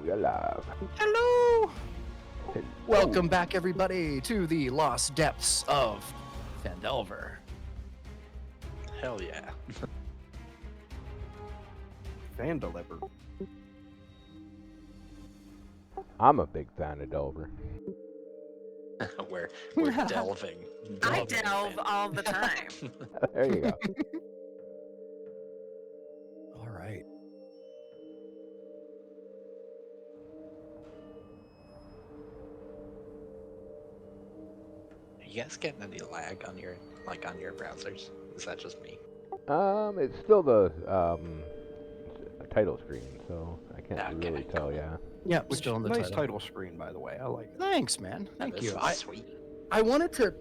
You're live. Hello! Hello. Welcome back, everybody, to the lost depths of Phandelver. Hell yeah. Phandelver. I'm a big fan of Delver. we're delving. I delving delve in. all the time. There you go. All right. Are you guys getting any lag on your browsers? Is that just me? It's still the title screen, so I can't Okay. really tell. Yeah. Yeah, Which still in the nice title. title screen, by the way. I like it. Thanks, man. Thank This you. is sweet. I wanted to,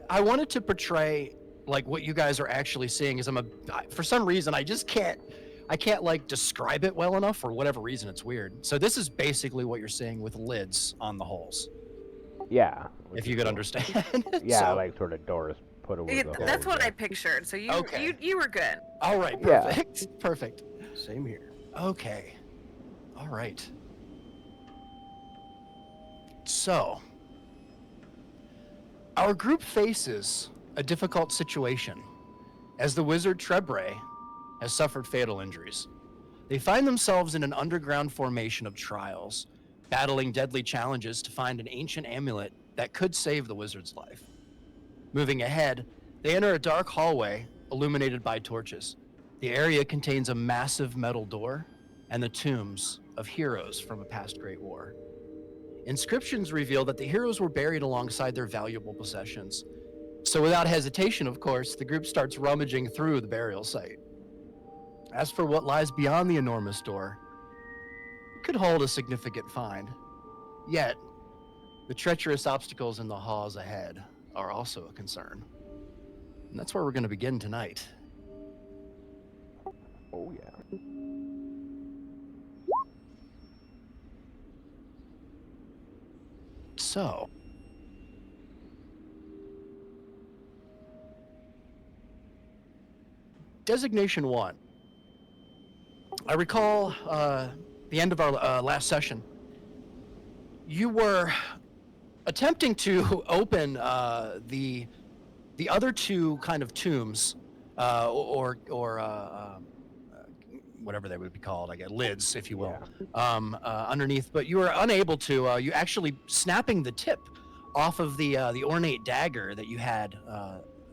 I wanted to portray like what you guys are actually seeing. Is for some reason I just can't, like describe it well enough for whatever reason. It's weird. So this is basically what you're seeing with lids on the holes, Yeah. if you could understand. Yeah, So- like sort of doors put over Yeah, the that's holes, what yeah. I pictured. So you, Okay. you were good. All right. Yeah. Perfect. Perfect. Same here. Okay. All right. So, our group faces a difficult situation as the wizard Trebre has suffered fatal injuries. They find themselves in an underground formation of trials, battling deadly challenges to find an ancient amulet that could save the wizard's life. Moving ahead, they enter a dark hallway illuminated by torches. The area contains a massive metal door and the tombs of heroes from a past great war. Inscriptions reveal that the heroes were buried alongside their valuable possessions. So without hesitation, of course, the group starts rummaging through the burial site. As for what lies beyond the enormous door, it could hold a significant find. Yet, the treacherous obstacles in the halls ahead are also a concern. And that's where we're going to begin tonight. Oh yeah. So, Designation 1. I recall the end of our last session. You were attempting to open the other two kind of tombs, or whatever they would be called, I guess, lids, if you will, underneath. But you were unable to. You actually snapping the tip off of the ornate dagger that you had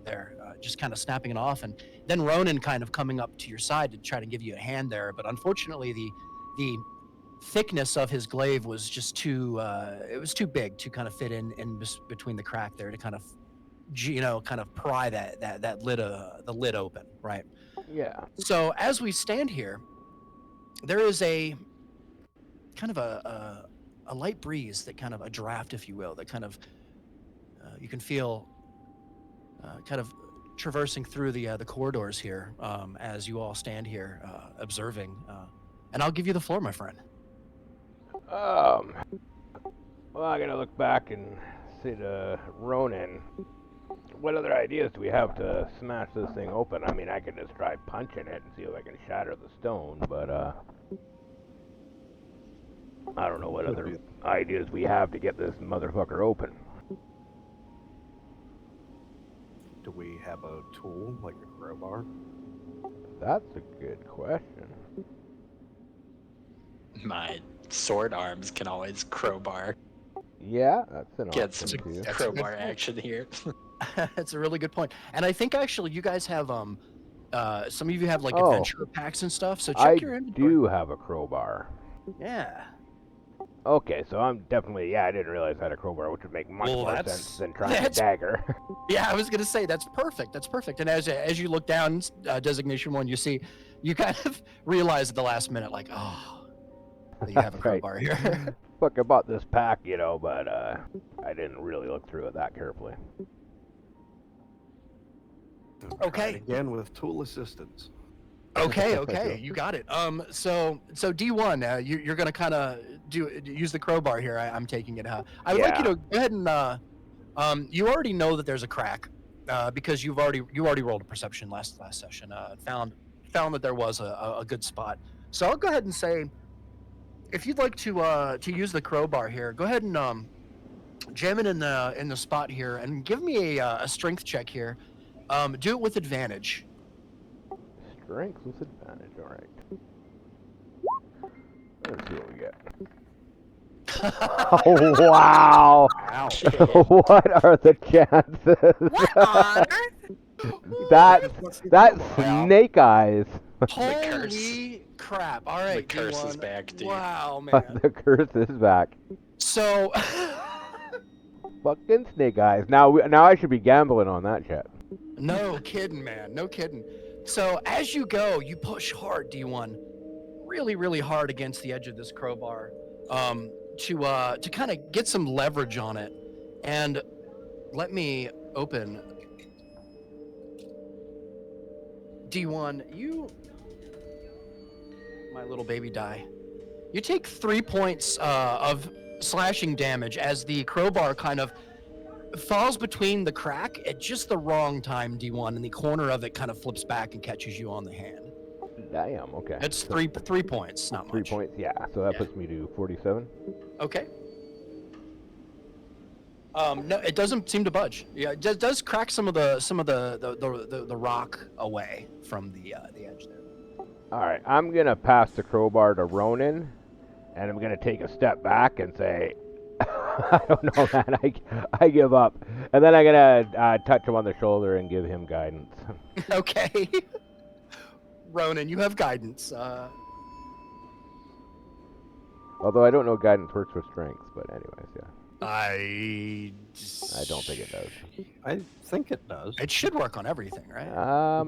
there, just kind of snapping it off, and then Ronan kind of coming up to your side to try to give you a hand there. But unfortunately, the thickness of his glaive was just too it was too big to kind of fit in between the crack there to kind of kind of pry that lid the lid open, right? Yeah. So as we stand here, there is a kind of a light breeze, that kind of a draft, if you will, that kind of you can feel kind of traversing through the corridors here as you all stand here observing. And I'll give you the floor, my friend. Well, I gotta look back and say to Ronan, what other ideas do we have to smash this thing open? I mean, I could just try punching it and see if I can shatter the stone, but I don't know what other ideas we have to get this motherfucker open. Do we have a tool like a crowbar? That's a good question. My sword arms can always crowbar. Yeah, that's an Get option some too. That's a good crowbar point. action here. That's a really good point. And I think actually you guys have some of you have like Oh. adventure packs and stuff. So check I your inventory. do have a crowbar. Yeah. Okay, so I'm definitely, I didn't realize I had a crowbar, which would make much Well, more that's- sense than trying a that's- dagger. Yeah, I was gonna say that's perfect. That's perfect. And as you look down, designation 1, you kind of realize at the last minute, like, oh, that you have a Right. crowbar here. Look, I bought this pack, but I didn't really look through it that carefully. Try Okay. it again with tool assistance. Okay, you got it. So D1, you're gonna kind of use the crowbar here. I'm taking it. I would like you Yeah. to go ahead and you already know that there's a crack because you already rolled a perception last session. Found that there was a good spot. So I'll go ahead and say if you'd like to use the crowbar here, go ahead and jam it in the spot here, and give me a strength check here. Do it with advantage. Strength with advantage. All right. Let's see what we get. Oh, wow. Ow. What are the chances? What on earth? That's Wow. snake eyes. Holy crap! All right, The curse is D1. back, dude. Wow, man. The curse is back. So, Fucking snake eyes. Now I should be gambling on that shit. no kidding, man. No kidding. So as you go, you push hard, D1, really, really hard against the edge of this crowbar, to kind of get some leverage on it. And let me open. D1, my little baby die. You take 3 points of slashing damage as the crowbar kind of falls between the crack at just the wrong time, D1, and the corner of it kind of flips back and catches you on the hand. Damn. Okay. It's So 3 points, not much. 3 points. Yeah. So that Yeah. puts me to 47. Okay. No, it doesn't seem to budge. Yeah, it does crack some of the rock away from the edge there. All right. I'm gonna pass the crowbar to Ronan, and I'm gonna take a step back and say, I don't know, man. I give up. And then I'm gonna touch him on the shoulder and give him guidance. Okay. Ronan, you have guidance. Although I don't know guidance works with strengths, but anyways, yeah. I don't think it does. I think it does. It should work on everything, right?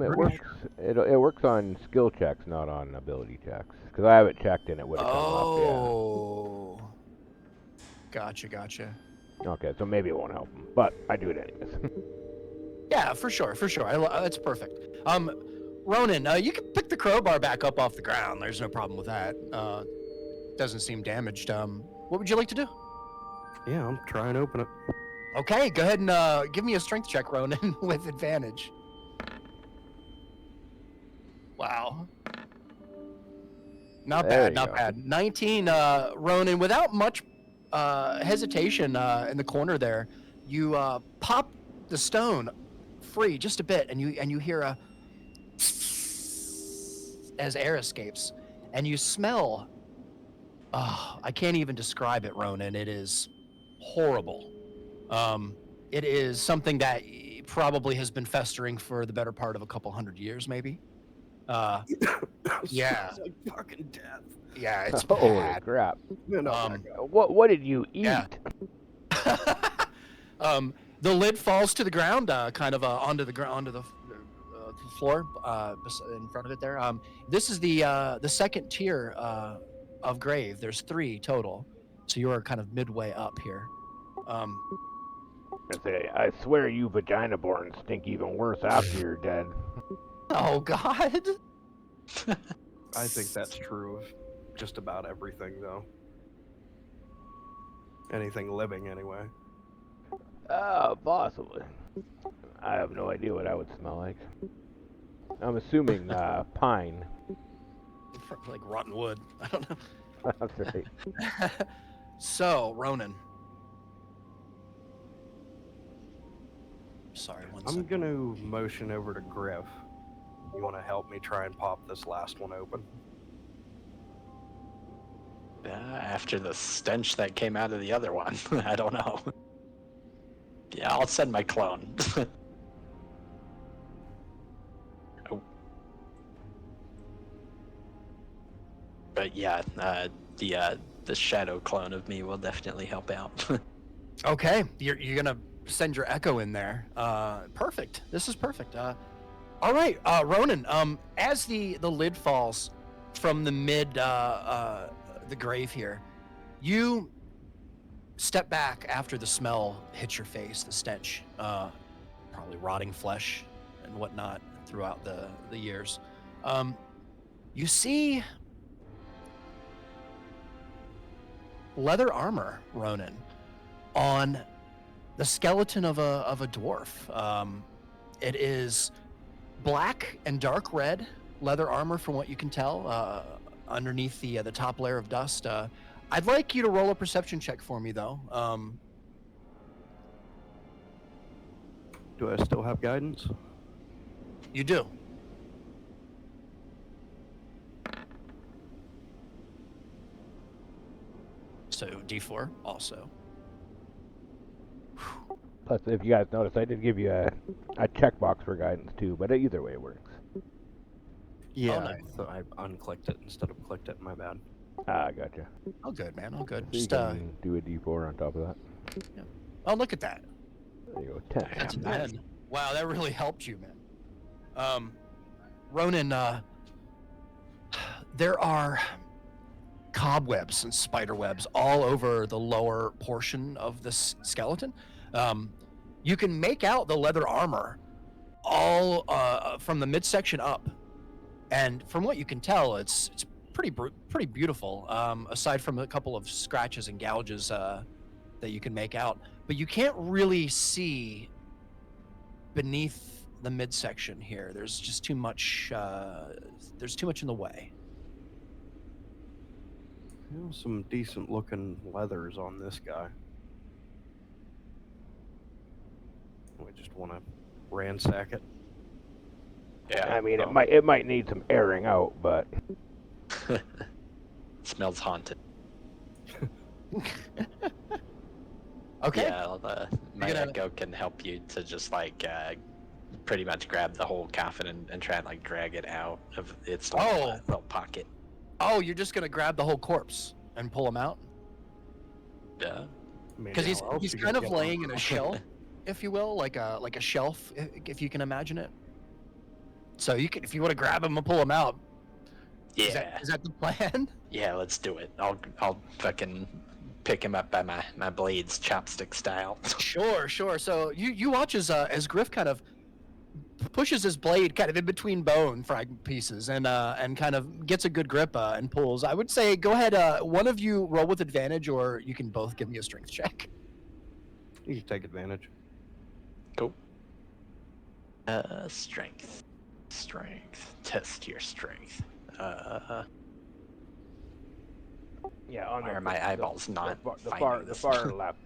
It works. It works on skill checks, not on ability checks. Because I have it checked and it would have come up. Oh. Gotcha. Yeah. Okay, so maybe it won't help him, but I do it anyways. Yeah, for sure. That's perfect. Ronan, you can pick the crowbar back up off the ground. There's no problem with that. Doesn't seem damaged. What would you like to do? Yeah, I'm trying to open it. Okay, go ahead and give me a strength check, Ronan, with advantage. Wow. Not There bad, you not go. bad. 19, Ronan, without much hesitation in the corner there, you pop the stone free just a bit, and you hear a as air escapes, and you smell. Oh, I can't even describe it, Ronan. It is horrible. It is something that probably has been festering for the better part of a couple hundred years, maybe. Yeah. It's like fucking death. Yeah, it's Holy bad. crap! No, What did you eat? Yeah. The lid falls to the ground, kind of onto the floor in front of it there. This is the second tier of grave. There's 3 total, so you are kind of midway up here. I swear you vagina-born stink even worse after you're dead. Oh God! I think that's true of just about everything, though. Anything living, anyway. Possibly. I have no idea what I would smell like. I'm assuming pine. Like rotten wood. I don't know. That's right. So, Ronan. Sorry, one I'm second. gonna motion over to Griff. You want to help me try and pop this last one open? After the stench that came out of the other one, I don't know. Yeah, I'll send my clone. Oh. But yeah, the shadow clone of me will definitely help out. Okay, you're gonna send your echo in there. Perfect. This is perfect. All right, Ronan. As the lid falls from the the grave here, you step back after the smell hits your face, the stench, probably rotting flesh and whatnot throughout the years. You see leather armor, Ronan, on the skeleton of a dwarf. It is black and dark red leather armor, from what you can tell. underneath the top layer of dust. I'd like you to roll a perception check for me, though. Do I still have guidance? You do. So D4 also. Plus, if you guys notice, I did give you a checkbox for guidance too, but either way works. Yeah, nice. so I unclicked it instead of clicked it. My bad. Ah, gotcha. Oh, good, man. Oh, good. So you Just can do a D4 on top of that. oh, look at that. There you go, 10. That's a 10. Wow, that really helped you, man. Ronan, there are cobwebs and spider webs all over the lower portion of this skeleton. You can make out the leather armor all from the midsection up, and from what you can tell, it's pretty beautiful. Aside from a couple of scratches and gouges that you can make out, but you can't really see beneath the midsection here. There's just too much. There's too much in the way. Some decent looking leathers on this guy. We just want to ransack it. Yeah. I mean, it might need some airing out, but Smells haunted. Okay. Yeah, my echo can help you to just like pretty much grab the whole coffin and try and like drag it out of its little pocket. Oh, you're just gonna grab the whole corpse and pull him out? Yeah. Because he's kind of laying in a shelf, if you will, like a shelf, if you can imagine it. So you can, if you want to grab him and pull him out. Yeah. Is that the plan? Yeah, let's do it. I'll fucking pick him up by my blades, chopstick style. Sure. So you watch as Griff kind of pushes his blade kind of in between bone fragment pieces and kind of gets a good grip and pulls. I would say go ahead, one of you roll with advantage, or you can both give me a strength check. You can take advantage. Cool. Strength. Test your strength. yeah, on Why are my eyeballs not the finding far this? left.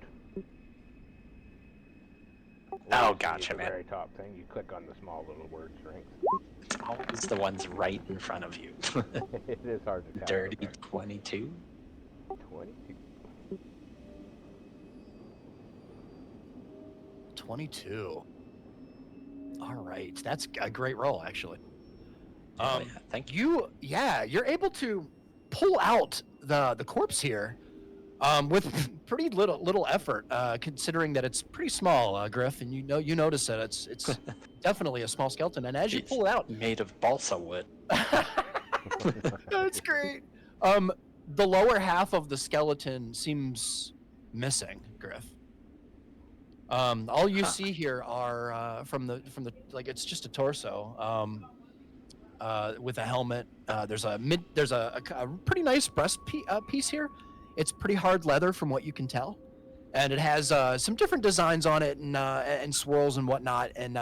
Oh, Left gotcha, is the man. very top thing. You click on the small little word strength. It's always the ones right in front of you. It is hard to tell. Dirty Okay. 22. 22. 22. All right, that's a great roll, actually. Yeah, thank you. You're able to pull out the corpse here, with pretty little effort, considering that it's pretty small, Griff, and you notice that it's definitely a small skeleton. And as you pull it out, Made of balsa wood. that's great. The lower half of the skeleton seems missing, Griff. All you see here are from the like, it's just a torso. With a helmet. There's a pretty nice breast piece here. It's pretty hard leather from what you can tell, and it has some different designs on it and swirls and whatnot, and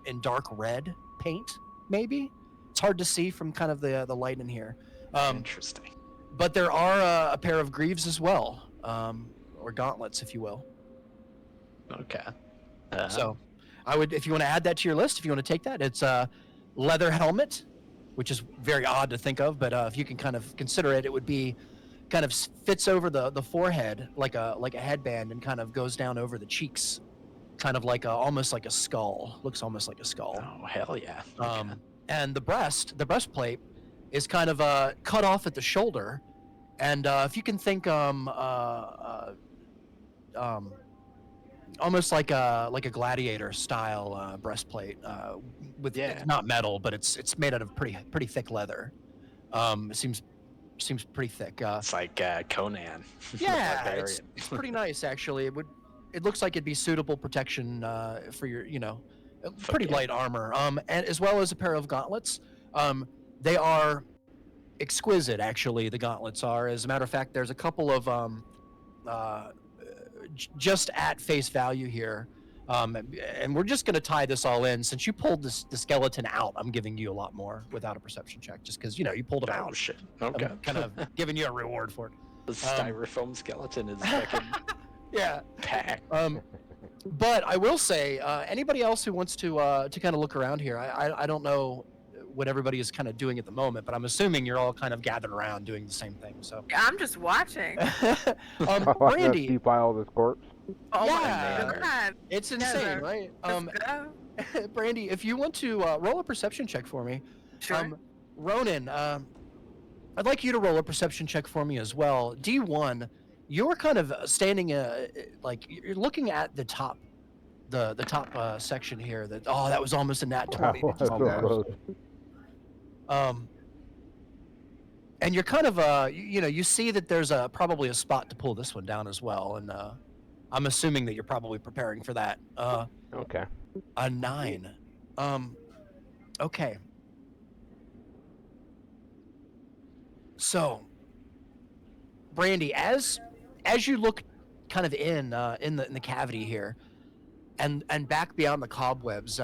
in dark red paint. Maybe it's hard to see from kind of the light in here. Interesting. But there are a pair of greaves as well, or gauntlets, if you will. Okay. So, I would, if you want to add that to your list, if you want to take that, it's a leather helmet, which is very odd to think of, but if you can kind of consider it, it would be kind of fits over the forehead like a headband and kind of goes down over the cheeks, kind of like almost like a skull. Looks almost like a skull. Oh, hell yeah. Okay. And the breastplate is kind of cut off at the shoulder, and if you can think almost like a gladiator style breastplate, with it's not metal, but it's made out of pretty thick leather. It seems pretty thick. It's like Conan. Yeah, it's pretty nice actually. It looks like it'd be suitable protection for your pretty light armor. And as well as a pair of gauntlets. They are exquisite actually. The gauntlets are. As a matter of fact, there's a couple of just at face value here. And we're just going to tie this all in. Since you pulled the skeleton out, I'm giving you a lot more without a perception check, just because, you pulled him Oh out. shit. Okay. I'm kind of giving you a reward for it. The styrofoam skeleton is fucking Yeah. packed. But I will say, anybody else who wants to kind of look around here, I don't know what everybody is kind of doing at the moment, but I'm assuming you're all kind of gathered around doing the same thing. So I'm just watching. Brandy, defile this corpse. Oh Yeah. my god. it's insane, right? Let's go. Brandy, if you want to roll a perception check for me, Sure. Ronan, I'd like you to roll a perception check for me as well. D1, you're kind of standing, like you're looking at the top, the top section here. That was almost a nat 20. Oh, that's so close. And you're kind of, you see that there's probably a spot to pull this one down as well, and I'm assuming that you're probably preparing for that. Okay. A 9. Okay. So, Brandy, as you look kind of in the cavity here, and back beyond the cobwebs,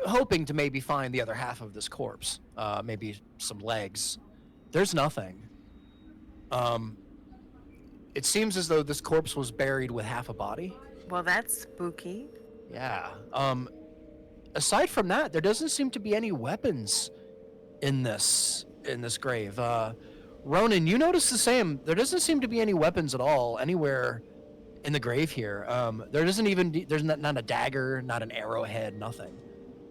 hoping to maybe find the other half of this corpse, maybe some legs, there's nothing. It seems as though this corpse was buried with half a body. Well, that's spooky. Yeah. Aside from that, there doesn't seem to be any weapons in this grave. Ronan, you notice the same. There doesn't seem to be any weapons at all anywhere in the grave here. There's not a dagger, not an arrowhead, nothing.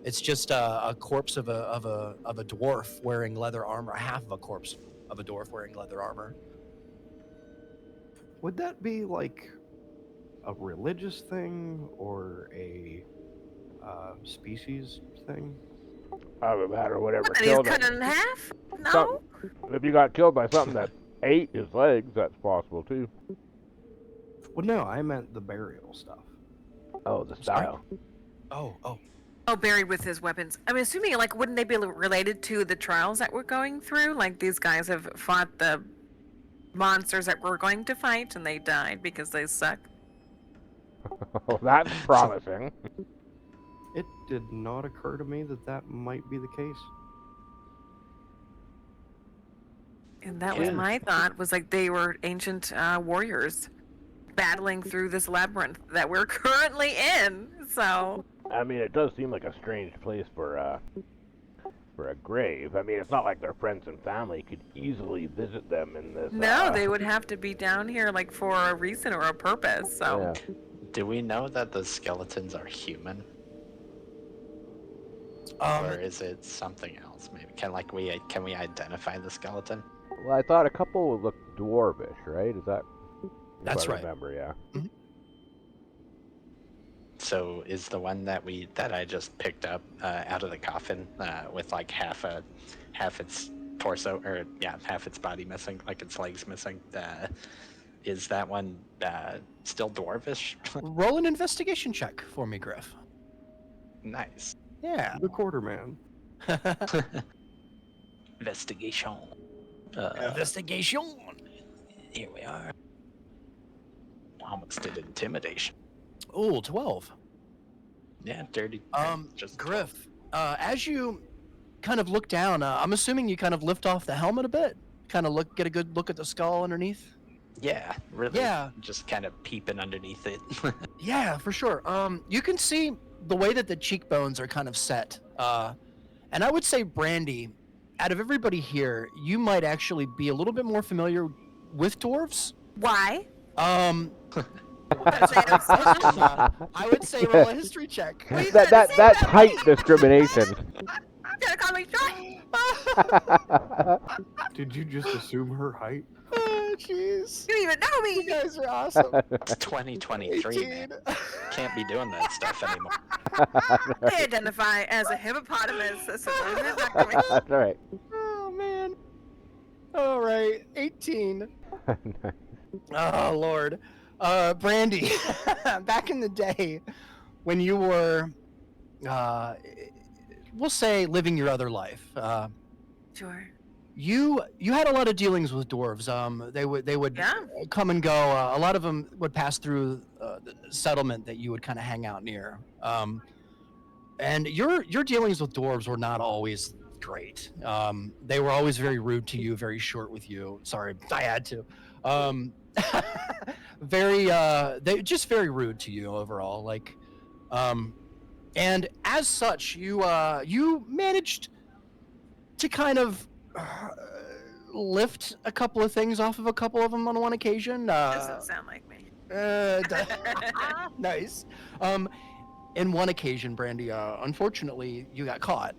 It's just a corpse of a dwarf wearing leather armor, half of a corpse of a dwarf wearing leather armor. Would that be like a religious thing or a species thing? Either that or whatever What, he's killed cut him. in half? No. Something. If you got killed by something that ate his legs, that's possible too. Well, no, I meant the burial stuff. Oh, the style. Oh. Oh, buried with his weapons. I'm assuming, like, wouldn't they be related to the trials that we're going through? Like, these guys have fought the monsters that we're going to fight, and they died because they suck. Oh, that's promising. It did not occur to me that might be the case. And that was my thought, was like they were ancient warriors battling through this labyrinth that we're currently in. So I mean, it does seem like a strange place for a grave. I mean, it's not like their friends and family could easily visit them in this. no, they would have to be down here like for a reason or a purpose. So Yeah. Do we know that the skeletons are human? Or is it something else? Maybe can we identify the skeleton? Well, I thought a couple would look dwarvish, right? Is that? That's if I right. Remember, yeah. So is the one that I just picked up out of the coffin with like half its torso, or half its body missing, like its legs missing? Is that one still dwarvish? Roll an investigation check for me, Griff. Nice. Yeah. The quarterman. Investigation. Investigation. Here we are. Almost did intimidation. Oh, 12. Yeah, dirty. Just Griff, as you kind of look down, I'm assuming you kind of lift off the helmet a bit, kind of get a good look at the skull underneath. Yeah, really. Yeah. Just kind of peeping underneath it. Yeah, for sure. You can see the way that the cheekbones are kind of set. And I would say, Brandy, out of everybody here, you might actually be a little bit more familiar with dwarves. why? I would say roll a history check. That's height discrimination. Gotta call me Did you just assume her height? Oh, jeez. You even know You me. guys are awesome. It's 2023, man. Can't be doing that stuff anymore. I identify as a hippopotamus. So don't get back to me. That's all right. Oh, man. All right, 18. Nice. Oh, Lord. Brandy, back in the day when you were, we'll say, living your other life, Sure. you had a lot of dealings with dwarves. They would Yeah. come and go. A lot of them would pass through the settlement that you would kind of hang out near. And your dealings with dwarves were not always great. They were always very rude to you, very short with you. Sorry, I had to. Very they just very rude to you overall. Like, and as such, you managed to kind of lift a couple of things off of a couple of them on one occasion. Doesn't sound like me. Nice. In one occasion, Brandy, unfortunately, you got caught.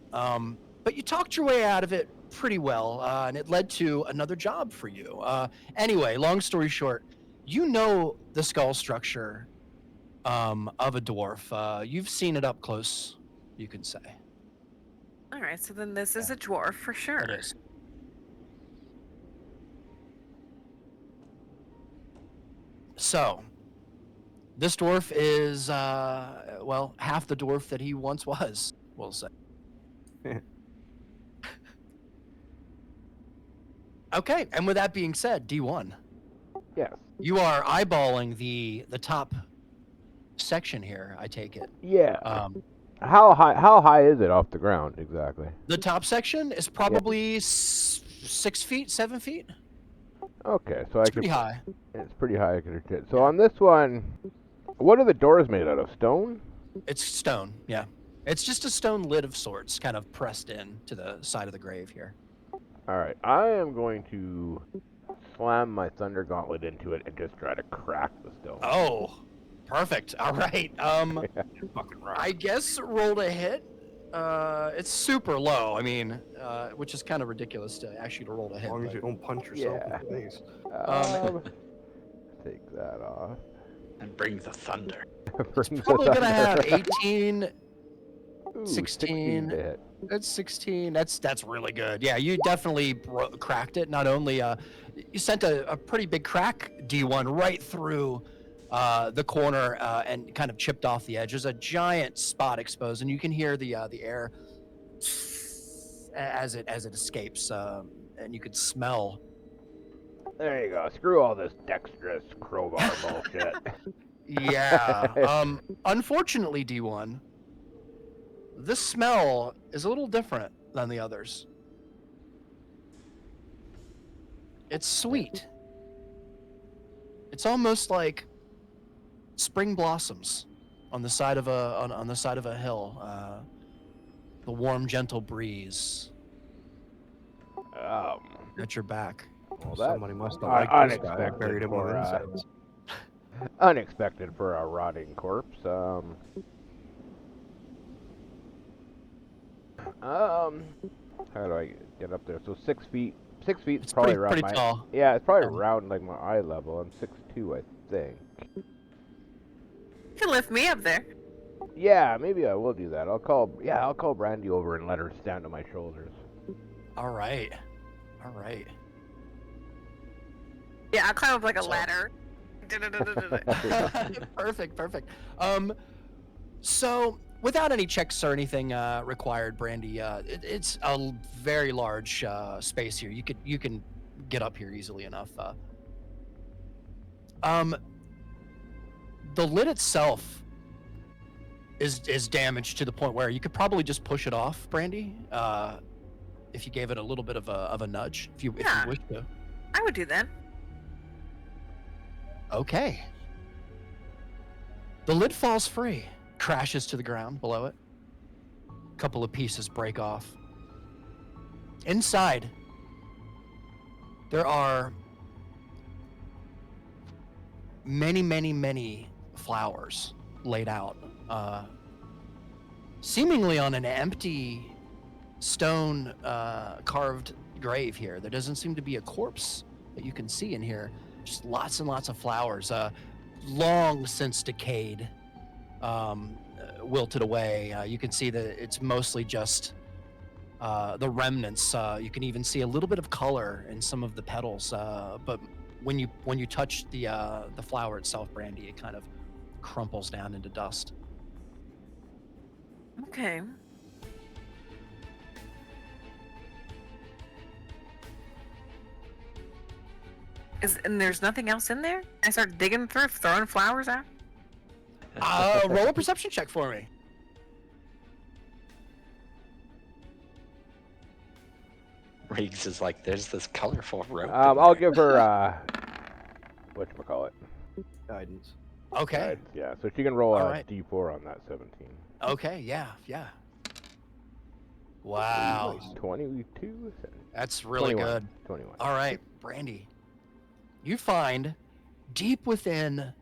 But you talked your way out of it pretty well, and it led to another job for you. Anyway, long story short, you know the skull structure of a dwarf. You've seen it up close, you can say. All right, so then this is a dwarf for sure. It is. So, this dwarf is, well, half the dwarf that he once was, we'll say. Okay, and with that being said, D1, Yes. you are eyeballing the top section here, I take it. Yeah. How high is it off the ground exactly? The top section is probably 6 feet, 7 feet. Okay, so It's I pretty can. high. It's pretty high. I can hit. So on this one, what are the doors made out of? Stone? It's stone, yeah. It's just a stone lid of sorts, kind of pressed in to the side of the grave here. All right, I am going to slam my thunder gauntlet into it and just try to crack the stone. Oh, perfect. All right. I guess rolled a hit. It's super low. I mean, which is kind of ridiculous to actually to roll a hit. As long as but- you don't punch yourself Yeah. in the face. Take that off. And bring the thunder. Bring the Probably gonna have thunder. 18. Ooh, 16. to hit. That's 16. That's really good. Yeah, you definitely cracked it. Not only you sent a pretty big crack, D1, right through the corner and kind of chipped off the edge. There's a giant spot exposed, and you can hear the air as it escapes, and you could smell. There you go. Screw all this dexterous crowbar bullshit. Yeah. Unfortunately, D1, this smell is a little different than the others. It's sweet. It's almost like spring blossoms on the side of on the side of a hill. The warm, gentle breeze at your back. Well, that Somebody must have liked this guy. unexpected Buried him with for, insects. unexpected for a rotting corpse. How do I get up there? So 6 feet. 6 feet is It's probably pretty, around pretty my. tall. Yeah, it's probably Um, around like my eye level. I'm 6'2", I think. You can lift me up there. Yeah, maybe I will do that. I'll call Brandy over and let her stand on my shoulders. All right. Yeah, I'll climb up like a So- ladder. Perfect. So without any checks or anything required, Brandy, it's a very large space here. You can get up here easily enough. The lid itself is damaged to the point where you could probably just push it off, Brandy, if you gave it a little bit of a nudge, if you Yeah. wish to. I would do that. Okay. The lid falls free, crashes to the ground below it. A couple of pieces break off. Inside, there are many flowers laid out, seemingly on an empty stone carved grave here. There doesn't seem to be a corpse that you can see in here. Just lots and lots of flowers, long since decayed, wilted away. You can see that it's mostly just the remnants. You can even see a little bit of color in some of the petals, but when you touch the flower itself, Brandy, it kind of crumples down into dust. Okay. And there's nothing else in there? I start digging through, throwing flowers out. Roll a perception check for me. Riggs is like, there's this colorful rope. I'll give her whatchamacallit. Guidance. Okay. Yeah, so she can roll All a right. d4 on that 17. Okay. Yeah. Wow. Nice. 22. That's really 21. good. 21. All right, Brandy. You find deep within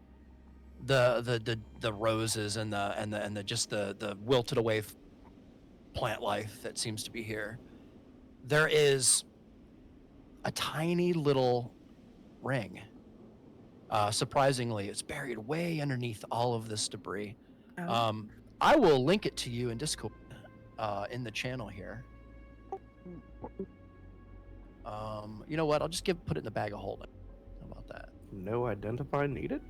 the roses and the just the wilted away plant life that seems to be here, there is a tiny little ring. Surprisingly, it's buried way underneath all of this debris. Oh. I will link it to you in Discord, in the channel here. You know what? I'll just put it in the bag of holding. How about that? No identify needed?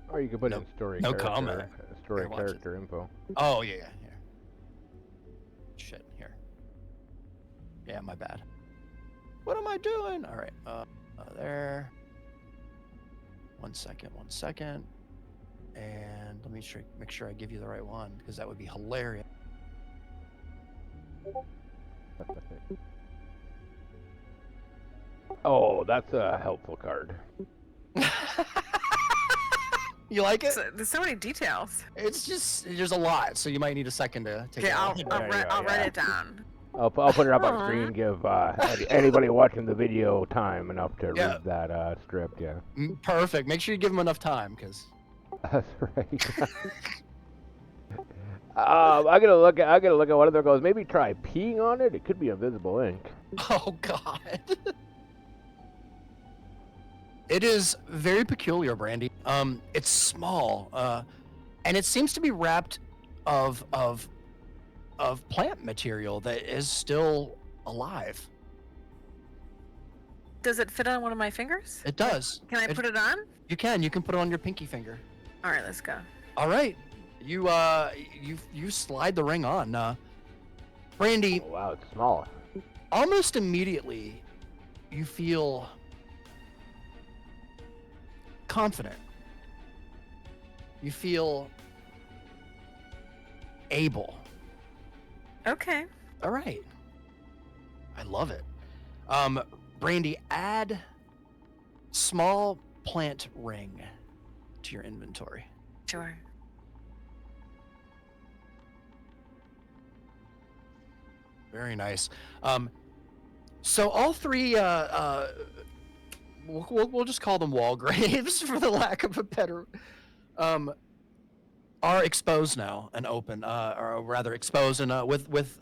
Or you can put No- in story no character, comment. story Here, watch it. character info. Oh yeah. Here. Shit. Here. Yeah, my bad. What am I doing? All right. There. 1 second. And let me make sure I give you the right one, because that would be hilarious. Oh, that's a helpful card. You like it? There's so many details. It's just there's a lot, so you might need a second to take Okay, it. I'll in. There you go, write yeah. it down. I'll put it up on Aw. screen. Give anybody watching the video time enough to Yeah. read that script. Yeah, Perfect. Make sure you give them enough time, because. that's right. I gotta look at one of their goes. Maybe try peeing on it. It could be invisible ink. Oh God. It is very peculiar, Brandy. It's small, and it seems to be wrapped of plant material that is still alive. Does it fit on one of my fingers? It does. Can I put it on? You can. You can put it on your pinky finger. All right, let's go. All right. You slide the ring on. Brandy, Oh, wow, it's small. almost immediately, you feel confident. You feel able. Okay. All right. I love it. Brandy, add small plant ring to your inventory. Sure. Very nice. So all three, we'll just call them wall graves for the lack of a better, are exposed now and open, or rather exposed and with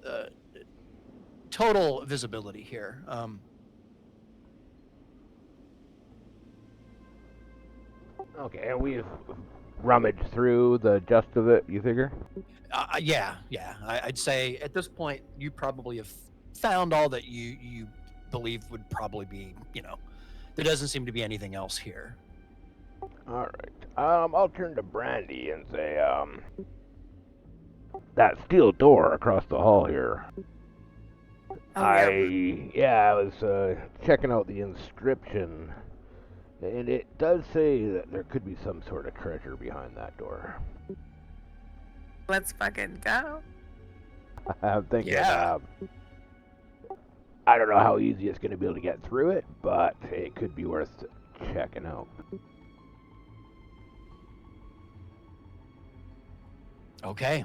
total visibility here. Okay, and we've rummaged through the gist of it. You figure? Yeah. I'd say at this point you probably have found all that you believe would probably be. There doesn't seem to be anything else here. All right. I'll turn to Brandy and say, that steel door across the hall here. Oh, I was checking out the inscription, and it does say that there could be some sort of treasure behind that door. Let's fucking go. I'm thinking, Yeah. I don't know how easy it's going to be able to get through it, but it could be worth checking out. Okay.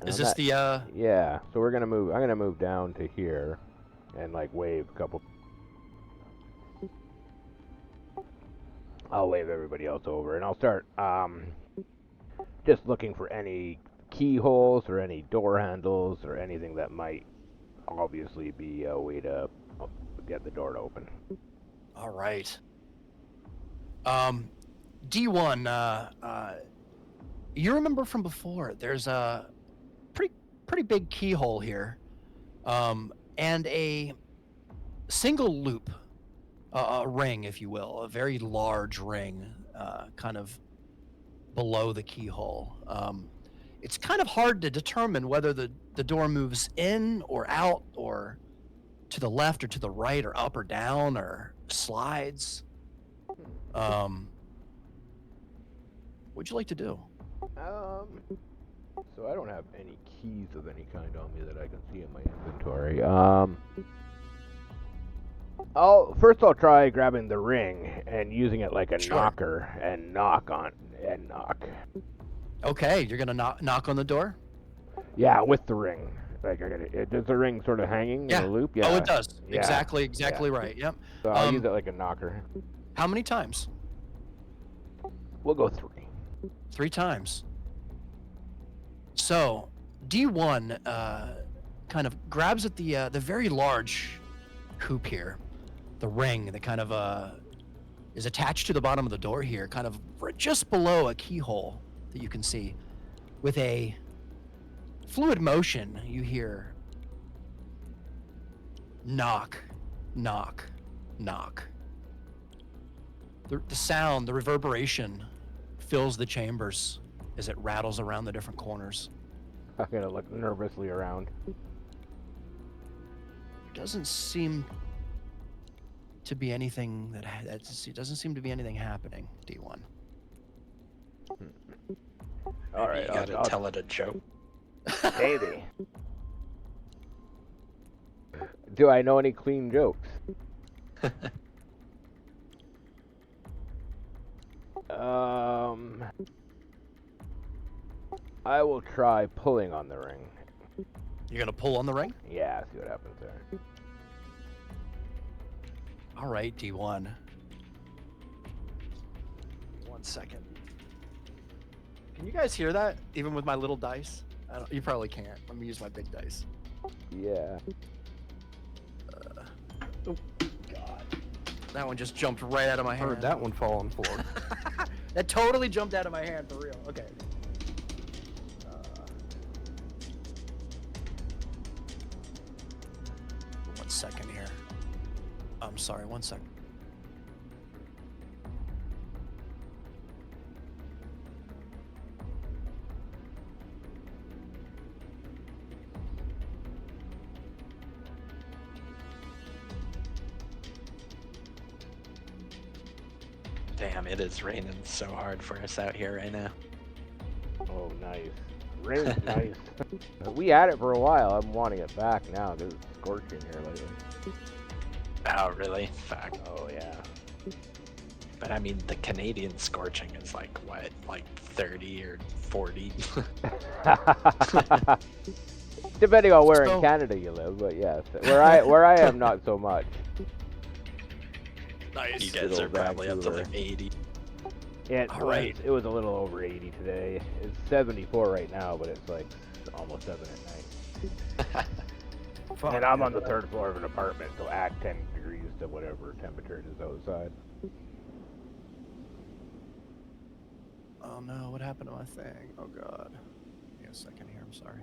Is And this the Yeah, so we're gonna move. I'm gonna move down to here, and like wave a couple. I'll wave everybody else over, and I'll start just looking for any keyholes or any door handles or anything that might obviously be a way to get the door to open. All right. D1, you remember from before, there's a pretty big keyhole here, and a single loop, a ring, if you will, a very large ring, kind of below the keyhole. It's kind of hard to determine whether the door moves in or out or to the left or to the right or up or down or slides. What'd you like to do? So I don't have any keys of any kind on me that I can see in my inventory. I'll try grabbing the ring and using it like a Sure. knocker and knock. Okay, you're gonna knock on the door? Yeah, with the ring. Like does the ring sort of hanging Yeah. in a loop? Yeah. Oh, it does. Yeah. Exactly right. Yep. So I'll use it like a knocker. How many times? We'll go 3. 3 times. So D1 kind of grabs at the very large hoop here, the ring that kind of is attached to the bottom of the door here, kind of just below a keyhole that you can see. With a fluid motion, you hear knock, knock, knock. The sound, the reverberation fills the chambers as it rattles around the different corners. I'm gonna look nervously around. Doesn't seem to be anything it doesn't seem to be anything happening, D1. All right, You gotta I'll tell it a joke. maybe. Do I know any clean jokes? I will try pulling on the ring. You're gonna pull on the ring? Yeah, see what happens there. All right, D1. 1 second. Can you guys hear that? Even with my little dice? You probably can't. Let me use my big dice. Yeah. Oh, God. That one just jumped right out of my hand. Heard that one fall on the floor. That totally jumped out of my hand, for real. Okay. 1 second here. I'm sorry, 1 second. Damn, it is raining so hard for us out here right now. Oh, nice. Rain's nice. We had it for a while. I'm wanting it back now because it's scorching here lately. Oh, really? Fuck. Oh, yeah. But I mean, the Canadian scorching is like, what, like 30 or 40? Depending on where So- in Canada you live, but yes. Where I am, not so much. Nice. You guys Good are old probably up to Vancouver. like 80. All right. It was a little over 80 today. It's 74 right now, but it's like almost 7 at night. Fuck, And I'm yeah, on the that- 3rd floor of an apartment, so add 10 degrees to whatever temperature it is outside. Oh no, what happened to my thing? Oh God. Give me a second here, I'm sorry.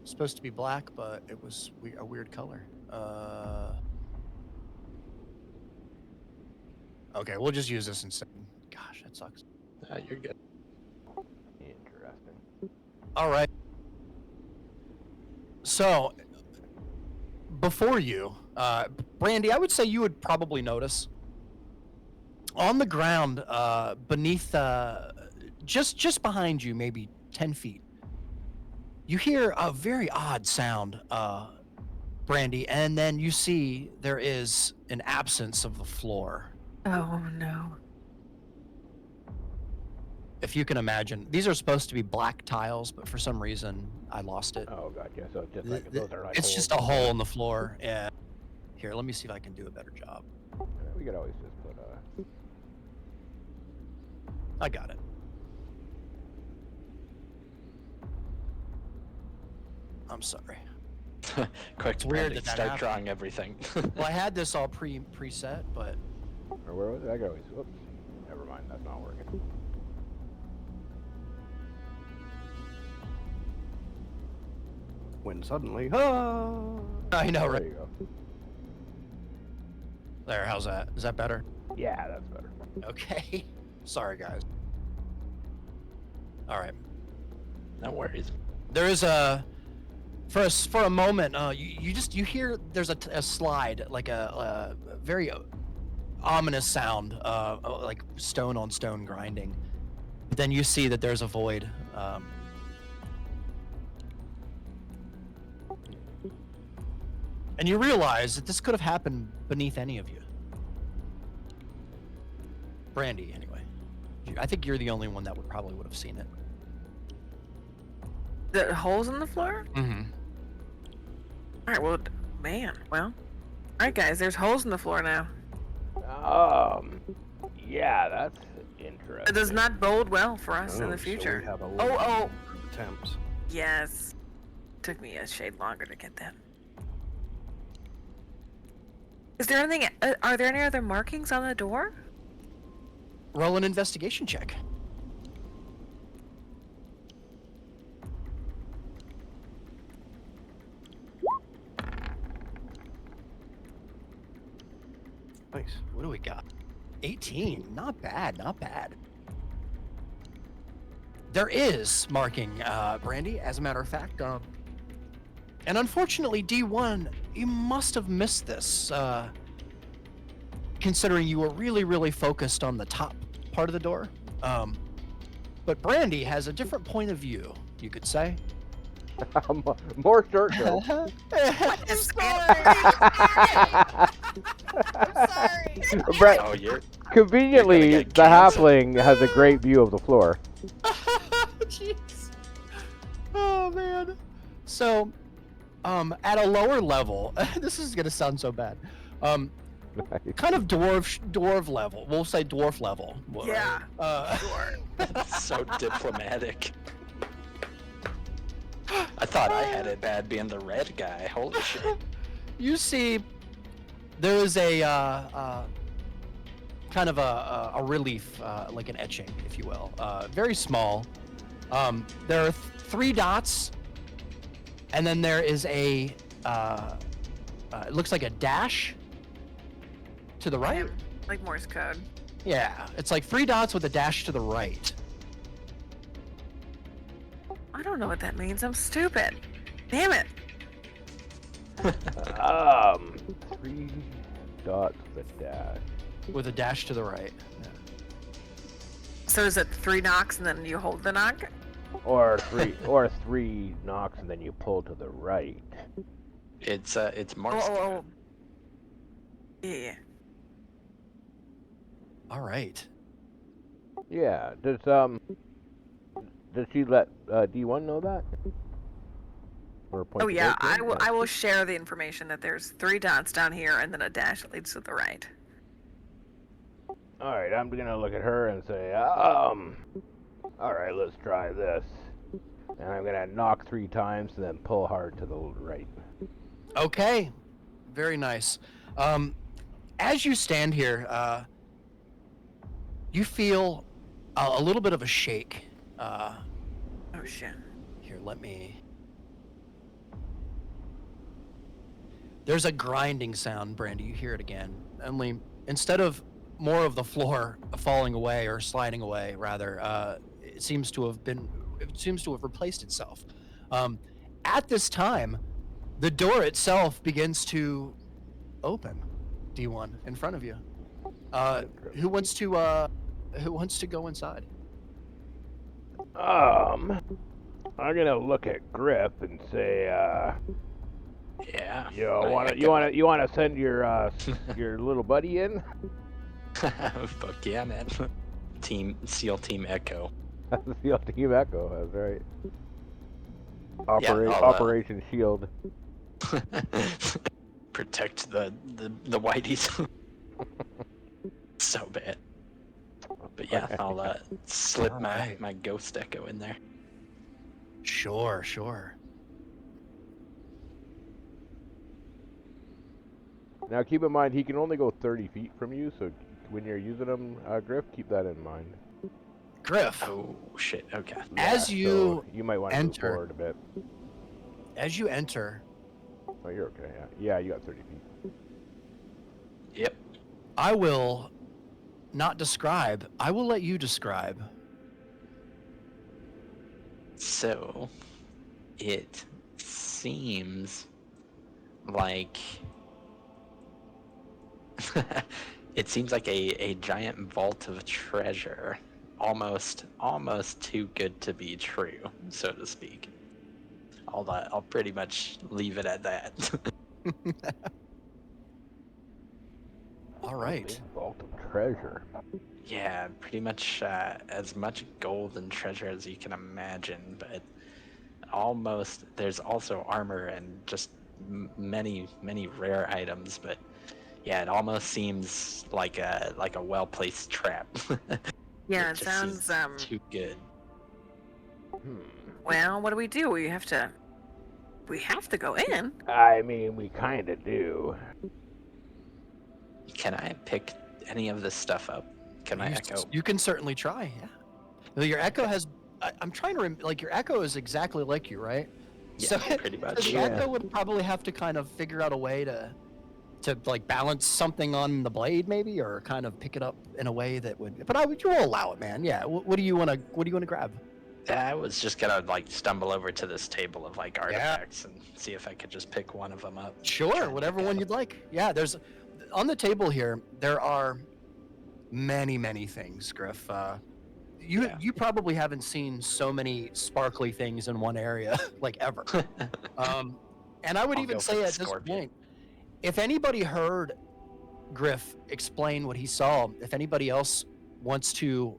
It's supposed to be black, but it was a weird color. Okay, we'll just use this instead. Gosh, that sucks. You're good. Interesting. All right. So, before you, Brandy, I would say you would probably notice on the ground beneath, just behind you, maybe 10 feet, you hear a very odd sound, Brandy, and then you see there is an absence of the floor. Oh no. If you can imagine, these are supposed to be black tiles, but for some reason I lost it. Oh, God, yeah, so it's just like, those are like It's holes just a in the- hole in the floor. Yeah. Here, let me see if I can do a better job. We could always just put I got it. I'm sorry. Quick, weird Brandy, that that start happened. drawing everything. Well, I had this all preset, but or where was it? I could always, whoops. Never mind, that's not working. When suddenly, ah! I know, There right? you go. There, how's that? Is that better? Yeah, that's better. Okay. Sorry, guys. All right. No worries. There is a For a moment, you hear there's a slide, like a very ominous sound, like stone on stone grinding. But then you see that there's a void. And you realize that this could have happened beneath any of you. Brandy, anyway. I think you're the only one that would have seen it. The holes in the floor? Mm-hmm. All right, well, man, well. All right, guys, there's holes in the floor now. Yeah, that's interesting. It does not bode well for us in Oh, the so future. we have a Oh, attempts. yes. Took me a shade longer to get that. Is there anything? Are there any other markings on the door? Roll an investigation check. Nice. What do we got? 18. Not bad, not bad. There is marking, Brandy, as a matter of fact. And unfortunately, D1, you must have missed this, considering you were really, really focused on the top part of the door. But Brandy has a different point of view, you could say. More short though. I'm sorry. Brett, Oh, you're conveniently, You're the gonna get canceled. halfling has a great view of the floor. Jeez. Oh man. So, at a lower level, this is gonna sound so bad. Kind of dwarf level. We'll say dwarf level. Yeah. Sure. That's so diplomatic. I thought I had it bad being the red guy. Holy shit. You see, there is a kind of a relief, like an etching, if you will. Very small. There are 3 dots, and then there is it looks like a dash to the right. Like Morse code. Yeah, it's like 3 dots with a dash to the right. I don't know what that means. I'm stupid. Damn it. 3 dots with a dash. With a dash to the right. Yeah. So is it 3 knocks and then you hold the knock? Or 3 knocks and then you pull to the right. It's Morse. Oh. Yeah. All right. Yeah. Does she let D1 know that? Or point Oh to yeah, right there? I will share the information that there's 3 dots down here and then a dash that leads to the right. All right, I'm gonna look at her and say, all right, let's try this. And I'm gonna knock 3 times and then pull hard to the right. Okay. Very nice. As you stand here, you feel a little bit of a shake. Oh shit. Here, let me... There's a grinding sound, Brandy. You hear it again. Only instead of more of the floor falling away or sliding away, rather, it seems to have replaced itself. At this time, the door itself begins to open. D1 in front of you. Who wants to go inside? I'm gonna look at Griff and say, Yeah. you wanna send your your little buddy in? Fuck yeah, man. SEAL Team Echo. That's the Team Echo. That's right. Yeah, I'll, Operation Shield. Protect the whiteys. So bad. But yeah, I'll slip my ghost echo in there. Sure. Now keep in mind he can only go 30 feet from you, so when you're using him, Griff, keep that in mind. Griff, Oh shit. Okay. as Yeah, you so you might want to move enter- forward a bit. as you enter, Oh, you're okay. Yeah, you got 30 feet. Yep. I will not describe. I will let you describe. So, it seems like it seems like a giant vault of treasure, almost too good to be true, so to speak. I'll pretty much leave it at that. All A right. big vault of treasure. Yeah, pretty much as much gold and treasure as you can imagine, but almost there's also armor and just many rare items, but yeah, it almost seems like a well-placed trap. Yeah, It it just seems sounds too good. well, what do? We have to go in. I mean, we kind of do. Can I pick any of this stuff up? Can I echo? You can certainly try. Yeah. Well, your echo has. I'm trying to like your echo is exactly like you, right? Yeah, pretty So much. the Yeah. echo would probably have to kind of figure out a way to like balance something on the blade, maybe, or kind of pick it up in a way that would. But you will allow it, man. Yeah. What do you want to grab? I was just gonna like stumble over to this table of like artifacts and see if I could just pick one of them up. Sure, Try and whatever pick one out- you'd like. Yeah, there's on the table here. There are many things, Griff. You probably haven't seen so many sparkly things in one area like ever. And I would I'll even go for say the at this scorpion. point, if anybody heard Griff explain what he saw, if anybody else wants to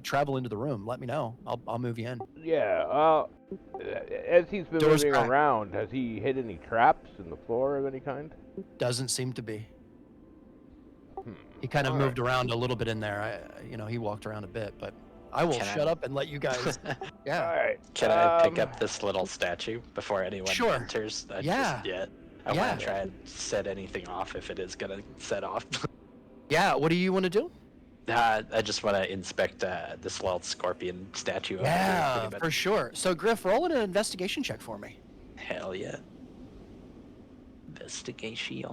travel into the room, let me know. I'll move you in. Yeah, as he's been Door's moving cracked. around, has he hit any traps in the floor of any kind? Doesn't seem to be. Hmm. He kind of All moved around a little bit in there. He walked around a bit, but I will Can I- shut up and let you guys. Yeah. All right. Can I pick up this little statue before anyone Sure. enters? Yeah. I Yeah. want to try and set anything off if it is gonna set off. Yeah. What do you want to do? I just want to inspect this little scorpion statue. over here, Yeah, pretty much. for sure. So Griff, roll an investigation check for me. Hell yeah. Investigation.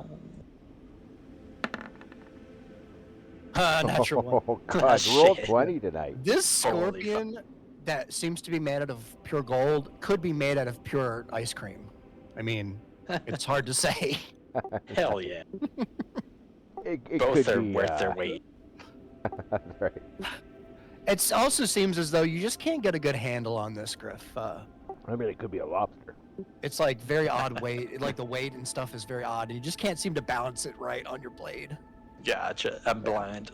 Natural one. Oh God, roll Shit. 20 tonight. This Holy scorpion that seems to be made out of pure gold could be made out of pure ice cream. I mean, it's hard to say. Hell yeah. It Both could are be, worth their weight. That's right. It also seems as though you just can't get a good handle on this, Griff. I mean, it could be a lobster. It's like very odd weight. Like the weight and stuff is very odd, and you just can't seem to balance it right on your blade. Gotcha. I'm blind.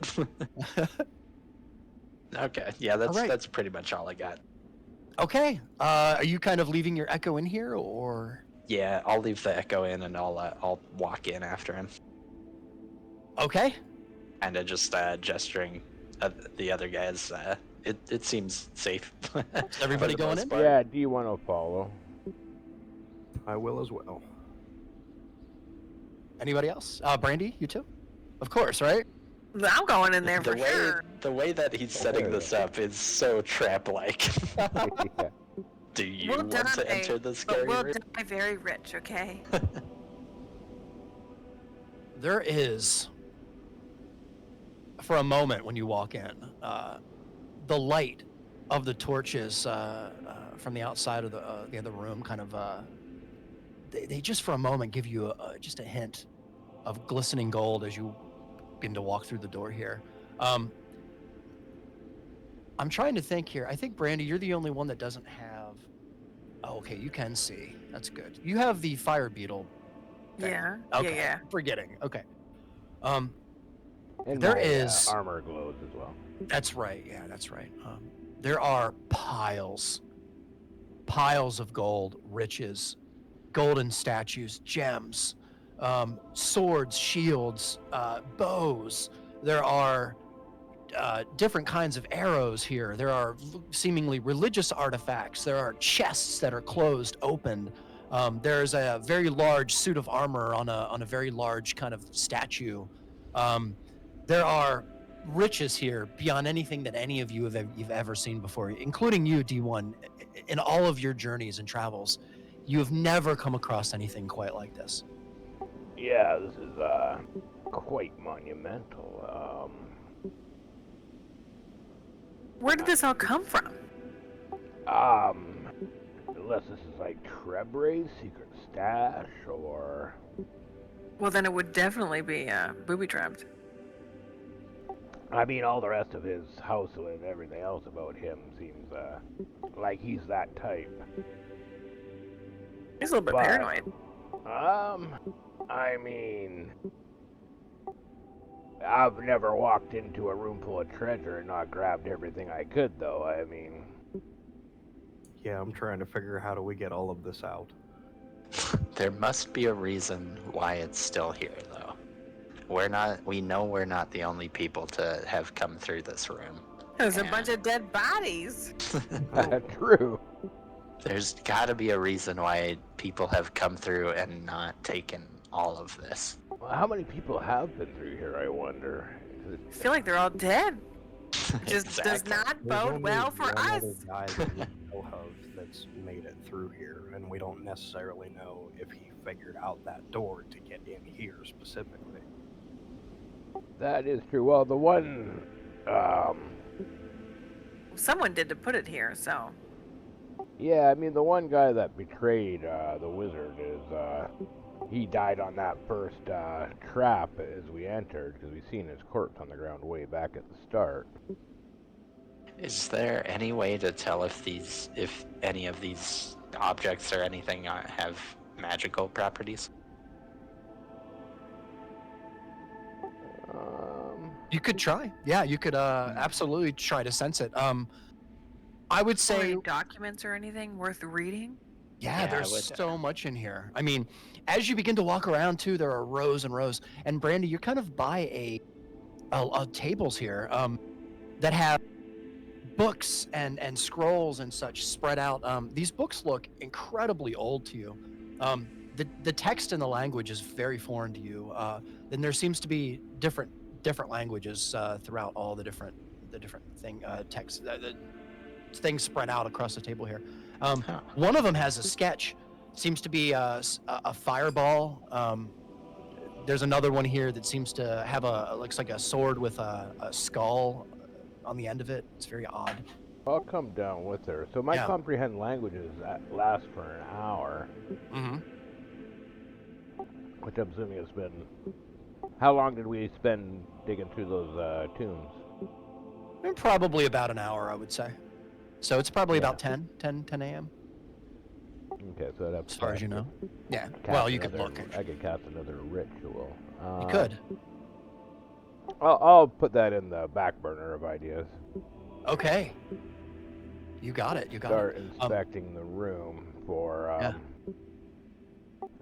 Okay. Yeah, that's Alright. that's pretty much all I got. Okay. Are you kind of leaving your echo in here, or? Yeah, I'll leave the echo in and I'll walk in after him. Okay. And just gesturing at the other guys. It seems safe. Is everybody For the going most in? part. Yeah, do you want to follow? I will as well. Anybody else? Brandy, you too? Of course, right? I'm going in there The for way sure. the way that he's setting this up is so trap-like. Yeah. Do you We'll want die, to enter the But scary we'll room? die very rich, okay? There is, for a moment when you walk in, the light of the torches from the outside of the other room kind of, they just for a moment give you just a hint of glistening gold as you begin to walk through the door here. I'm trying to think here. I think, Brandy, you're the only one that doesn't have... Oh, okay, you can see. That's good. You have the fire beetle. thing. Yeah. Okay. Yeah. Forgetting. Okay. And There my, is- armor glows as well. That's right. Yeah, that's right. There are piles of gold, riches, golden statues, gems, swords, shields, bows. There are different kinds of arrows here. There are seemingly religious artifacts. There are chests that are closed, opened. There's a very large suit of armor on a very large kind of statue. There are riches here beyond anything that any of you you've ever seen before, including you, D1. In all of your journeys and travels, you have never come across anything quite like this. Yeah, this is quite monumental. Where did this all come from? unless this is like Trebre's secret stash, or... Well, then it would definitely be booby trapped. I mean, all the rest of his house and everything else about him seems like he's that type. He's a little bit But, paranoid. I mean, I've never walked into a room full of treasure and not grabbed everything I could, though. I mean, Yeah, I'm trying to figure how do we get all of this out. There must be a reason why it's still here, though. We know we're not the only people to have come through this room. There's a bunch of dead bodies. true. There's gotta be a reason why people have come through and not taken all of this. Well, how many people have been through here, I wonder? I feel like they're all dead. Just does Exactly. not There's bode only well for one us. other guy that we know of that's made it through here, and we don't necessarily know if he figured out that door to get in here specifically. That is true. Well, the one, Someone did to put it here, so. yeah, I mean, the one guy that betrayed the wizard is, he died on that first trap as we entered, because we seen his corpse on the ground way back at the start. Is there any way to tell if any of these objects or anything have magical properties? You could try. Yeah, you could absolutely try to sense it. I would Or say, any documents or anything worth reading? yeah, Yeah, I there's would- so much in here. I mean, as you begin to walk around too, there are rows and rows. And Brandy, you're kind of by a tables here that have books and scrolls and such spread out. These books look incredibly old to you. The text and the language is very foreign to you. Then there seems to be different languages throughout all the different texts. The things spread out across the table here. Huh. One of them has a sketch. Seems to be a fireball. There's another one here that seems to have looks like a sword with a skull on the end of it. It's very odd. I'll come down with her. So my Yeah. comprehend languages that last for an hour, Mm-hmm. which I'm assuming has been... How long did we spend digging through those tombs? Probably about an hour, I would say. So it's probably Yeah. about 10 a.m. Okay, so I'd have to as far as you cast know. Yeah. cast Well, you could another- look. I could cast another ritual. You could. I'll put that in the back burner of ideas. Okay. You got it. You got Start it. inspecting the room for. Yeah.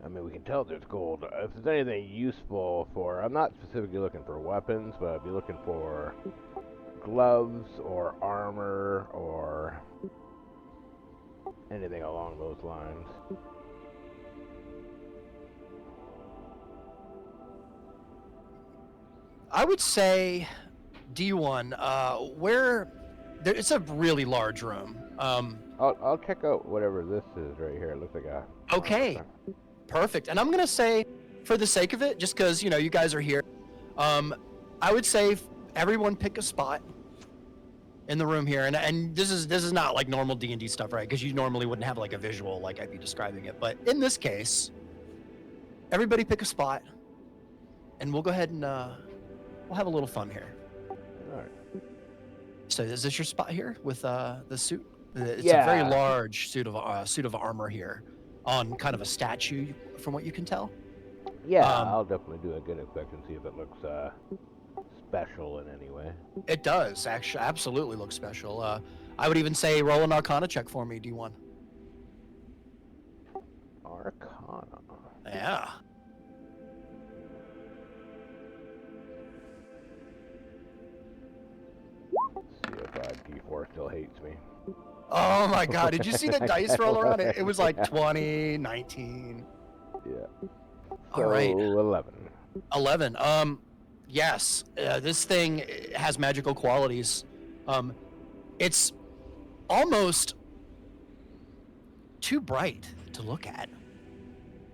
I mean, we can tell there's gold. If there's anything useful for, I'm not specifically looking for weapons, but I'd be looking for gloves or armor or anything along those lines. I would say D1. It's a really large room. I'll check out whatever this is right here. It looks like a. Okay. Perfect. And I'm gonna say, for the sake of it, just because you guys are here, I would say everyone pick a spot in the room here. And this is not like normal D&D stuff, right? Because you normally wouldn't have like a visual like I'd be describing it. But in this case, everybody pick a spot, and we'll go ahead and we'll have a little fun here. All right. So is this your spot here with the suit? It's a Yeah. very large suit of armor here, on kind of a statue, from what you can tell. Yeah, Um, I'll definitely do a good inspection, see if it looks special in any way. It does actually absolutely look special. I would even say roll an Arcana check for me, D1. Arcana. Yeah. See if D4 still hates me. Oh my God! Did you see the dice roll around? It was like 20, 19. Yeah. All right. 11. 11. Yes. This thing has magical qualities. It's almost too bright to look at.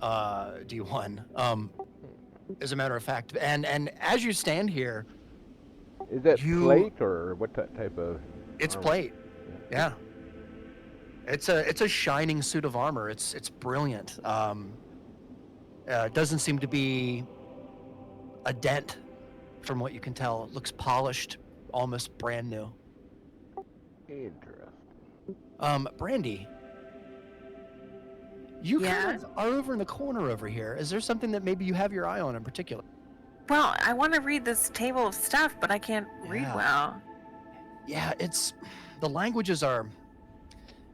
D1. As a matter of fact, and as you stand here, Is it You- plate or what type of? it's armor? plate. Yeah. It's a shining suit of armor. It's brilliant. It doesn't seem to be a dent, from what you can tell. It looks polished, almost brand new. Interesting. Brandy, you kind of are over in the corner over here. Is there something that maybe you have your eye on in particular? Well, I want to read this table of stuff, but I can't read Yeah. well. Yeah, the languages are.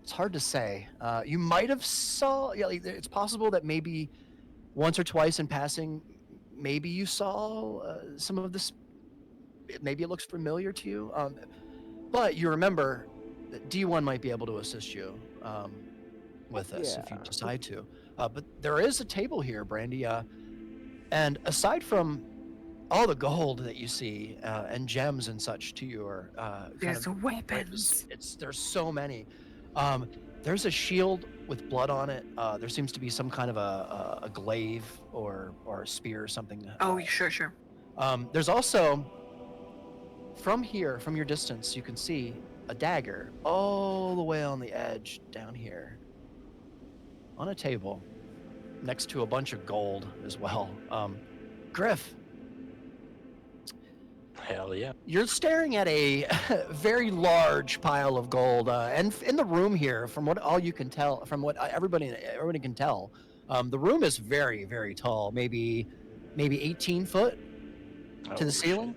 It's hard to say. You might have saw. Yeah, like, it's possible that maybe once or twice in passing, maybe you saw some of this. Maybe it looks familiar to you. But you remember that D1 might be able to assist you with this if you Yeah. decide to. But there is a table here, Brandy. And aside from all the gold that you see and gems and such to your There's weapons. there's so many. There's a shield with blood on it. There seems to be some kind of a glaive or a spear or something. Oh, sure. There's also, from your distance, you can see a dagger all the way on the edge down here on a table next to a bunch of gold as well. Griff, Hell yeah. you're staring at a very large pile of gold, and in the room here, from what all you can tell, from what everybody can tell, the room is very, very tall, maybe 18 foot to the ceiling.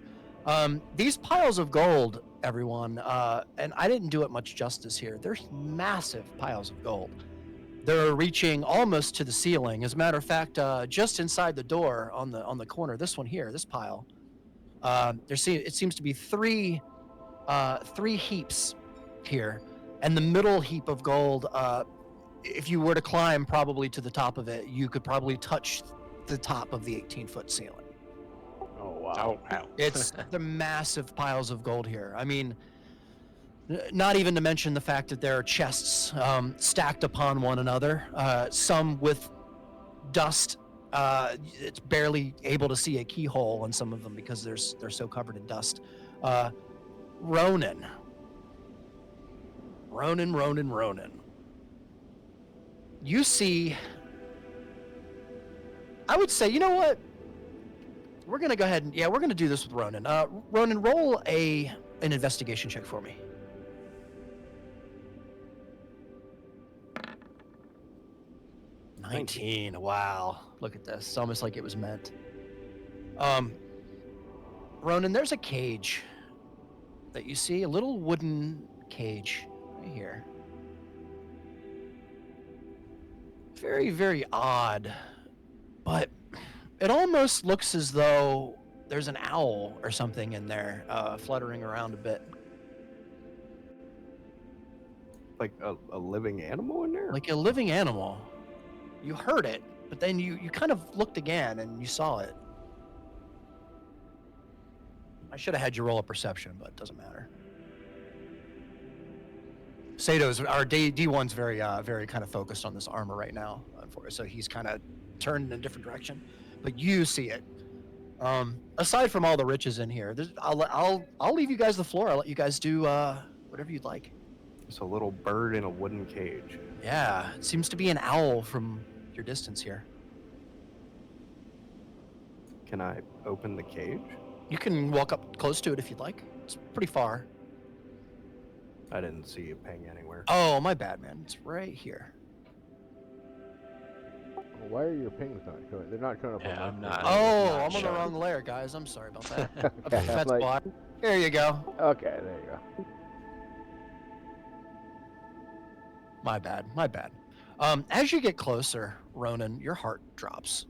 These piles of gold, everyone, and I didn't do it much justice here. There's massive piles of gold. They're reaching almost to the ceiling. As a matter of fact, just inside the door on the corner, this one here, this pile. It seems to be three heaps here, and the middle heap of gold. If you were to climb probably to the top of it, you could probably touch the top of the 18-foot ceiling. Oh wow. Oh, wow. It's the massive piles of gold here. I mean, not even to mention the fact that there are chests stacked upon one another, some with dust. It's barely able to see a keyhole on some of them because they're so covered in dust. Ronan. You see, I would say, you know what? We're gonna go ahead and we're gonna do this with Ronan. Ronan, roll an investigation check for me. $19. Wow. Look at this. It's almost like it was meant. Ronan, there's a cage that you see, a little wooden cage right here. Very, very odd, but it almost looks as though there's an owl or something in there, fluttering around a bit. Like a living animal in there? Like a living animal. You heard it, but then you kind of looked again and you saw it. I should have had you roll a perception, but it doesn't matter. Sato's, our D1's very kind of focused on this armor right now, so he's kind of turned in a different direction. But you see it. Aside from all the riches in here, I'll leave you guys the floor. I'll let you guys do whatever you'd like. It's a little bird in a wooden cage. Yeah, it seems to be an owl from your distance here. Can I open the cage? You can walk up close to it if you'd like. It's pretty far. I didn't see a ping anywhere. Oh, my bad, man. It's right here. Why are your pings not showing? They're not showing up Yeah, on I'm my not- screen. Oh, not I'm on the sure. wrong layer, guys. I'm sorry about that. Okay, That's like- why. There you go. Okay, there you go. My bad. As you get closer, Ronan, your heart drops.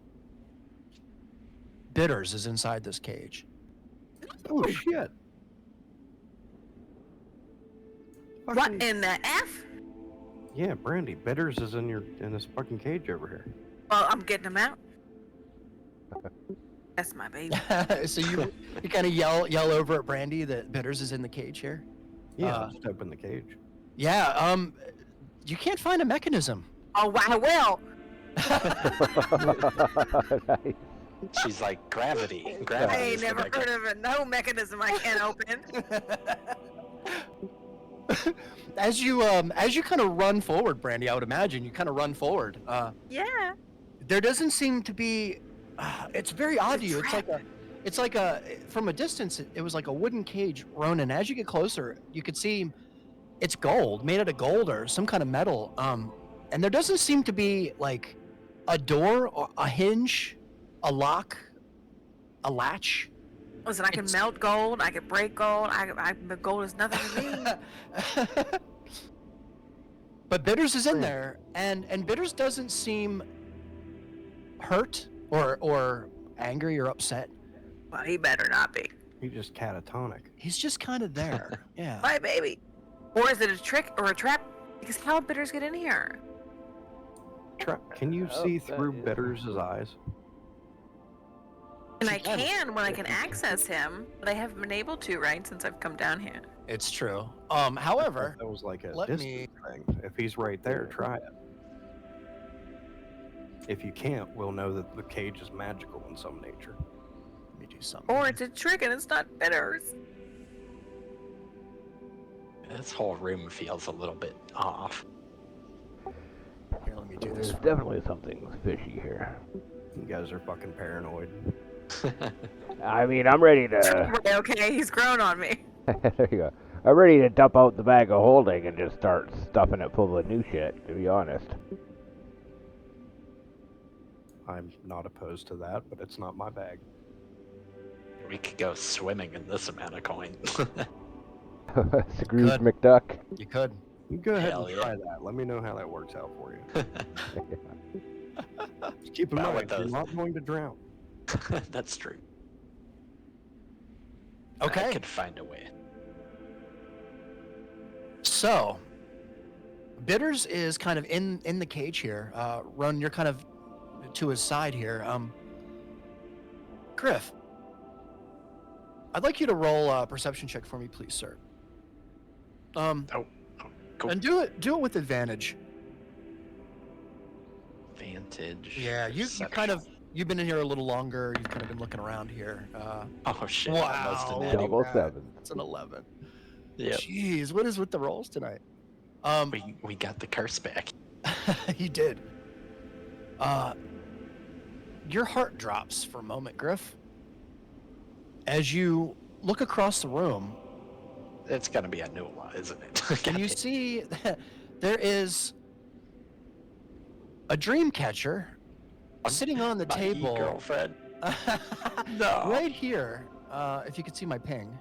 Bitters is inside this cage. Oh shit! What Fucking- in the F? Yeah, Brandy, Bitters is in this fucking cage over here. Well, I'm getting him out. That's my baby. So you kind of yell over at Brandy that Bitters is in the cage here. Yeah, just open the cage. Yeah. You can't find a mechanism. Oh, I will. Nice. She's like gravity. I Gravity. ain't is the never mechanism. heard of it. No mechanism I can't open. As you kind of run forward, Brandy, I would imagine you kind of run forward. Yeah. There doesn't seem to be. It's very odd to you. It's like a from a distance. It was like a wooden cage, Ronan. As you get closer, you could see it's gold, made out of gold or some kind of metal. And there doesn't seem to be like a door or a hinge, a lock, a latch. Listen, I can melt gold. I can break gold. But gold is nothing to me. But Bitters is in there, and Bitters doesn't seem hurt or angry or upset. Well, he better not be. He's just catatonic. He's just kind of there. Yeah. My baby. Or is it a trick or a trap? Because how would Bitters get in here? Can you Oh, see that through is- Bitters' eyes? And She I can when I can access him, but I haven't been able to, right, since I've come down here. It's true. However, That was like a let distance me- thing. If he's right there, try it. If you can't, we'll know that the cage is magical in some nature. let me do something. Or it's a trick and it's not Bitters. This whole room feels a little bit off. Here, let me do There's this. definitely something fishy here. You guys are fucking paranoid. I mean, I'm ready to. Okay, he's grown on me. There you go. I'm ready to dump out the bag of holding and just start stuffing it full of new shit, to be honest. I'm not opposed to that, but it's not my bag. We could go swimming in this amount of coin. Scrooge Good. McDuck. You could. You go ahead Hell and yeah. try that. Let me know how that works out for you. Just keep in Well, mind, with you're those- not going to drown. That's true. I Okay. could find a way. So, Bitters is kind of in the cage here. Ron, you're kind of to his side here. Griff, I'd like you to roll a perception check for me, please, sir. Cool. And do it with advantage. Vantage. Yeah, you kind of you've been in here a little longer. You've kind of been looking around here. Oh shit! Wow. Almost a Look natty. at Double that. seven. It's an 11. Yep. Jeez, what is with the rolls tonight? We got the curse back. He did. Your heart drops for a moment, Griff. As you look across the room, It's gonna be a new one, isn't it? and you see that there is a dream catcher sitting on the My table girlfriend. No. right here. If you could see my ping.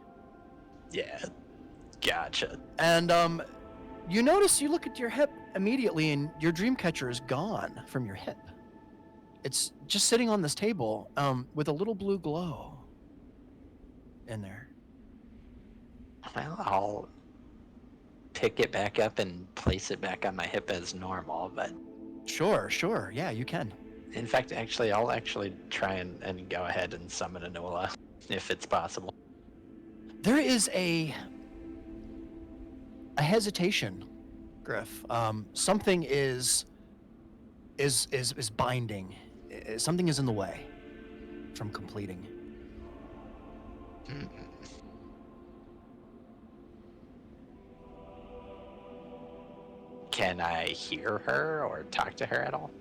Yeah. Gotcha. And you notice you look at your hip immediately, and your dream catcher is gone from your hip. It's just sitting on this table with a little blue glow in there. Well, I'll pick it back up and place it back on my hip as normal, but Sure. Yeah, you can. in fact, actually, I'll actually try and go ahead and summon a Nola, if it's possible. There is a hesitation, Griff. Something is binding. Something is in the way from completing. Mm. Can I hear her or talk to her at all?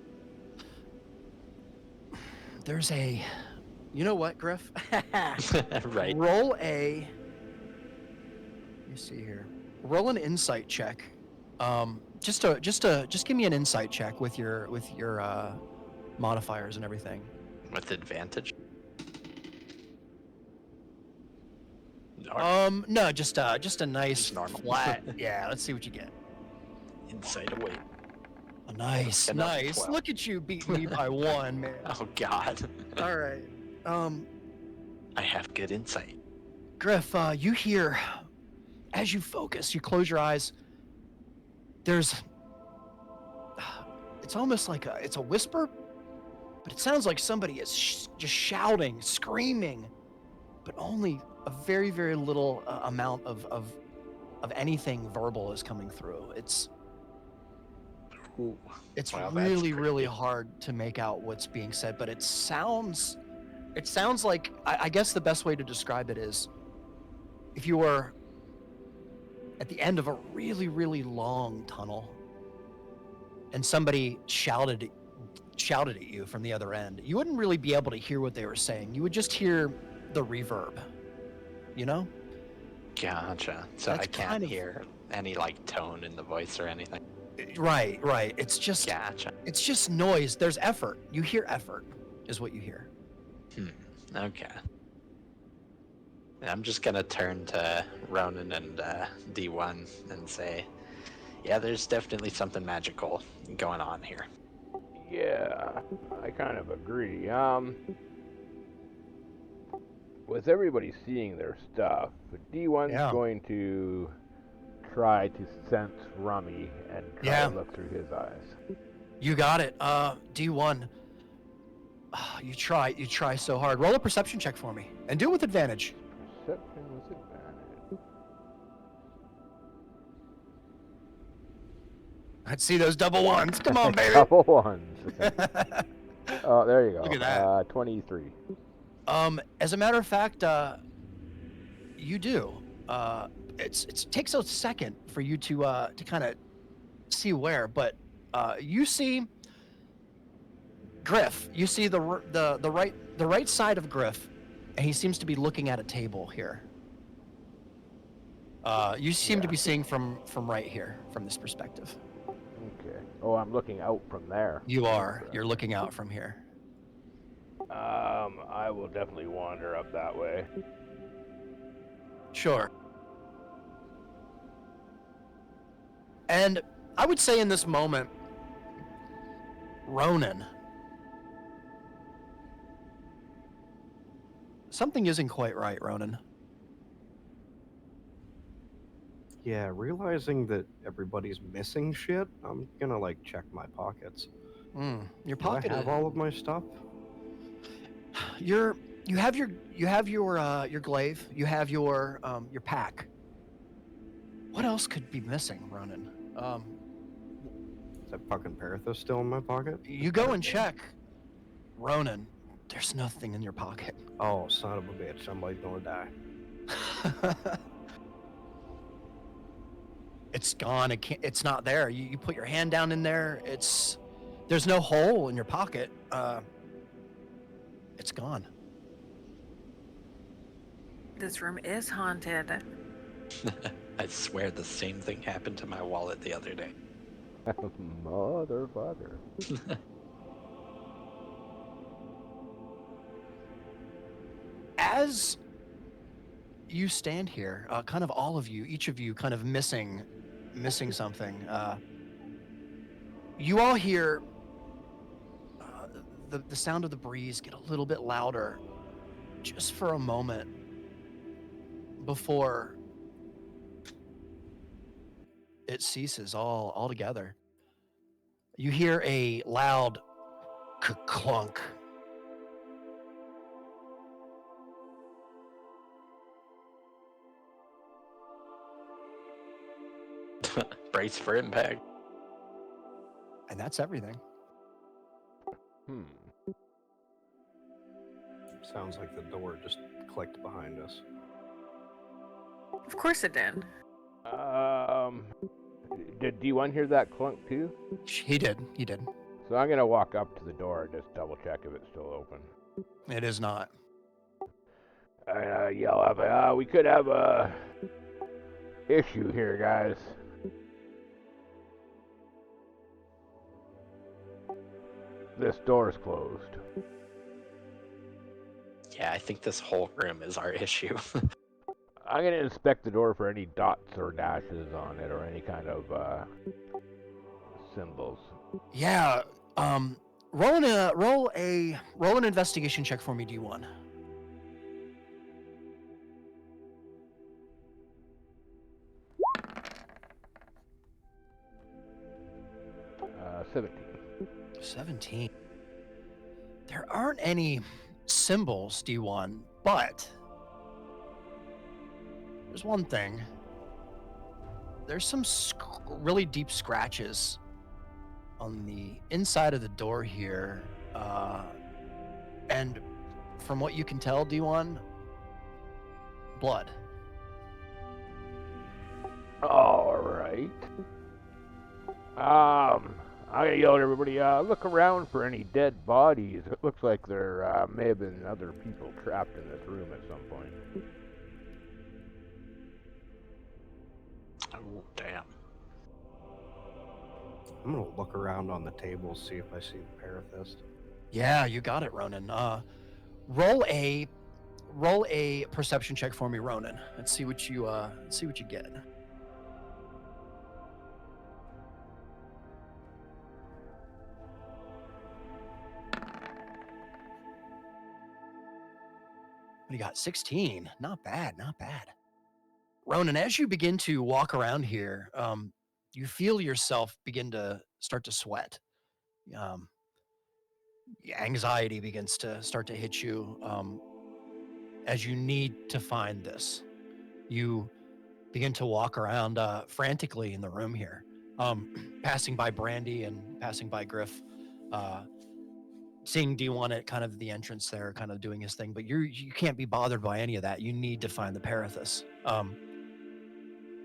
There's a, you know what, Griff? Right. Roll a. Let me see here. Roll an insight check. Just give me an insight check with your modifiers and everything. With advantage? Or No, just a nice Just normal. flat. Yeah, let's see what you get. insight away. Oh, nice, Another nice. 12. Look at you beating me by one, man. Oh god. All right. I have good insight. Griff, you hear, as you focus, you close your eyes, there's, it's almost like it's a whisper, but it sounds like somebody is just shouting, screaming, but only a very, very little amount of anything verbal is coming through. It's Ooh. It's Wow, that's really, pretty really good. hard to make out what's being said, but it sounds like, I guess the best way to describe it is if you were at the end of a really, really long tunnel, and somebody shouted at you from the other end. You wouldn't really be able to hear what they were saying. You would just hear the reverb, you know? Gotcha. So That's I can't kind of- hear any like tone in the voice or anything. Right. It's just Gotcha. it's just noise. There's effort. You hear effort is what you hear. Okay. I'm just gonna turn to Ronan and D1 and say, yeah, there's definitely something magical going on here. Yeah, I kind of agree. With everybody seeing their stuff, D1's Yeah. going to try to sense Rummy and try Yeah. to look through his eyes. You got it. D1. You try so hard. Roll a perception check for me, and do it with advantage. Perception with advantage. I'd see those double ones. Come on, baby. Couple ones. Okay. Oh, there you go. Look at that. 23. As a matter of fact, you do. It takes a second for you to kind of see where, but you see Griff. You see the right side of Griff, and he seems to be looking at a table here. You seem to be seeing from right here, from this perspective. Okay. Oh, I'm looking out from there. You are. You're looking out from here. I will definitely wander up that way. Sure. And I would say in this moment, Ronan, something isn't quite right, Ronan. Yeah, realizing that everybody's missing shit, I'm gonna like check my pockets. Your Do pocket. I have all of my stuff? You have your glaive. You have your pack. What else could be missing, Ronan? Is that fucking Parathos still in my pocket? You go and check, Ronan. There's nothing in your pocket. Oh, son of a bitch! Somebody's gonna die. It's gone. It's not there. You put your hand down in there. There's no hole in your pocket. It's gone. This room is haunted. I swear the same thing happened to my wallet the other day. Motherfucker. As you stand here, kind of all of you, each of you kind of missing something, you all hear the sound of the breeze get a little bit louder just for a moment before it ceases altogether. You hear a loud clunk. Brace for impact. And that's everything. Sounds like the door just clicked behind us. Of course it did. Did D1 hear that clunk too? He did. So I'm gonna walk up to the door and just double check if it's still open. It is not. I yell up, we could have a issue here, guys. This door's closed. Yeah, I think this whole room is our issue. I'm gonna inspect the door for any dots or dashes on it or any kind of symbols. Yeah. Roll an investigation check for me, D1. 17. 17. There aren't any symbols, D1, but there's one thing. There's some really deep scratches on the inside of the door here. And from what you can tell, D1, blood. All right. I yelled at everybody, look around for any dead bodies. It looks like there may have been other people trapped in this room at some point. Oh, damn. I'm gonna look around on the table, see if I see the parathist. Yeah, you got it, Ronan. Roll a perception check for me, Ronan. Let's see what you get. What do you got? 16. Not bad, not bad. Ronan, as you begin to walk around here, you feel yourself begin to start to sweat. Anxiety begins to start to hit you as you need to find this. You begin to walk around frantically in the room here, passing by Brandy and passing by Griff, seeing D1 at kind of the entrance there, kind of doing his thing. But you can't be bothered by any of that. You need to find the Parathis.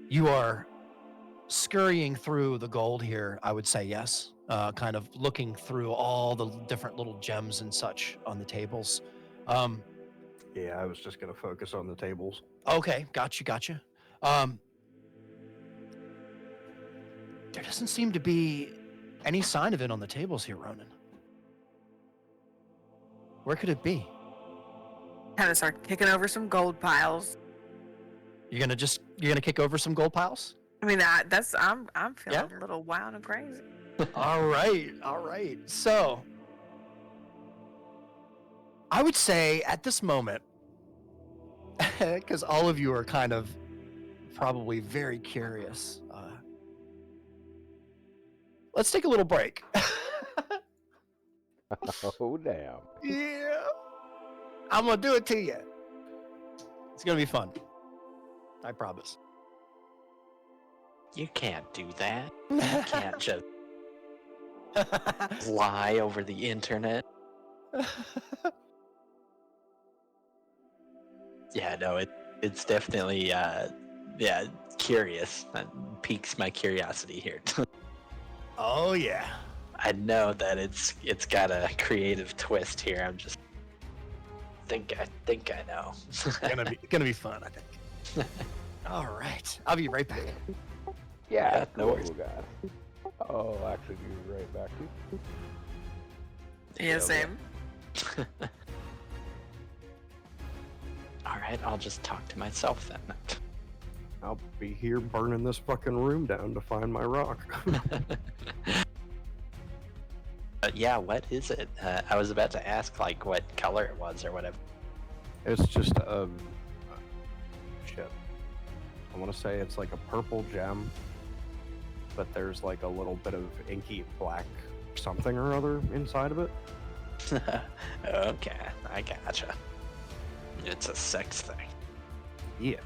You are scurrying through the gold here, I would say, yes. Kind of looking through all the different little gems and such on the tables. Yeah, I was just gonna focus on the tables. Okay, gotcha. There doesn't seem to be any sign of it on the tables here, Ronan. Where could it be? Kind of start kicking over some gold piles. You're gonna kick over some gold piles? I mean, I'm feeling a little wild and crazy. All right. So, I would say at this moment, because all of you are kind of probably very curious, let's take a little break. Oh, damn. Yeah. I'm gonna do it to you. It's gonna be fun. I promise. You can't do that. You can't just lie over the internet. Yeah, no, it's definitely curious. That piques my curiosity here. Oh yeah. I know that it's got a creative twist here. I'm just I think I know. gonna be fun, I think. All right. I'll be right back. Yeah, no cool, worries. guys. Oh, actually, be right back to you. Yeah, same. All right, I'll just talk to myself then. I'll be here burning this fucking room down to find my rock. Yeah, what is it? I was about to ask like what color it was or whatever. It's just a shit. I want to say it's like a purple gem, but there's like a little bit of inky black something or other inside of it. Okay, I gotcha. It's a sex thing. Yeah.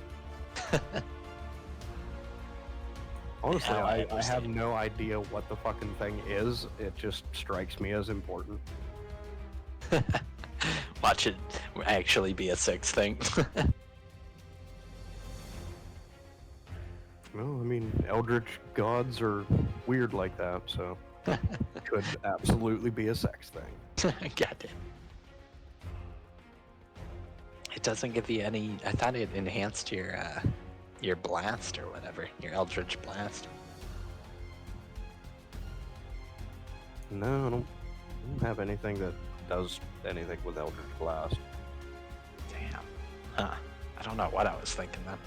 Honestly, Now I I have understand. no idea what the fucking thing is. It just strikes me as important. Watch it actually be a sex thing. Well, I mean, eldritch gods are weird like that, so could absolutely be a sex thing. Goddamn. It doesn't give you any. I thought it enhanced your blast or whatever, your eldritch blast. No, I don't have anything that does anything with eldritch blast. Damn. Huh. I don't know what I was thinking then.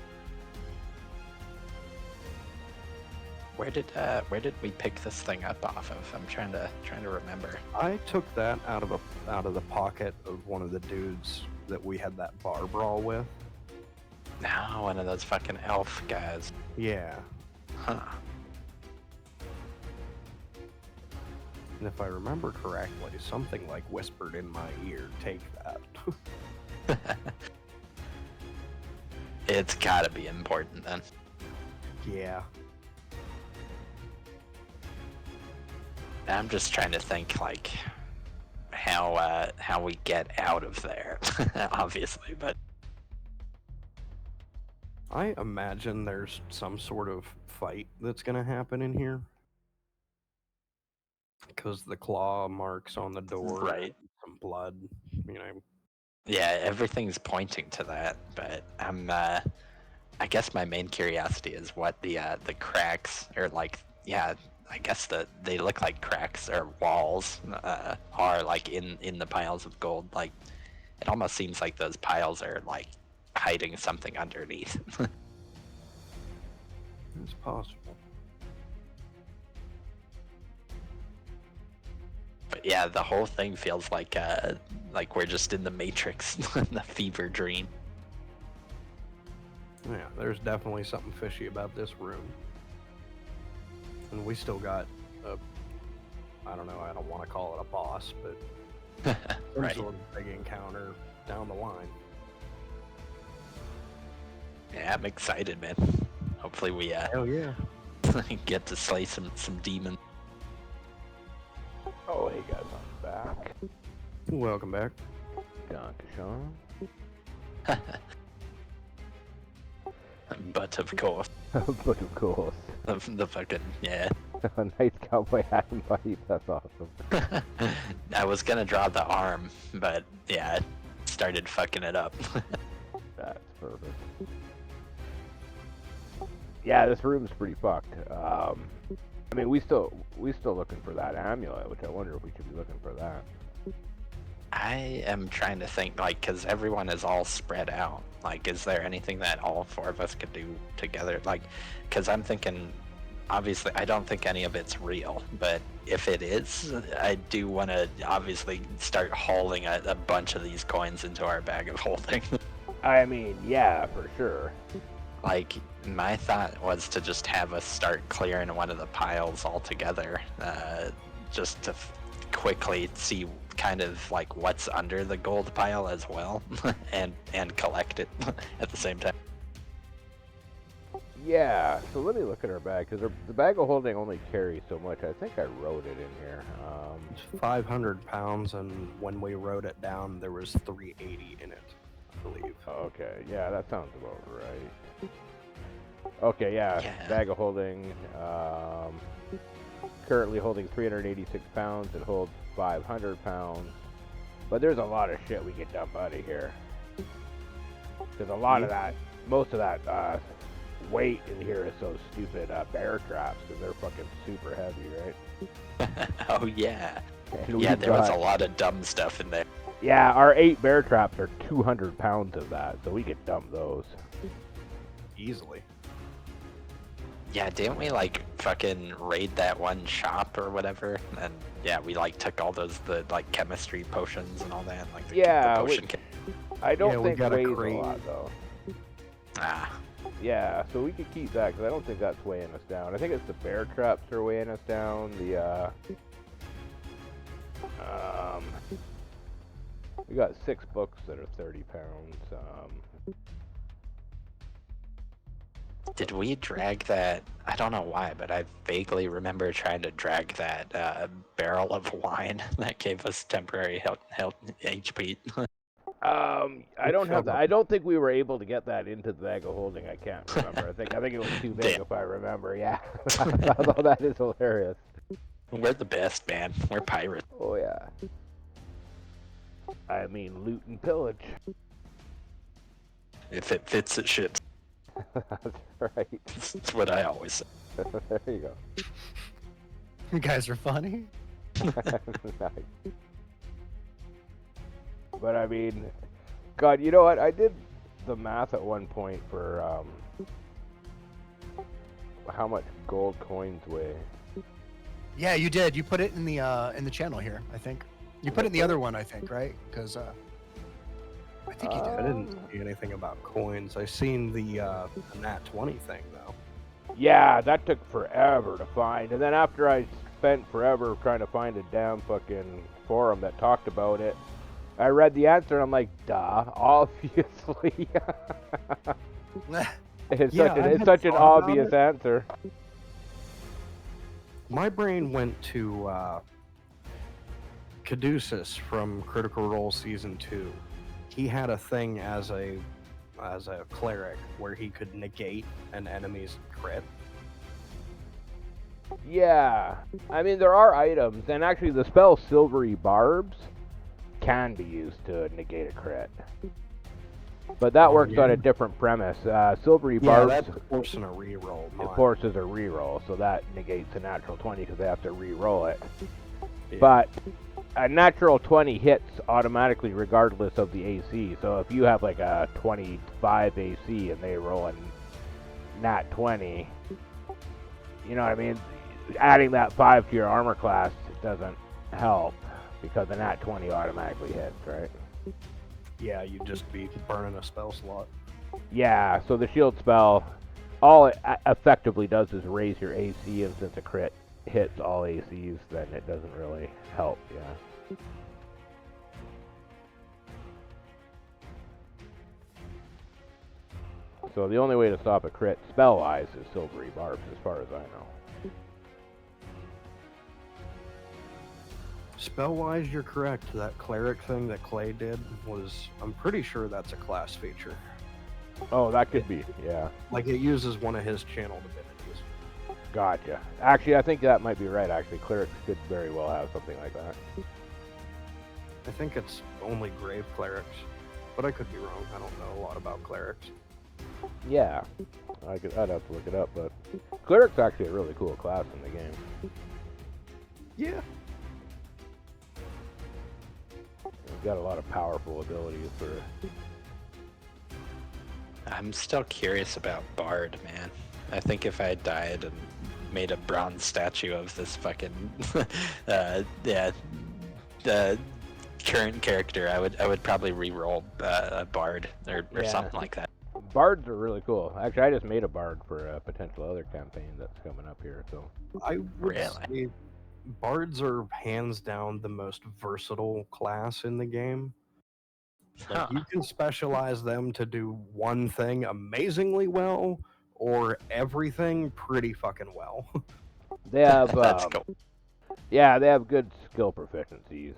Where did we pick this thing up off of? I'm trying to remember. I took that out of the pocket of one of the dudes that we had that bar brawl with. Now one of those fucking elf guys. Yeah, Huh. and if I remember correctly, something like whispered in my ear, "Take that." It's gotta be important then. Yeah. I'm just trying to think like how we get out of there, obviously, but I imagine there's some sort of fight that's gonna happen in here. Because the claw marks on the door, Right. some blood, you know. Yeah, everything's pointing to that, but I guess my main curiosity is what the cracks or like, yeah, I guess they look like cracks or walls are like in the piles of gold. Like it almost seems like those piles are like hiding something underneath. It's possible. But yeah, the whole thing feels like we're just in the Matrix, the fever dream. Yeah, there's definitely something fishy about this room. And we still got I don't know, I don't want to call it a boss, but some Right. sort of big encounter down the line. Yeah, I'm excited, man. Hopefully we Hell yeah. get to slay some demons. Oh, hey guys, I'm back. Welcome back. Danke Sean. But of course, But of course. the fucking yeah. A nice cowboy hat and pipe, that's awesome. I was gonna draw the arm, but yeah, started fucking it up. That's perfect. Yeah, this room's pretty fucked. I mean, we still looking for that amulet, which I wonder if we should be looking for that. I am trying to think, like, because everyone is all spread out. Like, is there anything that all four of us could do together? Like, because I'm thinking, obviously, I don't think any of it's real, but if it is, I do want to obviously start hauling a bunch of these coins into our bag of holding. I mean, yeah, for sure. Like, my thought was to just have us start clearing one of the piles altogether, just to quickly see kind of like what's under the gold pile as well, and collect it at the same time. Yeah, so let me look at our bag, because the bag of holding only carries so much. I think I wrote it in here. It's 500 pounds, and when we wrote it down, there was 380 in it, I believe. Okay, yeah, that sounds about right. Okay, yeah, Yeah. bag of holding, currently holding 386 pounds. It holds 500 pounds. But there's a lot of shit we can dump out of here. Because a lot of that, most of that weight in here is so stupid. Bear traps, because they're fucking super heavy, right? Oh yeah. And Yeah, we've there was a got- lot of dumb stuff in there. Yeah, our 8 bear traps are 200 pounds of that, so we could dump those. Easily. Yeah, didn't we like fucking raid that one shop or whatever? And yeah, we like took all the like chemistry potions and all that. Like the Yeah, potion I don't Yeah, we think got a weighs a crate. lot, though. Ah, Yeah, so we could keep that, because I don't think that's weighing us down. I think it's the bear traps that are weighing us down. We got 6 books that are 30 pounds. did we drag that? I don't know why, but I vaguely remember trying to drag that barrel of wine that gave us temporary health HP. I don't have that. I don't think we were able to get that into the bag of holding. I can't remember. I think it was too big, Damn. if I remember. Yeah. Although that is hilarious. We're the best, man. We're pirates. Oh yeah. I mean, loot and pillage. If it fits, it ships. That's right. That's what I always say. There you go. You guys are funny. Nice. But I mean, God, you know what? I did the math at one point for how much gold coins weigh. Yeah, you did. You put it in the channel here, I think. You put it in the other one, I think, right? Because I think you I did. didn't see anything about coins. I seen the Nat 20 thing, though. Yeah, that took forever to find. And then after I spent forever trying to find a damn fucking forum that talked about it, I read the answer and I'm like, duh, obviously. It's Yeah, I it's had such an thought about obvious it. answer. My brain went to Caduceus from Critical Role Season 2. He had a thing as a cleric where he could negate an enemy's crit. Yeah, I mean there are items, and actually the spell Silvery Barbs can be used to negate a crit. But that Oh, works on yeah. a different premise. Silvery Yeah, Barbs that's forcing a reroll. it Not, forces a reroll, so that negates a natural 20 because they have to re-roll it. yeah. But a natural 20 hits automatically regardless of the AC. So if you have like a 25 AC and they roll a nat 20, you know what I mean? Adding that 5 to your armor class doesn't help because the nat 20 automatically hits, right? Yeah, you'd just be burning a spell slot. Yeah, so the shield spell, all it effectively does is raise your AC, and since a crit hits all ACs, then it doesn't really help, yeah. So the only way to stop a crit spell-wise is Silvery Barbs, as far as I know. Spell-wise, you're correct. That cleric thing that Clay did was, I'm pretty sure that's a class feature. Oh, that could be, yeah. Like, it uses one of his channel divinities. Gotcha. Actually, I think that might be right, actually. Clerics could very well have something like that. I think it's only grave clerics, but I could be wrong. I don't know a lot about clerics. Yeah. I'd have to look it up, but Cleric's actually a really cool class in the game. Yeah. It's got a lot of powerful abilities for... I'm still curious about Bard, man. I think if I died and made a bronze statue of this fucking current character, I would probably re-roll a Bard or Yeah. something like that. Bards are really cool. Actually, I just made a bard for a potential other campaign that's coming up here, so... I would Really? say bards are hands down the most versatile class in the game. Like, Huh. you can specialize them to do one thing amazingly well, or everything pretty fucking well. They have, That's cool. yeah, they have good skill proficiencies.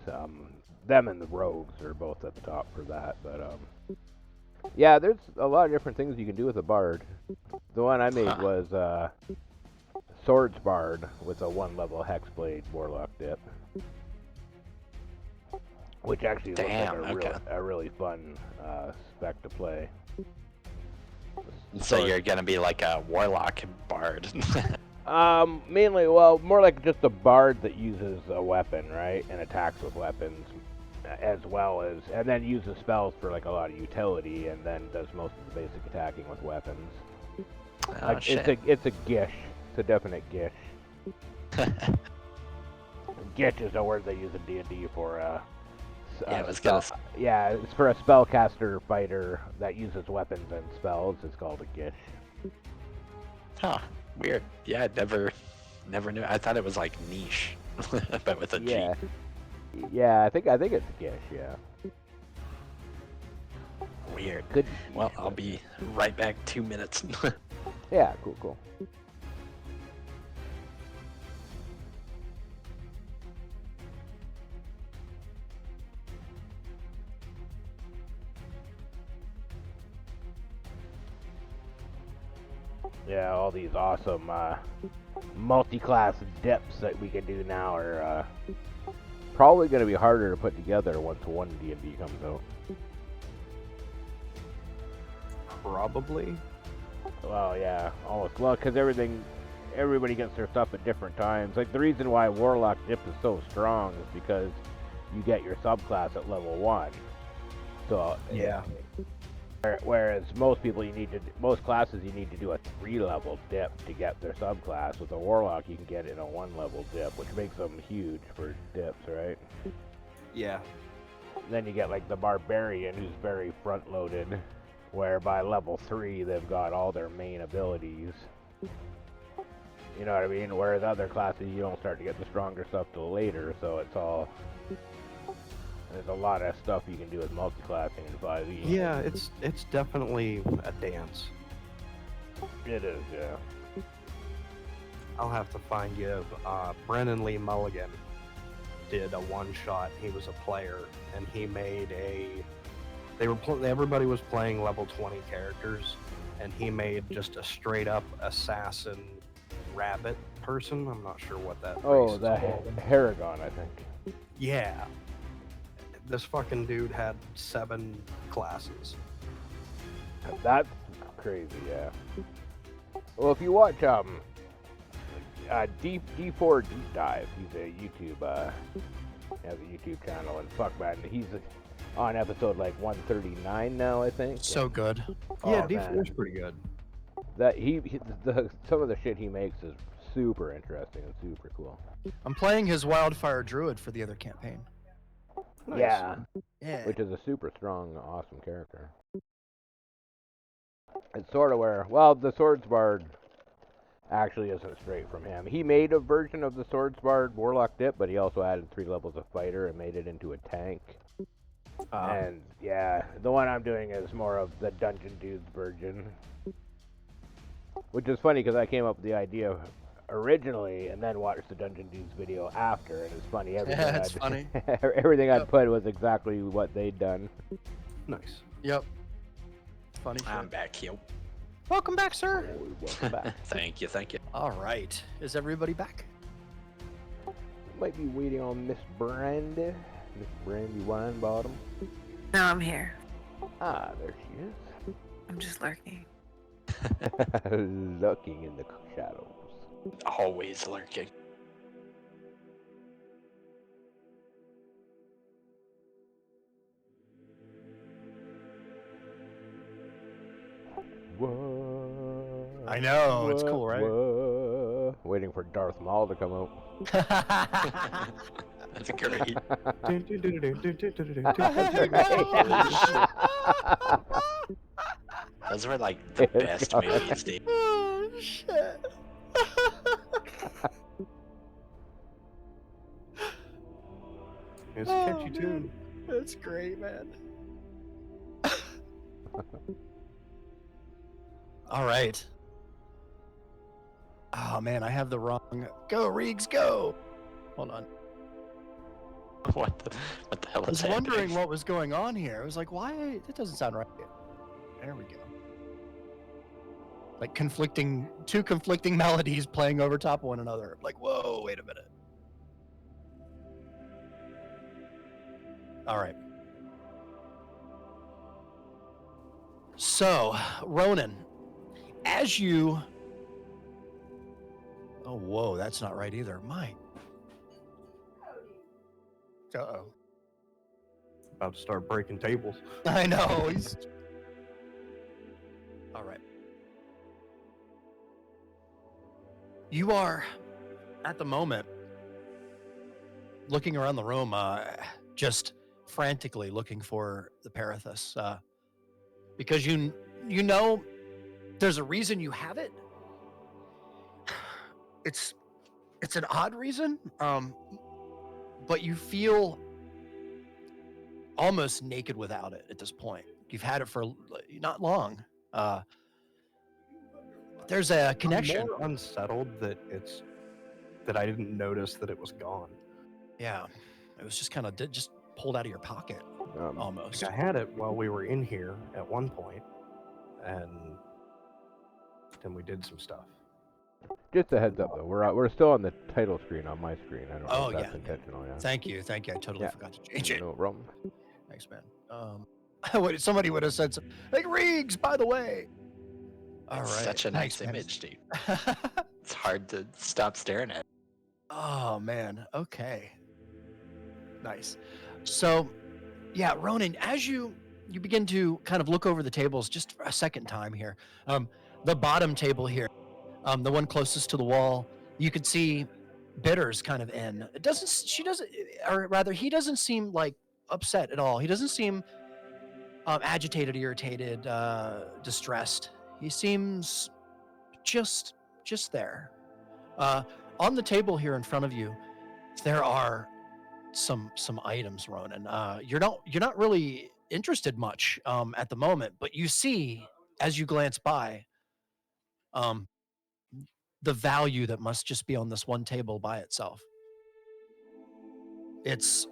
Them and the rogues are both at the top for that, but, yeah, there's a lot of different things you can do with a bard. The one I made Huh. was, Swords Bard with a 1-level Hexblade Warlock dip. Which actually looks Damn, like okay. a really fun spec to play. So you're gonna be like a warlock bard. Mainly, well, more like just a bard that uses a weapon, right, and attacks with weapons, as well as, and then uses spells for like a lot of utility, and then does most of the basic attacking with weapons. Oh, Like, shit. it's a gish. It's a definite gish. Gish is a word they use in D&D for Yeah, I was gonna spell. Yeah, it's for a spellcaster fighter that uses weapons and spells. It's called a gish. Huh. Weird. Yeah, I never knew. I thought it was like niche, but with a G. Yeah. Yeah, I think it's a gish. Yeah. Weird. Good. Well, I'll be right back. 2 minutes. Yeah. Cool. Yeah, all these awesome multi-class dips that we can do now are probably going to be harder to put together once 1 D&D comes out. Probably. Well, yeah, almost. Well, because everybody gets their stuff at different times. Like, the reason why Warlock Dip is so strong is because you get your subclass at level 1. So, Yeah. whereas most classes you need to do a 3-level dip to get their subclass. With a Warlock, you can get it in a 1-level dip, which makes them huge for dips, right? Yeah. Then you get, like, the Barbarian, who's very front-loaded, where by level 3, they've got all their main abilities. You know what I mean? Whereas other classes, you don't start to get the stronger stuff till later, so it's all... There's a lot of stuff you can do with multi-classing in 5e. Yeah, it's definitely a dance. It is, yeah. I'll have to find you. Brennan Lee Mulligan did a one-shot. He was a player, and he made a... everybody was playing level 20 characters, and he made just a straight-up assassin rabbit person. I'm not sure what that Oh, race the is called. Haragon, I think. Yeah. This fucking dude had 7 classes. That's crazy, yeah. Well, if you watch D4 Deep Dive, he's a YouTube has a YouTube channel, and fuck man, he's on episode like 139 now, I think. So good. Yeah, Oh, D4 is man. pretty good. That some of the shit he makes is super interesting and super cool. I'm playing his Wildfire Druid for the other campaign. Nice. Yeah, Yeah. which is a super strong, awesome character. It's sort of where, well, the Swordsbard actually isn't straight from him. He made a version of the Swordsbard Warlock dip, but he also added 3 levels of fighter and made it into a tank. And yeah, the one I'm doing is more of the Dungeon Dudes version. Which is funny because I came up with the idea originally and then watched the Dungeon Dudes video after, and it's funny. Yeah, it's funny. Everything I'd put was exactly what they'd done. Nice. Yep. Funny I'm shit. back here. Welcome back, sir. Welcome back. Thank you, thank you. All right. Is everybody back? Might be waiting on Miss Brandy. Miss Brandy Winebottom. No, I'm here. Ah, there she I'm just lurking. is. Lurking in the shadows. Always lurking. Whoa, I know, it's cool, right? whoa. Waiting for Darth Maul to come out. That's great. Those were like the best movies, dude. Oh, shit. It's a catchy tune. That's great, man. All right. Oh, man, I have the wrong... Go, Reeks, go! Hold on. What the hell I is was wondering happening? what was going on here. I was like, why? That doesn't sound right. There we go. Like two conflicting melodies playing over top of one another. Like, whoa, wait a minute. All right. So, Ronan, as you... Oh, whoa, that's not right either. My... Uh-oh. About to start breaking tables. I know. He's... All right. You are, at the moment, looking around the room, just frantically looking for the Parathus, because you know there's a reason you have it. It's an odd reason, but you feel almost naked without it at this point. You've had it for not long. There's a connection. I'm more unsettled that I didn't notice that it was gone. Yeah, it was just kind of just pulled out of your pocket almost. I had it while we were in here at one point, and then we did some stuff. Just a heads up though, we're still on the title screen on my screen. I don't know Oh, if that's yeah. intentional. Yeah. Thank you. I totally Yeah. forgot to change it. No problem. Thanks, man. Somebody would have said something like Reeks, by the way. All right. Such a nice Thanks, man. image, dude. It's hard to stop staring at. Oh man. Okay. Nice. So, yeah, Ronan, as you begin to kind of look over the tables just for a second time here, the bottom table here, the one closest to the wall, you could see Bitters kind of in. He doesn't seem like upset at all. He doesn't seem agitated, irritated, distressed. He seems just there. On the table here in front of you, there are some items, Ronan. You're not really interested much at the moment, but you see as you glance by the value that must just be on this one table by itself. It's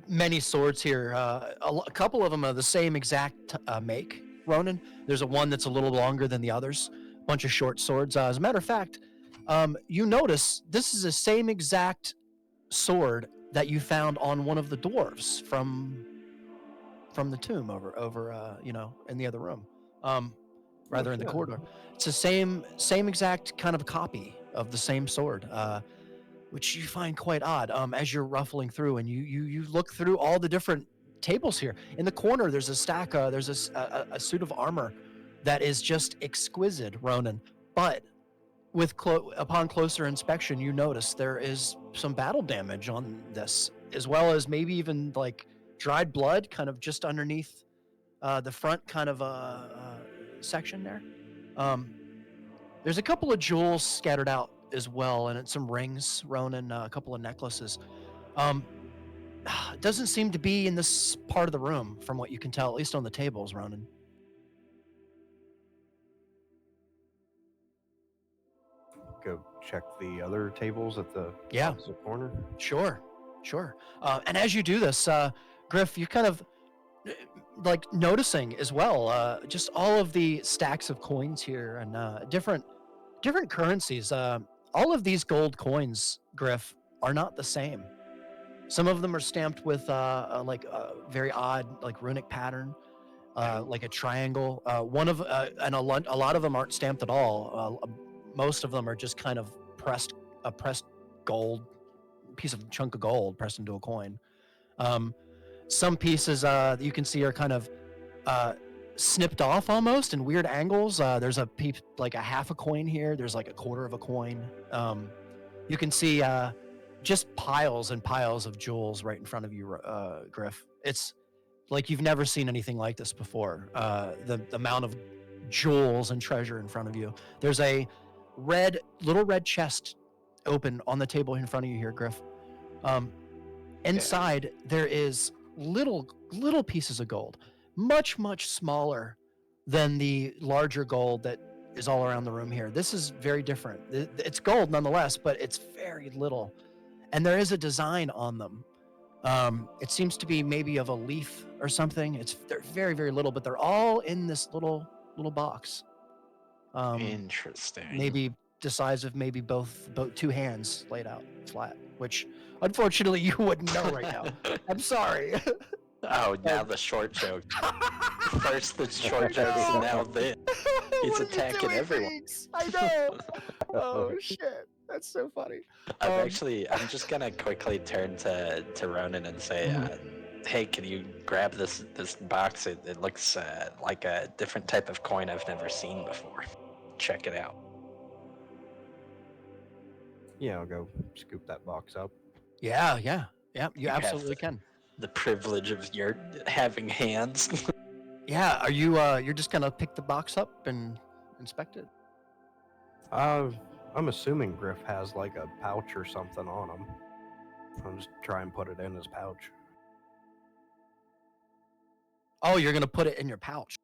many swords here. A couple of them are the same exact make, Ronan. There's a one that's a little longer than the others. A bunch of short swords. As a matter of fact, you notice this is the same exact sword that you found on one of the dwarves from the tomb over in the other room. Rather in the shit. corridor. It's the same exact kind of copy of the same sword, which you find quite odd. As you're ruffling through and you look through all the different tables here. In the corner, there's a stack. There's a suit of armor that is just exquisite, Ronan. But upon closer inspection, you notice there is some battle damage on this, as well as maybe even like dried blood, kind of just underneath the front kind of section there. There's a couple of jewels scattered out as well, and some rings, Ronan, a couple of necklaces. It doesn't seem to be in this part of the room, from what you can tell, at least on the tables, Ronan. Go check the other tables at the Yeah. opposite corner. Sure. And as you do this, Griff, you kind of like noticing as well, just all of the stacks of coins here and different currencies. All of these gold coins, Griff, are not the same. Some of them are stamped with like a very odd, like runic pattern, like a triangle. And a lot of them aren't stamped at all. Most of them are just kind of pressed gold, piece of chunk of gold pressed into a coin. Some pieces that you can see are kind of snipped off almost in weird angles. There's like a half a coin here. There's like a quarter of a coin. You can see just piles and piles of jewels right in front of you, Griff. It's like you've never seen anything like this before. The amount of jewels and treasure in front of you. There's a little red chest open on the table in front of you here, Griff. Inside there is little pieces of gold, much smaller than the larger gold that is all around the room here. This is very different. It's gold nonetheless, but it's very little, and there is a design on them. It seems to be maybe of a leaf or something. They're very little, but they're all in this little box. Interesting. Maybe the size of maybe both two hands laid out flat, which unfortunately you wouldn't know right now. I'm sorry. Oh, now the short joke. First the short jokes, and now this. He's What are you attacking doing, everyone. Binks? I know. Oh shit, that's so funny. I'm just gonna quickly turn to Ronan and say, hey, can you grab this box? It looks like a different type of coin I've never seen before. Check it out. Yeah, I'll go scoop that box up. Yeah. You have absolutely can. The privilege of your having hands. Yeah. Are you? You're just gonna pick the box up and inspect it? I'm assuming Griff has like a pouch or something on him. I'll just try and put it in his pouch. Oh, you're gonna put it in your pouch.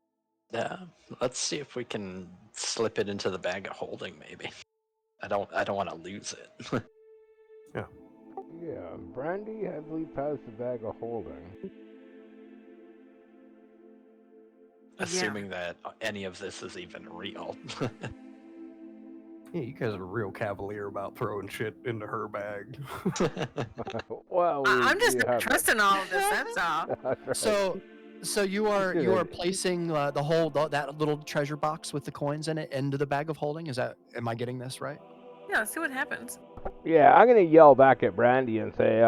Let's see if we can slip it into the bag of holding. Maybe. I don't want to lose it. Yeah, Brandy, I believe, has the bag of holding. Assuming that any of this is even real. Yeah, you guys are real cavalier about throwing shit into her bag. Well, I'm just we not have trusting all of this. That's all. That's right. So you are Good. placing that little treasure box with the coins in it into the bag of holding. Am I getting this right? Yeah, let's see what happens. Yeah, I'm gonna yell back at Brandy and say,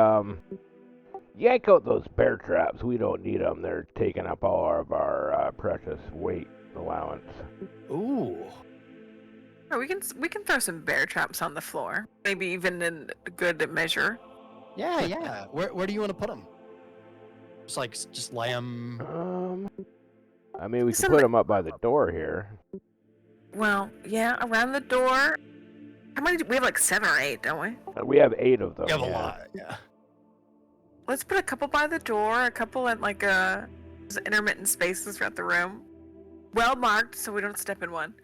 yank out those bear traps. We don't need them. They're taking up all of our precious weight allowance. Ooh. Oh, we can throw some bear traps on the floor. Maybe even in good measure. Yeah. Where do you want to put them? Just lay them. I mean, we can Some- put them up by the door here. Well, yeah, around the door. How many? We have like 7 or 8, don't we? We have 8 of them. You have a yeah. lot. Yeah. Let's put a couple by the door, a couple at like intermittent spaces throughout the room. Well marked, so we don't step in one.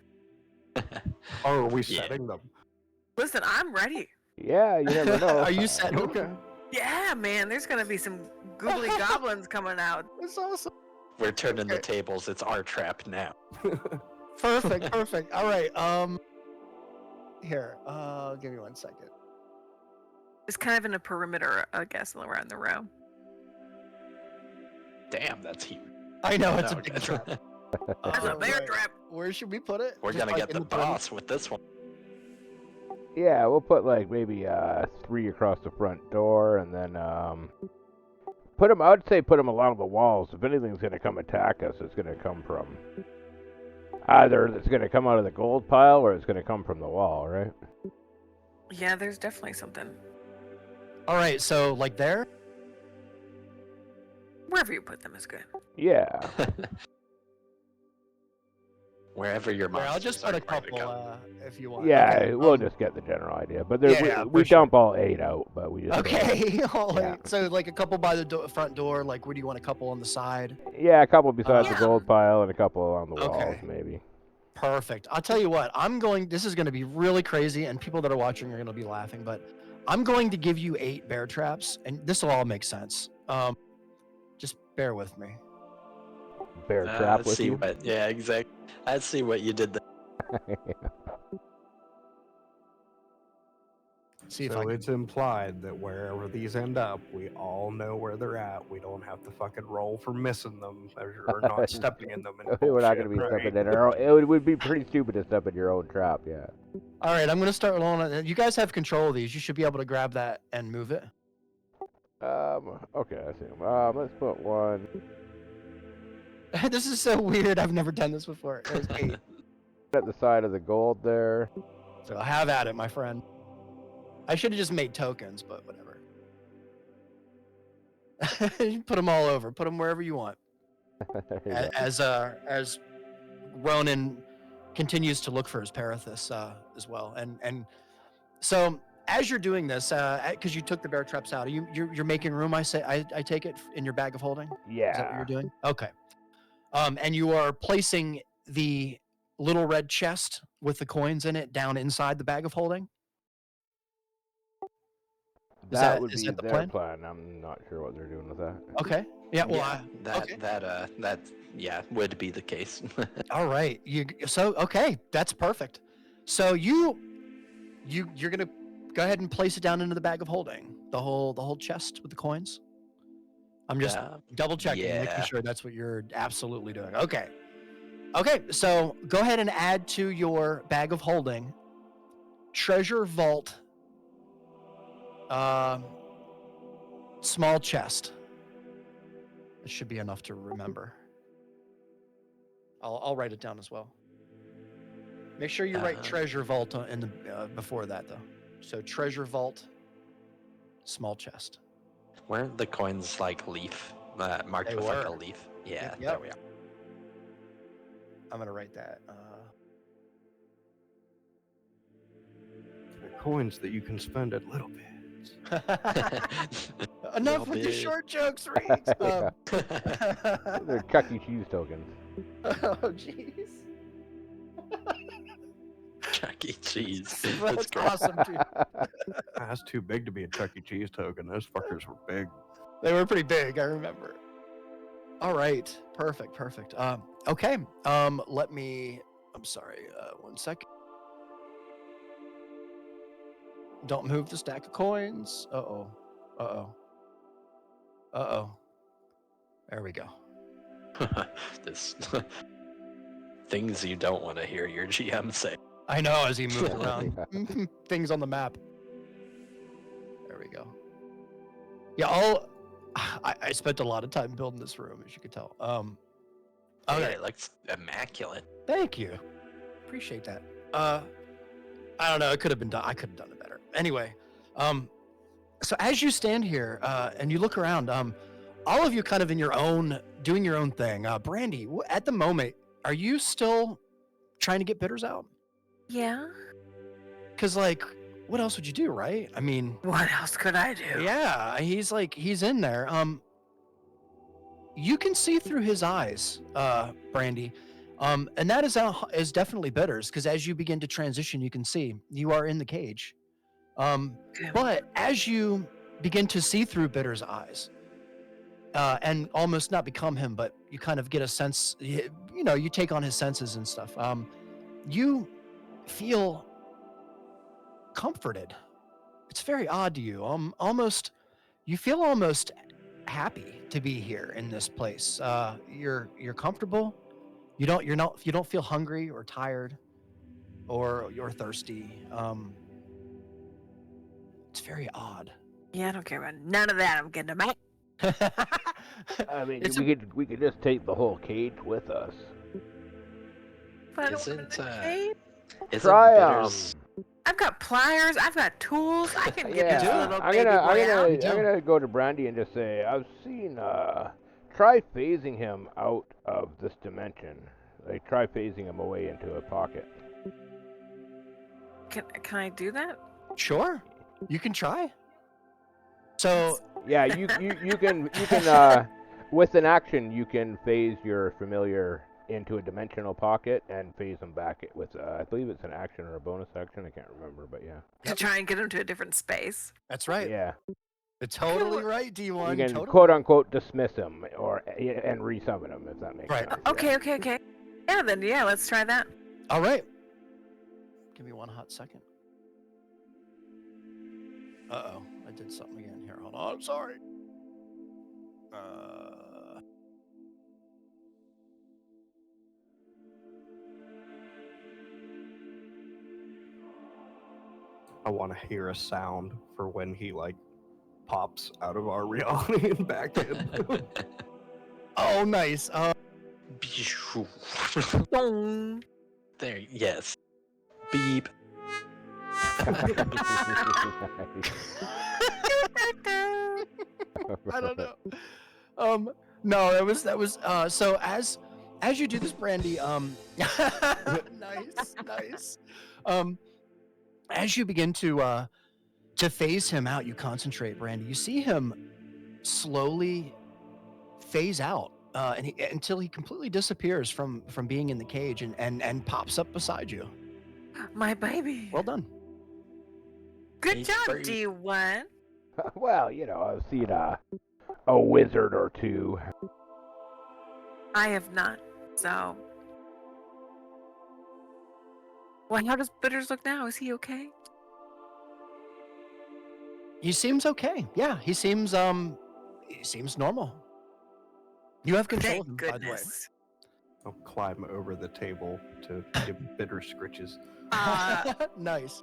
Or are we Yeah. setting them? Listen, I'm ready. Yeah, you never know. Are you setting them? Okay. Yeah, man, there's gonna be some googly goblins coming out. That's awesome. We're turning the tables. It's our trap now. Perfect, perfect. All right. Here. Give me 1 second. It's kind of in a perimeter, I guess, around the room. Damn, that's huge. I know it's No, a big good. trap. That's a bear Alright. trap. Where should we put it? We're Just, gonna like, get in the perimeter? boss with this one. Yeah, we'll put like maybe 3 across the front door, and then put them. I would say put them along the walls. If anything's gonna come attack us, it's gonna come from either it's gonna come out of the gold pile or it's gonna come from the wall, right? Yeah, there's definitely something. All right. So like there. Wherever you put them is good. Yeah. Wherever your Here, monsters I'll just are put a going to couple. go. If you want. Yeah, Okay, we'll just get the general idea. But yeah, we for sure. dump all 8 out, but we just Okay. All Yeah. right. So like a couple by the front door. Like, where do you want a couple on the side? Yeah, a couple besides the Yeah. gold pile and a couple along the walls, Okay. maybe. Perfect. I'll tell you what. This is going to be really crazy, and people that are watching are going to be laughing. But I'm going to give you 8 bear traps, and this will all make sense. Just bear with me. Bear trap Let's with see you. what. Yeah, exactly. Let's see what you did there. See if I So can. it's implied that wherever these end up, we all know where they're at. We don't have to fucking roll for missing them or not stepping in them. And We're not going to be bullshit, stepping right? in our own. It would be pretty stupid to step in your own trap, yeah. All right. I'm going to start rolling it. You guys have control of these. You should be able to grab that and move it. Okay, I see 'em. Let's put one. This is so weird. I've never done this before. There's 8. At the side of the gold there. So have at it, my friend. I should have just made tokens, but whatever. Put them all over. Put them wherever you want. There you go. As Ronan continues to look for his Parathis as well, and so as you're doing this, because you took the bear traps out, you're making room. I take it in your bag of holding. Is that what Yeah. you're doing? Okay. And you are placing the little red chest with the coins in it down inside the bag of holding. That would is be that the their plan? I'm not sure what they're doing with that. Okay. Yeah. Well, yeah, okay. that would be the case. All right. Okay, that's perfect. So you're gonna go ahead and place it down into the bag of holding, the whole chest with the coins. I'm just double checking, making yeah. sure that's what you're absolutely doing. Okay. So go ahead and add to your bag of holding treasure vault, small chest. It should be enough to remember. I'll write it down as well. Make sure you write treasure vault in the before that though. So treasure vault, small chest. Weren't the coins like leaf, marked They with like a were. leaf? Yeah, Yep. there we are. I'm gonna write that. They're coins that you can spend at little bits. Enough with your short jokes, Reeds. Yeah. They're Chuck E. Cheese tokens. Oh jeez. Chuck E. Cheese. That's great. awesome, dude. That's too big to be a Chuck E. Cheese token. Those fuckers were big. They were pretty big, I remember. All right, perfect. Okay. Let me. I'm sorry. 1 second. Don't move the stack of coins. Uh oh. There we go. This things you don't want to hear your GM say. I know, as he moved Yeah. around. Things on the map. There we go. Yeah, I spent a lot of time building this room, as you could tell. Okay, it looks immaculate. Thank you. Appreciate that. I don't know. It could have been done. I could have done it better. Anyway, so as you stand here and you look around, all of you kind of in your own, doing your own thing. Brandy, at the moment, are you still trying to get bitters out? Yeah. Because, like, what else would you do, right? I mean, What else could I do? yeah, he's in there. You can see through his eyes, Brandy. And that is definitely bitters, because as you begin to transition, you can see you are in the cage. Good. But as you begin to see through Bitter's eyes, and almost not become him, but you kind of get a sense, you take on his senses and stuff. You feel comforted. It's very odd to you. You feel almost happy to be here in this place. You're comfortable. You don't feel hungry or tired or you're thirsty. It's very odd. Yeah, I don't care about none of that. I'm getting them out. I mean, It's we could just take the whole cage with us. But I don't Isn't want the cave. isn't Try bitters? I've got pliers. I've got tools. I can get this Yeah, little I'm baby gonna boy out. You do. I'm gonna go to Brandy and just say I've seen try phasing him out of this dimension. Like try phasing him away into a pocket. Can I do that? Sure, you can try. So Yeah, you can with an action you can phase your familiar into a dimensional pocket and phase them back with I believe it's an action or a bonus action. I can't remember, but yeah. To try and get him to a different space. that's right. Yeah, It's totally right, D1. you can totally. quote unquote dismiss him and resummon him if that makes Right. sense. Okay. Yeah, then let's try that. All right. Give me one hot second. Uh-oh, I did something again here. Hold on, I'm sorry. I want to hear a sound for when he like pops out of our reality and back in. Oh, nice. Dong. There, yes. Beep. I don't know. No, that was so as you do this, Brandy, nice. As you begin to phase him out, you concentrate, Brandy. You see him slowly phase out until he completely disappears from being in the cage and pops up beside you. My baby. Well done. Good He's job, free. D1. Well, I've seen a wizard or two. I have not. So. Well, how does Bitters look now? Is he okay? He seems okay. Yeah, he seems normal. You have control of him, Thank by the way. goodness. I'll climb over the table to give bitter scritches. Nice.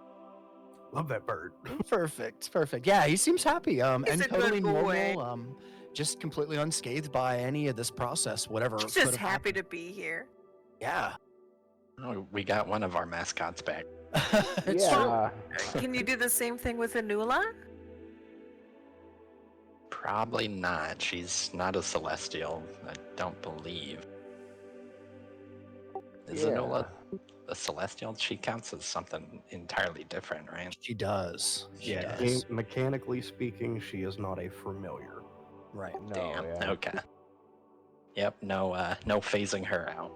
Love that bird. Perfect. Yeah, he seems happy. And He's a good totally boy. normal. Just completely unscathed by any of this process, whatever. He's could just have happy happened. to be here. Yeah. Oh, we got one of our mascots back. It's Yeah. Can you do the same thing with Anula? Probably not. She's not a celestial, I don't believe. Is Yeah. Enola a celestial? She counts as something entirely different, right? She does. She Yeah. does. Mechanically speaking, she is not a familiar. Right. No, Damn. yeah. Okay. Yep. No phasing her out.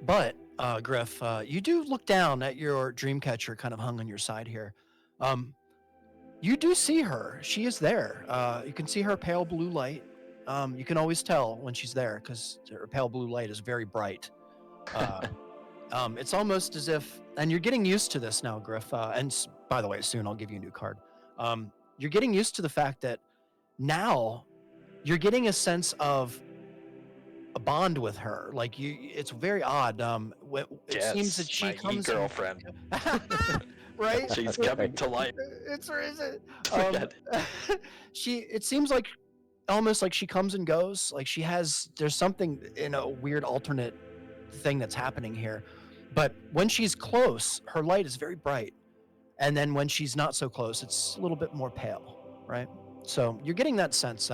But Griff, you do look down at your dream catcher kind of hung on your side here. You do see her. She is there. You can see her pale blue light. You can always tell when she's there because her pale blue light is very bright. It's almost as if, and you're getting used to this now, Griff. By the way, soon I'll give you a new card. You're getting used to the fact that now you're getting a sense of a bond with her. Like it's very odd. It seems that she my comes. girlfriend. Right? She's coming to life. It's where is it? Oh, God. It seems like almost like she comes and goes. Like there's something in a weird alternate thing that's happening here. But when she's close, her light is very bright. And then when she's not so close, it's a little bit more pale, right? So you're getting that sense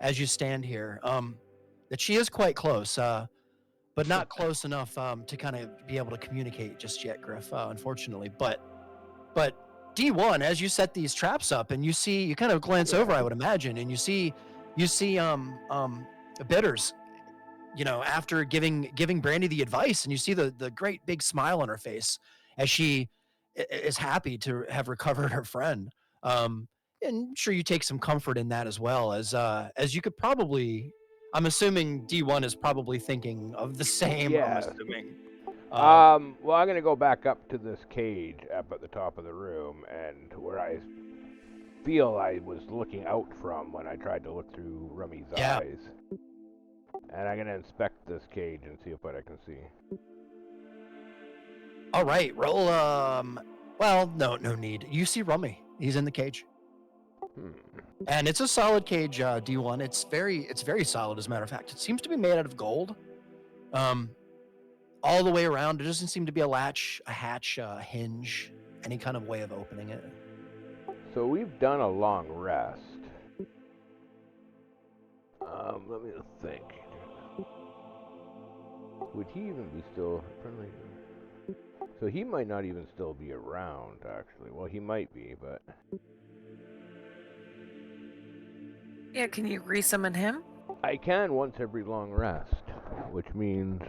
as you stand here that she is quite close, but not close enough to kind of be able to communicate just yet, Griff, unfortunately. But D1, as you set these traps up and you kind of glance over, I would imagine, and you see Bitters, after giving Brandy the advice, and you see the great big smile on her face as she is happy to have recovered her friend. and sure you take some comfort in that as well as you could probably. I'm assuming D1 is probably thinking of the same. I'm Yes. assuming. Well, I'm gonna go back up to this cage up at the top of the room, and where I feel I was looking out from when I tried to look through Rummy's Yeah. eyes. And I'm gonna inspect this cage and see what I can see. All right, roll. Well, no need. You see Rummy. He's in the cage, and it's a solid cage. D1. It's very solid. As a matter of fact, it seems to be made out of gold. All the way around. There doesn't seem to be a latch, a hatch, a hinge, any kind of way of opening it. So we've done a long rest. Let me think. Would he even be still friendly? So he might not even still be around, actually. Well, he might be, but... Yeah, can you resummon him? I can once every long rest, which means...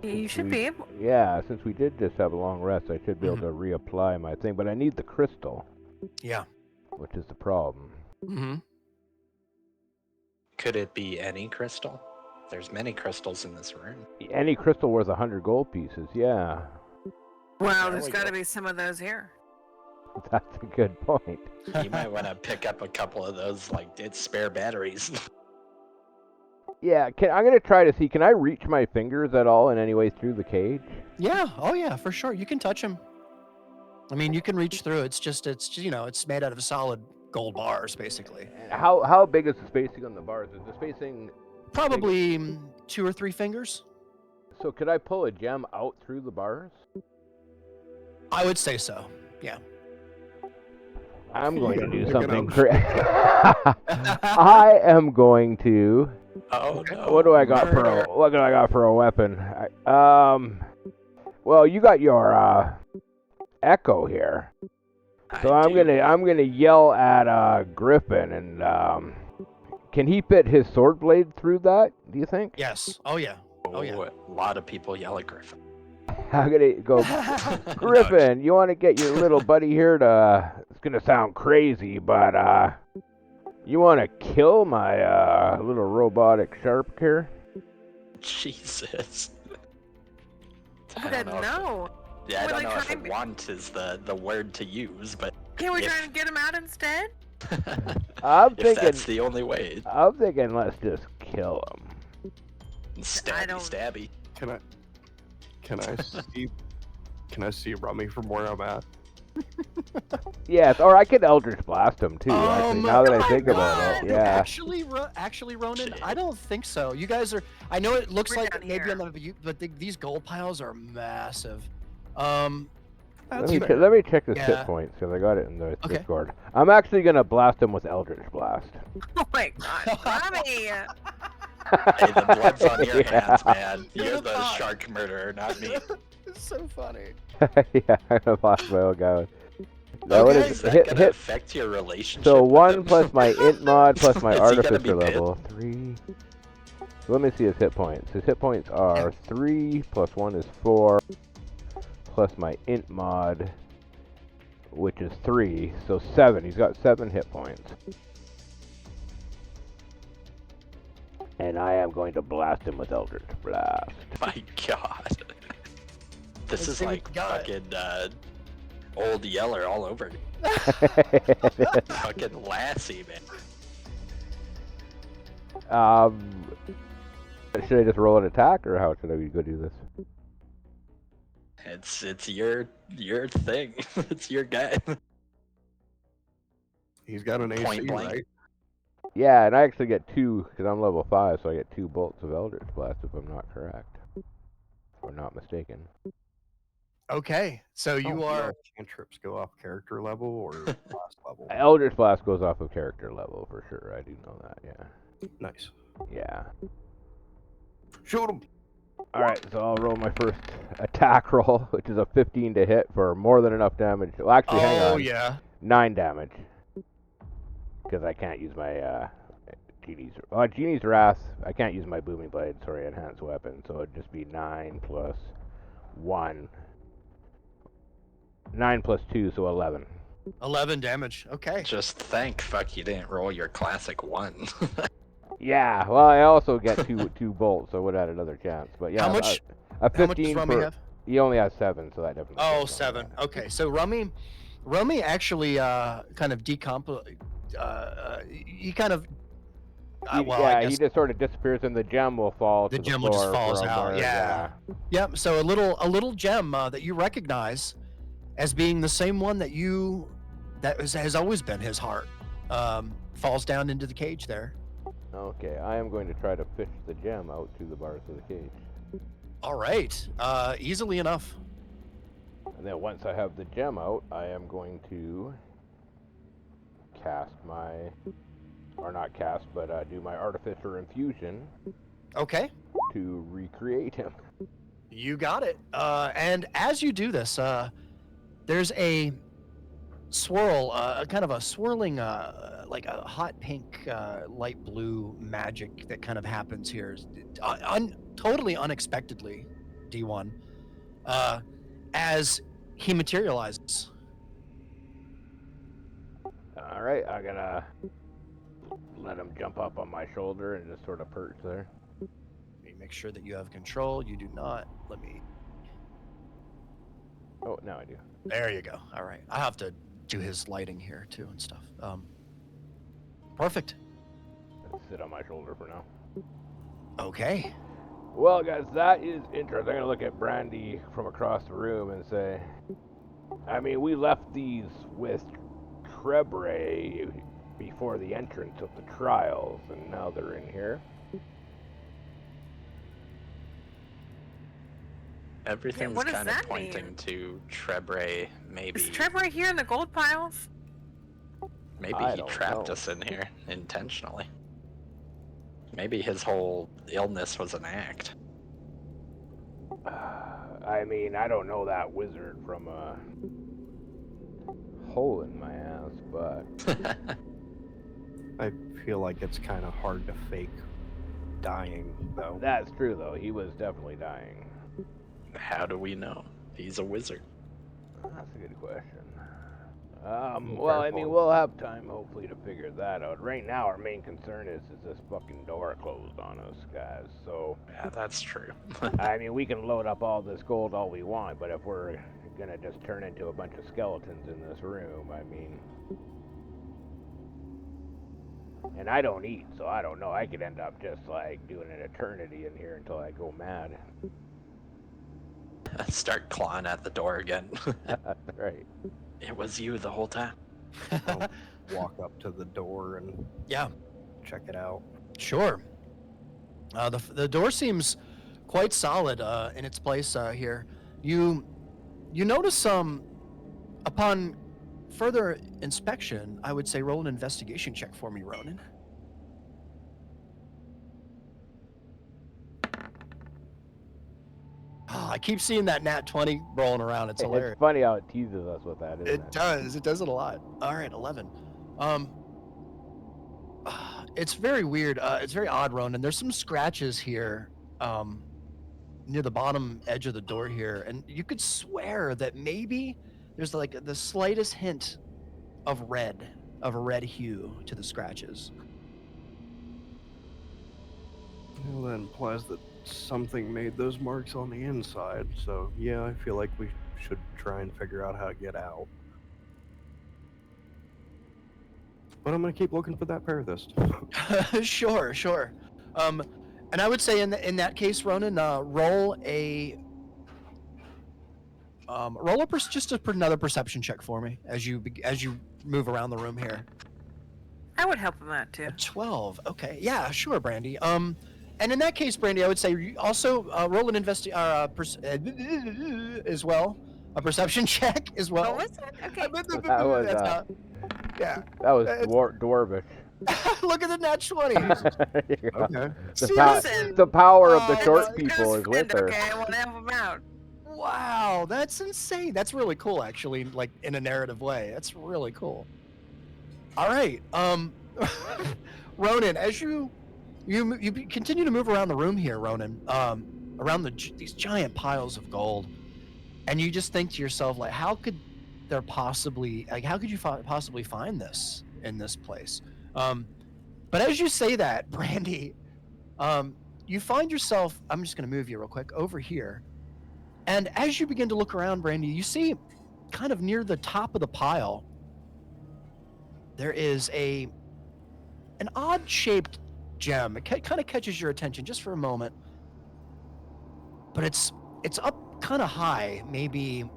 You should be able. Yeah, since we did just have a long rest, I should be able to reapply my thing. But I need the crystal. Yeah. Which is the problem. Mm-hmm. Could it be any crystal? There's many crystals in this room. Any crystal worth 100 gold pieces, yeah. Well, There there's we got to go. be some of those here. That's a good point. You might want to pick up a couple of those, like, it's spare batteries. Yeah, I'm going to try to see, can I reach my fingers at all in any way through the cage? Yeah. Oh yeah, for sure. You can touch him. I mean, you can reach through. It's just it's made out of solid gold bars, basically. How big is the spacing on the bars? Is the spacing... Probably 2 or 3 fingers. So could I pull a gem out through the bars? I would say so. Yeah. I'm going to do Look something at I am going to... Oh no. What do I got for a weapon? Well, you got your echo here. So I'm gonna yell at Griffin, and can he fit his sword blade through that? Do you think? Yes. Oh yeah. Oh, yeah. A lot of people yell at Griffin. I'm gonna go, Griffin. You want to get your little buddy here to? It's gonna sound crazy, but you want to kill my little robotic sharp here? Jesus. I don't know. Yeah, I Were don't they know if trying to- want is the word to use, but Can we if- try and get him out instead? I'm if thinking. that's the only way, I'm thinking. Let's just kill him. stabby, stabby. Can I see Rummy from where I'm at? Yes, or I could Eldritch Blast him too. Actually, now that I think about it, No, yeah. Actually, Ronan, Shit. I don't think so. You guys are. I know it looks We're like down maybe here. on the, but these gold piles are massive. Let That's me, fair. let me check his Yeah. hit points because I got it in the Okay. Discord. I'm actually gonna blast him with Eldritch Blast. Oh my god, Robbie! Hey, the blood's on your Yeah. hands, man. You're You're the the boss. shark murderer, not me. It's so funny. Yeah, I'm gonna blast my old guy. Now, Okay. what Is is that hit? gonna Hit. affect your relationship? So with 1 him? plus my int mod plus my Is he gonna be artificer pissed? level 3. Let me see his hit points. His hit points are 3 plus 1 is 4 plus my int mod, which is 3, so 7. He's got 7 hit points. And I am going to blast him with Eldritch Blast. My God. This Let's is see what like you got. fucking old Yeller all over. Fucking Lassie, man. Should I just roll an attack, or how should I go do this? It's your thing. It's your guy. He's got an AC, Point blank. right? Yeah, and I actually get 2, because I'm level 5, so I get 2 bolts of Eldritch Blast if I'm not correct. Or not mistaken. Okay, so you Oh, are. no, cantrips go off character level or class level? Eldritch Blast goes off of character level for sure. I do know that. Yeah. Nice. Yeah. Shoot him. All right, so I'll roll my first attack roll, which is a 15 to hit for more than enough damage. Well, actually, hang on. Oh yeah. 9 damage. Because I can't use my Genie's Wrath. I can't use my Booming Blade, sorry, enhanced weapon. So it'd just be 9 plus 1. 9 plus 2, so 11. 11 damage. Okay. Just thank fuck you didn't roll your classic 1. Yeah, well, I also get two bolts, so I would have had another chance. But yeah, How much? A 15 How much does Rummy for. have? He only has 7, so that definitely. Oh, goes on 7. that. Okay, so Rummy actually kind of he kind of. I guess he just sort of disappears, and the gem will fall the to gem the will just floor falls from out. where- Yeah. Yep. So a little gem that you recognize as being the same one that has always been his heart. Falls down into the cage there. Okay, I am going to try to fish the gem out to the bars of the cage. All right. Easily enough. And then once I have the gem out, I am going to cast my, or not cast, but do my artificer infusion Okay. to recreate him. You got it. And as you do this, there's a swirl, kind of a swirling, like a hot pink, light blue magic that kind of happens here, totally unexpectedly, D1, as he materializes. All right, I'm gonna let him jump up on my shoulder and just sort of perch there. Let me make sure that you have control. You do not. Let me. Oh, now I do. There you go. All right. I have to do his lighting here too and stuff. Perfect. Let's sit on my shoulder for now. Okay. Well, guys, that is interesting. I'm gonna look at Brandy from across the room and say, I mean, we left these with Trebre before the entrance of the trials, and now they're in here. Everything's what does kind of that pointing mean? to Trebre. Maybe Is Trevor here in the gold piles? maybe I he don't trapped know. us in here intentionally. Maybe his whole illness was an act. I mean, I don't know that wizard from a hole in my ass, but I feel like it's kind of hard to fake dying, though. that's true, though. He was definitely dying. How do we know? He's a wizard. That's a good question. Well, I mean, we'll have time, hopefully, to figure that out. Right now, our main concern is this fucking door closed on us, guys. So, Yeah, that's true. I mean, we can load up all this gold all we want, but if we're gonna just turn into a bunch of skeletons in this room, I mean... And I don't eat, so I don't know. I could end up just, like, doing an eternity in here until I go mad. Start clawing at the door again. Right. It was you the whole time. I'll walk up to the door and Yeah. check it out. Sure. The door seems quite solid in its place here. You notice upon further inspection, I would say roll an investigation check for me, Ronan. Oh, I keep seeing that nat 20 rolling around. It's hilarious. It's funny how it teases us with that, isn't it? It does. It does it a lot. All right, 11. It's very weird. It's very odd, Ronan. There's some scratches here, near the bottom edge of the door here, and you could swear that maybe there's like the slightest hint of a red hue to the scratches. Well, that implies that something made those marks on the inside, so yeah, I feel like we should try and figure out how to get out. But I'm gonna keep looking for that parathist. Sure. And I would say in that case, Ronan, roll another perception check for me as you move around the room here. I would help him out too. A 12. Okay. Yeah, sure, Brandy. And in that case, Brandy, I would say you also roll an as well, a perception check as well. Oh, was it? Okay. That was, That's not- yeah. That was It's- dwarvish. Look at the nat 20. There you go. Okay. Listen. The power of the Oh, short my people is with her. Okay, I want to help him out. Wow, that's insane. That's really cool, actually. Like in a narrative way, that's really cool. All right, Ronan, as you continue to move around the room here, Ronan, around these giant piles of gold, and you just think to yourself, like, how could there possibly, like, how could you possibly find this in this place? But as you say that, Brandy, you find yourself, I'm just going to move you real quick over here. And as you begin to look around, Brandy, you see kind of near the top of the pile, there is an odd shaped gem. It kind of catches your attention just for a moment. But it's up kind of high, maybe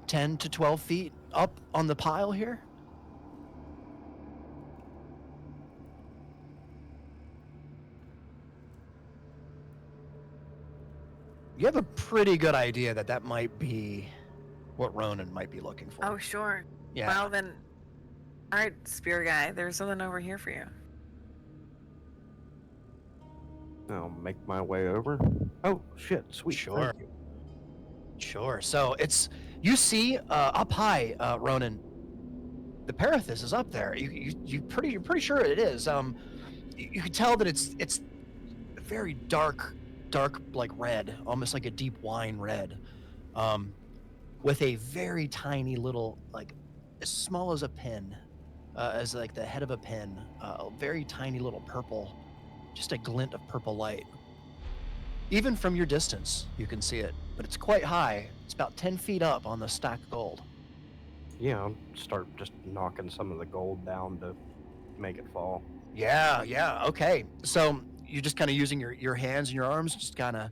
10 to 12 feet up on the pile here. You have a pretty good idea that might be what Ronan might be looking for. Oh, sure. Yeah. Well, then, all right, spear guy, there's something over here for you. I'll make my way over. Oh shit! Sweet. Sure. Thank you. Sure. So you see up high, Ronan. The Parathis is up there. You're pretty sure it is. You can tell that it's very dark like red, almost like a deep wine red, with a very tiny little, like as small as a pin, as like the head of a pin, a very tiny little purple, just a glint of purple light. Even from your distance, you can see it, but it's quite high. It's about 10 feet up on the stack of gold. Yeah, I'll start just knocking some of the gold down to make it fall. Yeah, okay. So you're just kind of using your hands and your arms, just kind of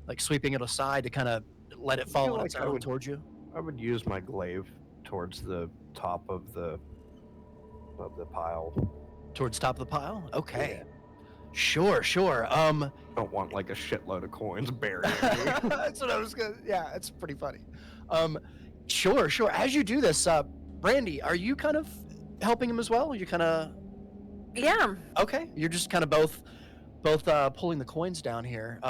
like sweeping it aside to kind of let it fall feel on like its I own would- towards you. I would use my glaive towards the top of the pile. Towards top of the pile? Okay. Yeah. Sure. Don't want like a shitload of coins buried. That's what I was gonna. Yeah, it's pretty funny. Sure. As you do this, Brandy, are you kind of helping him as well? You kind of Yeah. okay. You're just kind of both pulling the coins down here.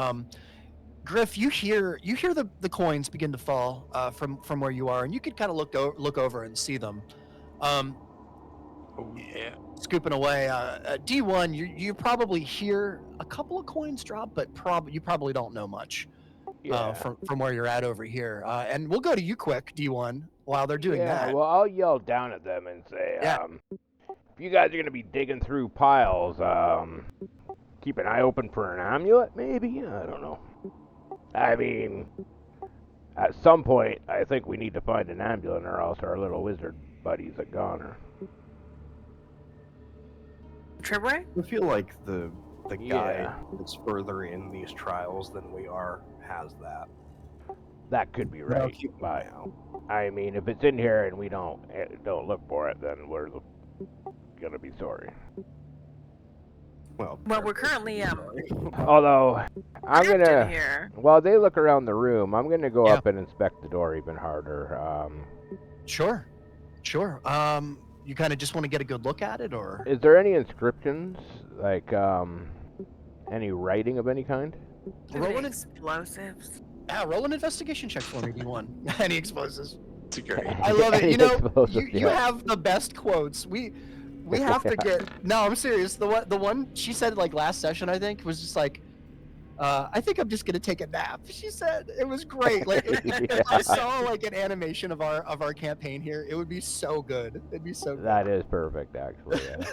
Griff, you hear the coins begin to fall from where you are, and you could kind of look over and see them. Oh yeah. Scooping away. D1, you probably hear a couple of coins drop, but you probably don't know much Yeah. from where you're at over here. And we'll go to you quick, D1, while they're doing yeah, that. well, I'll yell down at them and say, Yeah. if you guys are going to be digging through piles, keep an eye open for an amulet, maybe? I don't know. I mean, at some point, I think we need to find an amulet, or else our little wizard buddies are goner. Tribway? I feel like the guy Yeah. that's further in these trials than we are has that. That could be I'll right. keep an But eye out. I mean, if it's in here and we don't look for it, then we're gonna be sorry. Well, Well, we're currently Although I'm trapped in gonna, here. while they look around the room, I'm gonna go Yeah. up and inspect the door even harder. Sure. You kind of just want to get a good look at it, or Is there any inscriptions, like any writing of any kind? roll Any an explosives. roll an investigation check for me, D1. Any explosives? It's great. I love it. Any You know, explosives, you yeah. have the best quotes. We have to get. No, I'm serious. The one she said like last session, I think, was just like, I think I'm just gonna take a nap. She said it was great. Like if I saw like an animation of our campaign here, it would be so good. It'd be so good. That is perfect, actually. Yeah.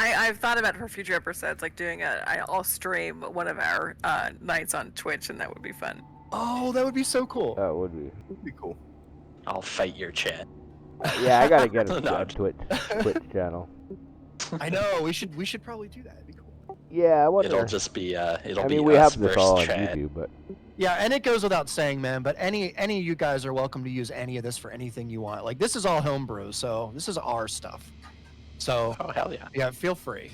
I've thought about for future episodes, like doing I'll stream one of our nights on Twitch, and that would be fun. Oh, that would be so cool. That would be. Would be cool. I'll fight your chat. Yeah, I gotta get a No. Twitch channel. I know. We should probably do that. It'd be cool. Yeah, I wonder. It'll just be I be mean, we us have this versus all on chat. YouTube, but Yeah, and it goes without saying, man, but any of you guys are welcome to use any of this for anything you want. Like, this is all homebrew, so this is our stuff. So, Oh hell yeah. yeah, feel free.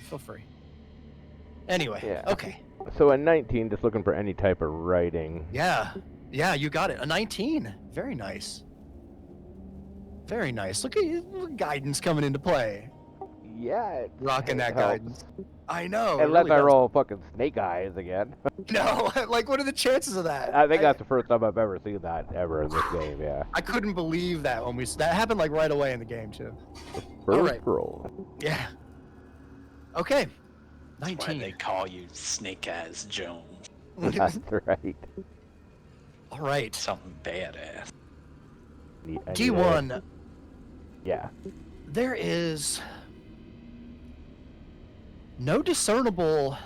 Anyway, Yeah. okay. so a 19, just looking for any type of writing. Yeah, you got it. A 19. Very nice. Very nice. Look at you, guidance coming into play. Yeah, it Rocking that helps. guidance. I know. it Unless really I does. roll fucking snake eyes again. No, like, what are the chances of that? I think that's the first time I've ever seen that ever in this game. Yeah. I couldn't believe that when that happened like right away in the game too. First Alright. roll. Yeah. Okay. Why 19. they call you Snake Eyes Jones? That's right. All right. Something badass. D1, Yeah. there is no discernible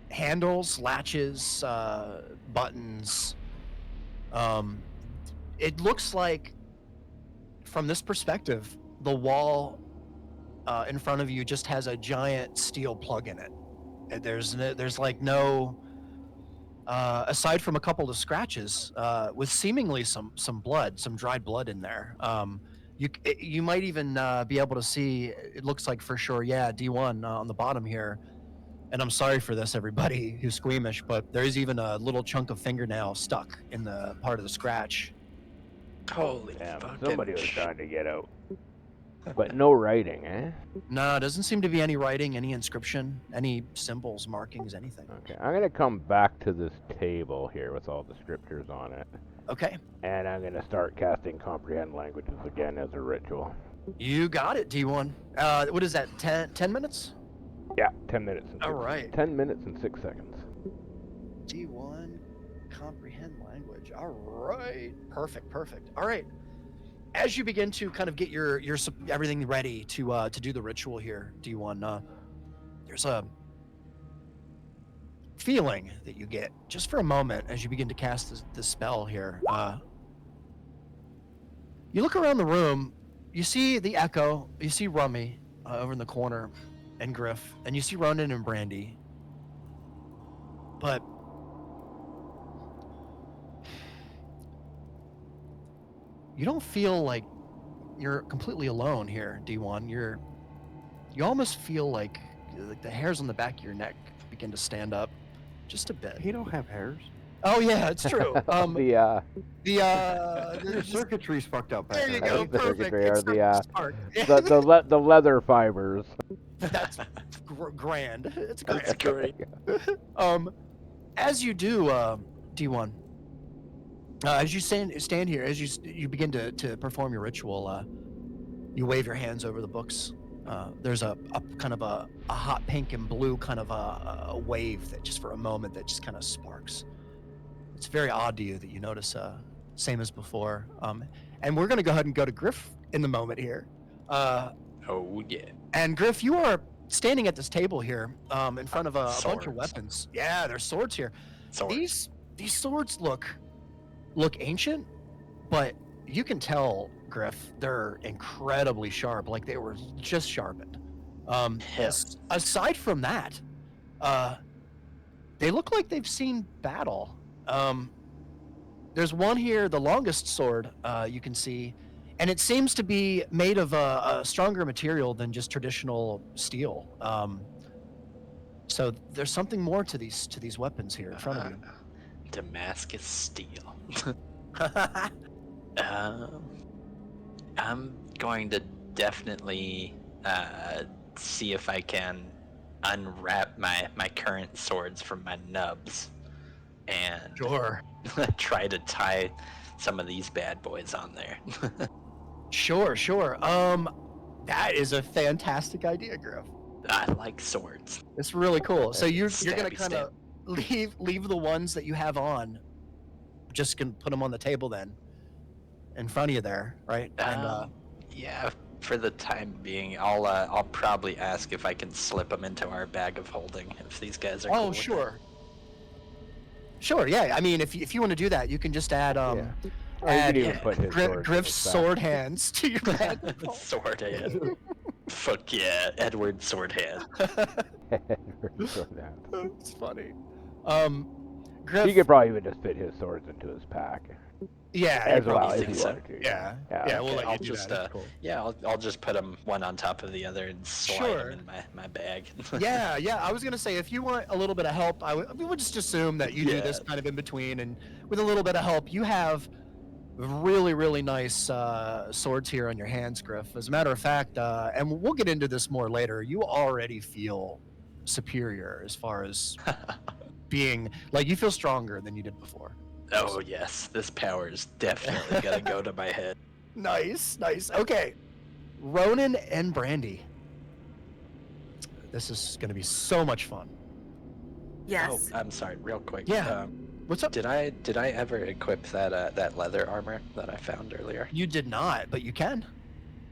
handles, latches, buttons. It looks like, from this perspective, the wall in front of you just has a giant steel plug in it. There's like no, aside from a couple of scratches, with seemingly some blood, some dried blood in there. You might even be able to see. It looks like for sure, yeah, D1 on the bottom here. And I'm sorry for this, everybody who's squeamish, but there is even a little chunk of fingernail stuck in the part of the scratch. Holy Damn, fucking somebody was trying to get out. But no writing, eh? No, doesn't seem to be any writing, any inscription, any symbols, markings, anything. Okay, I'm gonna come back to this table here with all the scriptures on it. Okay. And I'm gonna start casting comprehend languages again as a ritual. You got it, D1. What is that, 10 minutes? Yeah, 10 minutes. And All right. 10 minutes and 6 seconds. D1, comprehend language. All right. Perfect. All right. As you begin to kind of get your everything ready to do the ritual here, D1, there's a feeling that you get just for a moment as you begin to cast this spell here. You look around the room, you see the Echo, you see Rummy over in the corner, and Griff, and you see Ronan and Brandy. But you don't feel like you're completely alone here, D1. You almost feel like the hairs on the back of your neck begin to stand up just a bit. He don't have hairs. Oh yeah, it's true. The Your circuitry's fucked up. There you I go. think the Perfect. circuitry It's are the, spark. the leather fibers. That's grand. It's That's grand. great. As you do, D1, as you stand here, as you begin to perform your ritual, you wave your hands over the books. There's a kind of a hot pink and blue kind of a wave that just for a moment that just kind of sparks. It's very odd to you that you notice, same as before. And we're going to go ahead and go to Griff in the moment here. Oh yeah. And Griff, you are standing at this table here, in front of a bunch of Swords. weapons. Yeah, there's swords here. Swords. These swords look ancient, but you can tell, Griff, they're incredibly sharp, like they were just sharpened. Aside from that, they look like they've seen battle. There's one here, the longest sword you can see, and it seems to be made of a stronger material than just traditional steel. So there's something more to these weapons here in front of you. Damascus steel. I'm going to definitely see if I can unwrap my current swords from my nubs and Sure. try to tie some of these bad boys on there. Sure. That is a fantastic idea, Griff. I like swords. It's really cool. So you're gonna Stabby kind of leave the ones that you have on. Just gonna put them on the table then, in front of you there, right? And Yeah, for the time being, I'll probably ask if I can slip them into our bag of holding if these guys are. Cool with sure. Sure, yeah. I mean, if you want to do that, you can just add Or you add could even put his sword in Griff's his back. sword hands to your bag. it. Sword hand. Fuck yeah, Edward Sword Hand. It's funny. Griff. He could probably even just fit his swords into his pack. Yeah, As you well probably if think he so. wanted to. Yeah, we'll Okay, let I'll you do just that. That's cool. yeah, I'll just put them one on top of the other and slide Sure. them in my bag. Yeah. I was gonna say if you want a little bit of help, we would just assume that you do Yeah. this kind of in between, and with a little bit of help, you have really, really nice swords here on your hands, Griff. As a matter of fact, and we'll get into this more later. You already feel superior as far as being like you feel stronger than you did before. Oh yes, this power is definitely gonna go to my head. Nice. Okay, Ronan and Brandy. This is gonna be so much fun. Yes. Oh, I'm sorry, real quick. Yeah. What's up? Did I ever equip that leather armor that I found earlier? You did not, but you can.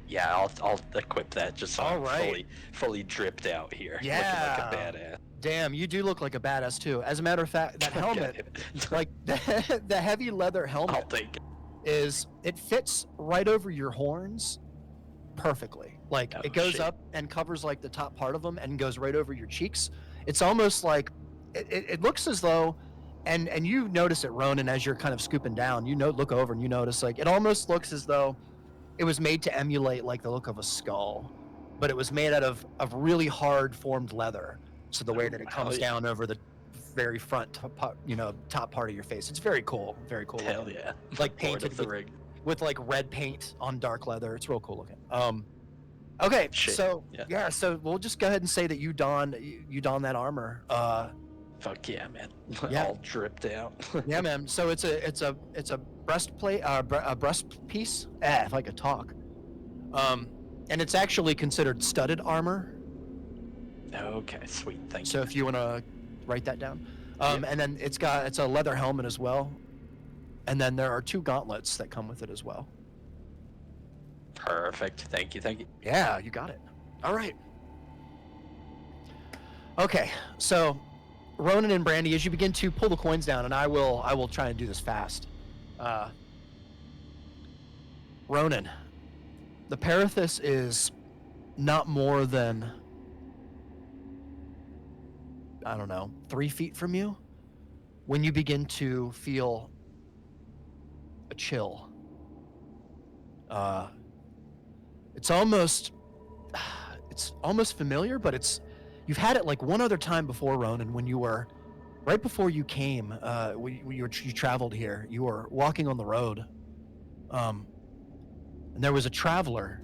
Yeah, I'll equip that just so All I'm right. fully dripped out here, looking Yeah. like a badass. Damn, you do look like a badass too. As a matter of fact, that helmet, like the heavy leather I'll helmet, take it. it fits right over your horns perfectly. Like Oh, it goes shit. up and covers like the top part of them and goes right over your cheeks. It's almost like it looks as though, and you notice it, Ronan, as you're kind of scooping down. Look over and you notice like it almost looks as though it was made to emulate like the look of a skull, but it was made out of really hard formed leather. So the way that it Hell comes yeah. down over the very front top part of your face, it's very cool Hell looking. yeah. Like Lord painted of the Ring. with like red paint on dark leather. It's real cool looking. Okay, Shit, so yeah. so we'll just go ahead and say that you don that armor. Fuck yeah, man. Yeah. All dripped out. Yeah, man. So it's a breastplate, a breast piece. If I could talk. And it's actually considered studded armor. Okay, sweet. Thank So you. if you want to write that down. Yep. And then it's a leather helmet as well. And then there are 2 gauntlets that come with it as well. Perfect. Thank you. Yeah, you got it. All right. Okay, so Ronan and Brandy, as you begin to pull the coins down, and I will try and do this fast. Ronan, the Parathis is not more than, I don't know, 3 feet from you when you begin to feel a chill. It's almost familiar, but you've had it like one other time before, Ronan, when you were right before you came. You traveled here. You were walking on the road, and there was a traveler,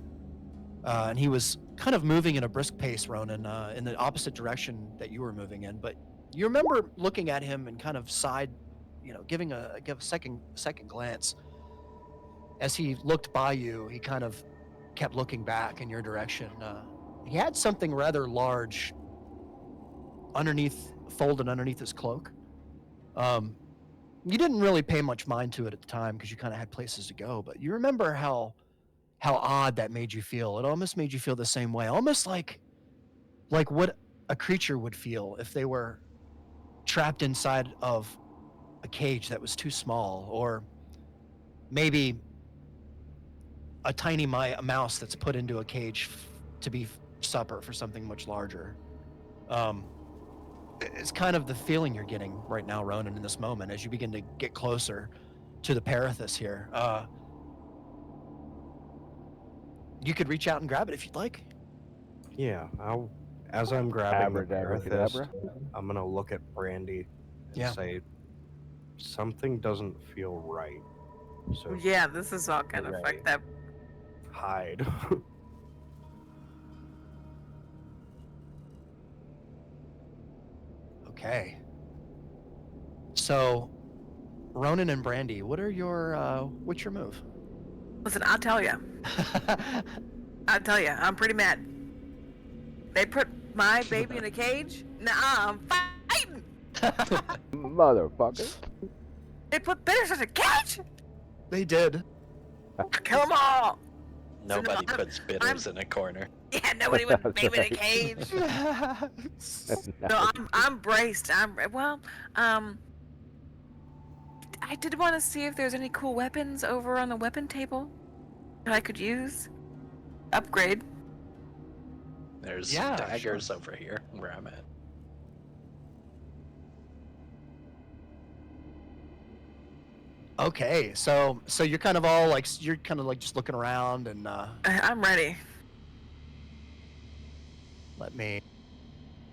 and he was kind of moving in a brisk pace, Ronan, in the opposite direction that you were moving in. But you remember looking at him and kind of giving a second glance. As he looked by you, he kind of kept looking back in your direction. He had something rather large folded underneath his cloak. You didn't really pay much mind to it at the time because you kind of had places to go, but you remember how odd that made you feel. It almost made you feel the same way, almost like what a creature would feel if they were trapped inside of a cage that was too small, or maybe a tiny mouse that's put into a cage to be supper for something much larger. It's kind of the feeling you're getting right now, Ronan, in this moment as you begin to get closer to the Parathis here. You could reach out and grab it if you'd like. Yeah, as I'm grabbing the Abracadabra. Parathis, I'm gonna look at Brandy and Yeah. say, something doesn't feel right. So Yeah, this is all kind of Right. fucked up. hide. Okay. So, Ronan and Brandy, what's your move? Listen, I'll tell you. I'm pretty mad. They put my baby in a cage? Nah, I'm fighting! Motherfucker. They put bitters in a cage? They did. Kill them all! Nobody I'm- puts bitters in a corner. Yeah, nobody would That's baby in a right. cage. Nice. No, I'm braced. I did want to see if there's any cool weapons over on the weapon table that I could use. Upgrade. There's Yeah, daggers over here where I'm at. Okay, so you're kind of all like just looking around, and I'm ready. let me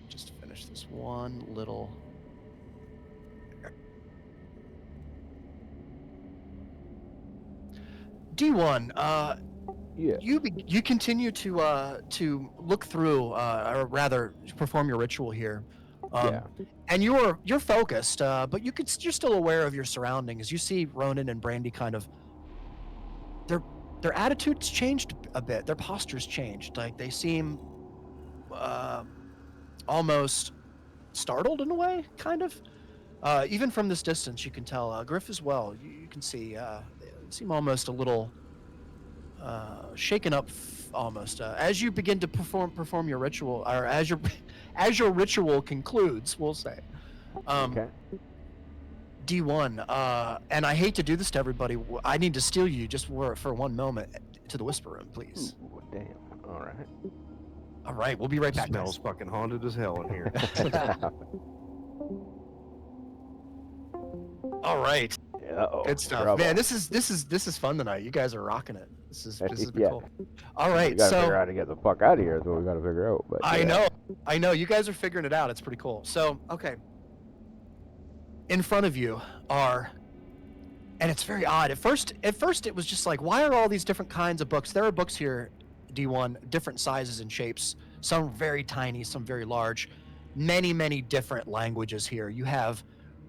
just finish this one little. D1, Yeah. you continue to look through, or rather perform your ritual here. Yeah. And you're focused, but you're still aware of your surroundings. You see Ronan and Brandy kind of their attitudes changed a bit. Their postures changed. Like they seem almost startled in a way, kind of. Even from this distance, you can tell Griff as well. You can see they seem almost a little shaken up, almost as you begin to perform your ritual, or as your as your ritual concludes. We'll say. Okay. D1, and I hate to do this to everybody. I need to steal you just for one moment to the whisper room, please. Ooh, damn. All right. All right, we'll be right back. Smells fucking haunted as hell in here. All right, Uh-oh. good stuff, Trouble. man. This is fun tonight. You guys are rocking it. This has been Yeah. cool. All We right, gotta figure so out how to get the fuck out of here. Is what we gotta figure out. But I know you guys are figuring it out. It's pretty cool. So okay, in front of you are, and it's very odd. At first it was just like, why are all these different kinds of books? There are books here, D1, different sizes and shapes. Some very tiny, some very large. Many different languages here. You have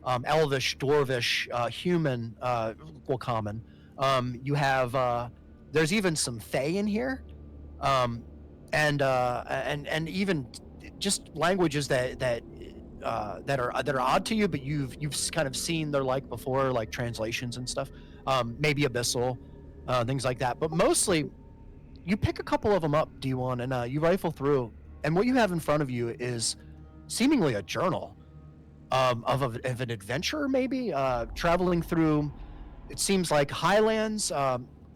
Elvish, Dwarvish, human, common. You have there's even some Fey in here, and even just languages that are odd to you, but you've kind of seen their like before, like translations and stuff. Maybe abyssal, things like that. But mostly, you pick a couple of them up, D1, and you rifle through, and what you have in front of you is seemingly a journal of an adventurer, maybe traveling through. It seems like highlands.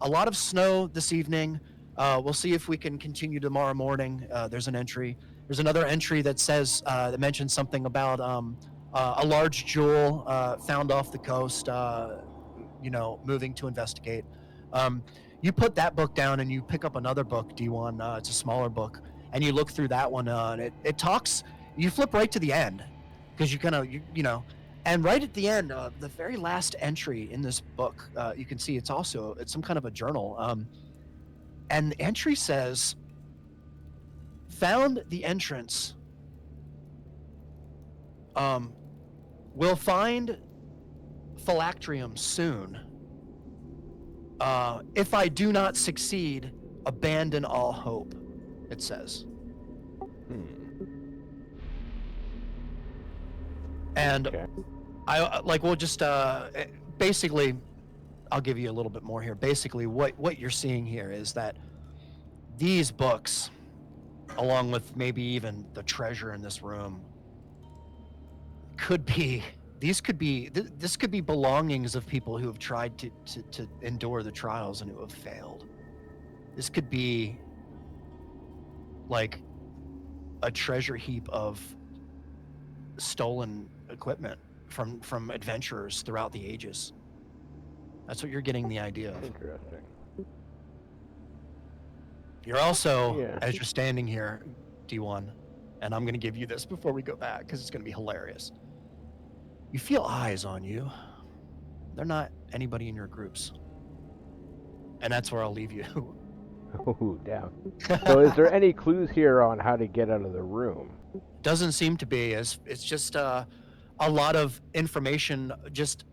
A lot of snow this evening. We'll see if we can continue tomorrow morning. There's an entry. There's another entry that says that mentions something about a large jewel found off the coast. Moving to investigate. You put that book down and you pick up another book, D1. It's a smaller book, and you look through that one. And it talks. You flip right to the end because and right at the end, the very last entry in this book, you can see it's some kind of a journal. And the entry says, found the entrance. We'll find phylacterium soon. If I do not succeed, abandon all hope, it says. And Okay. we'll just basically, I'll give you a little bit more here. Basically, what you're seeing here is that these books, along with maybe even the treasure in this room, this could be belongings of people who have tried to endure the trials and who have failed. This could be like a treasure heap of stolen equipment from adventurers throughout the ages. That's what you're getting the idea of. Interesting. You're also, Yeah. as you're standing here, D1, and I'm going to give you this before we go back because it's going to be hilarious. You feel eyes on you. They're not anybody in your groups. And that's where I'll leave you. Oh, damn. So is there any clues here on how to get out of the room? Doesn't seem to be. It's just a lot of information just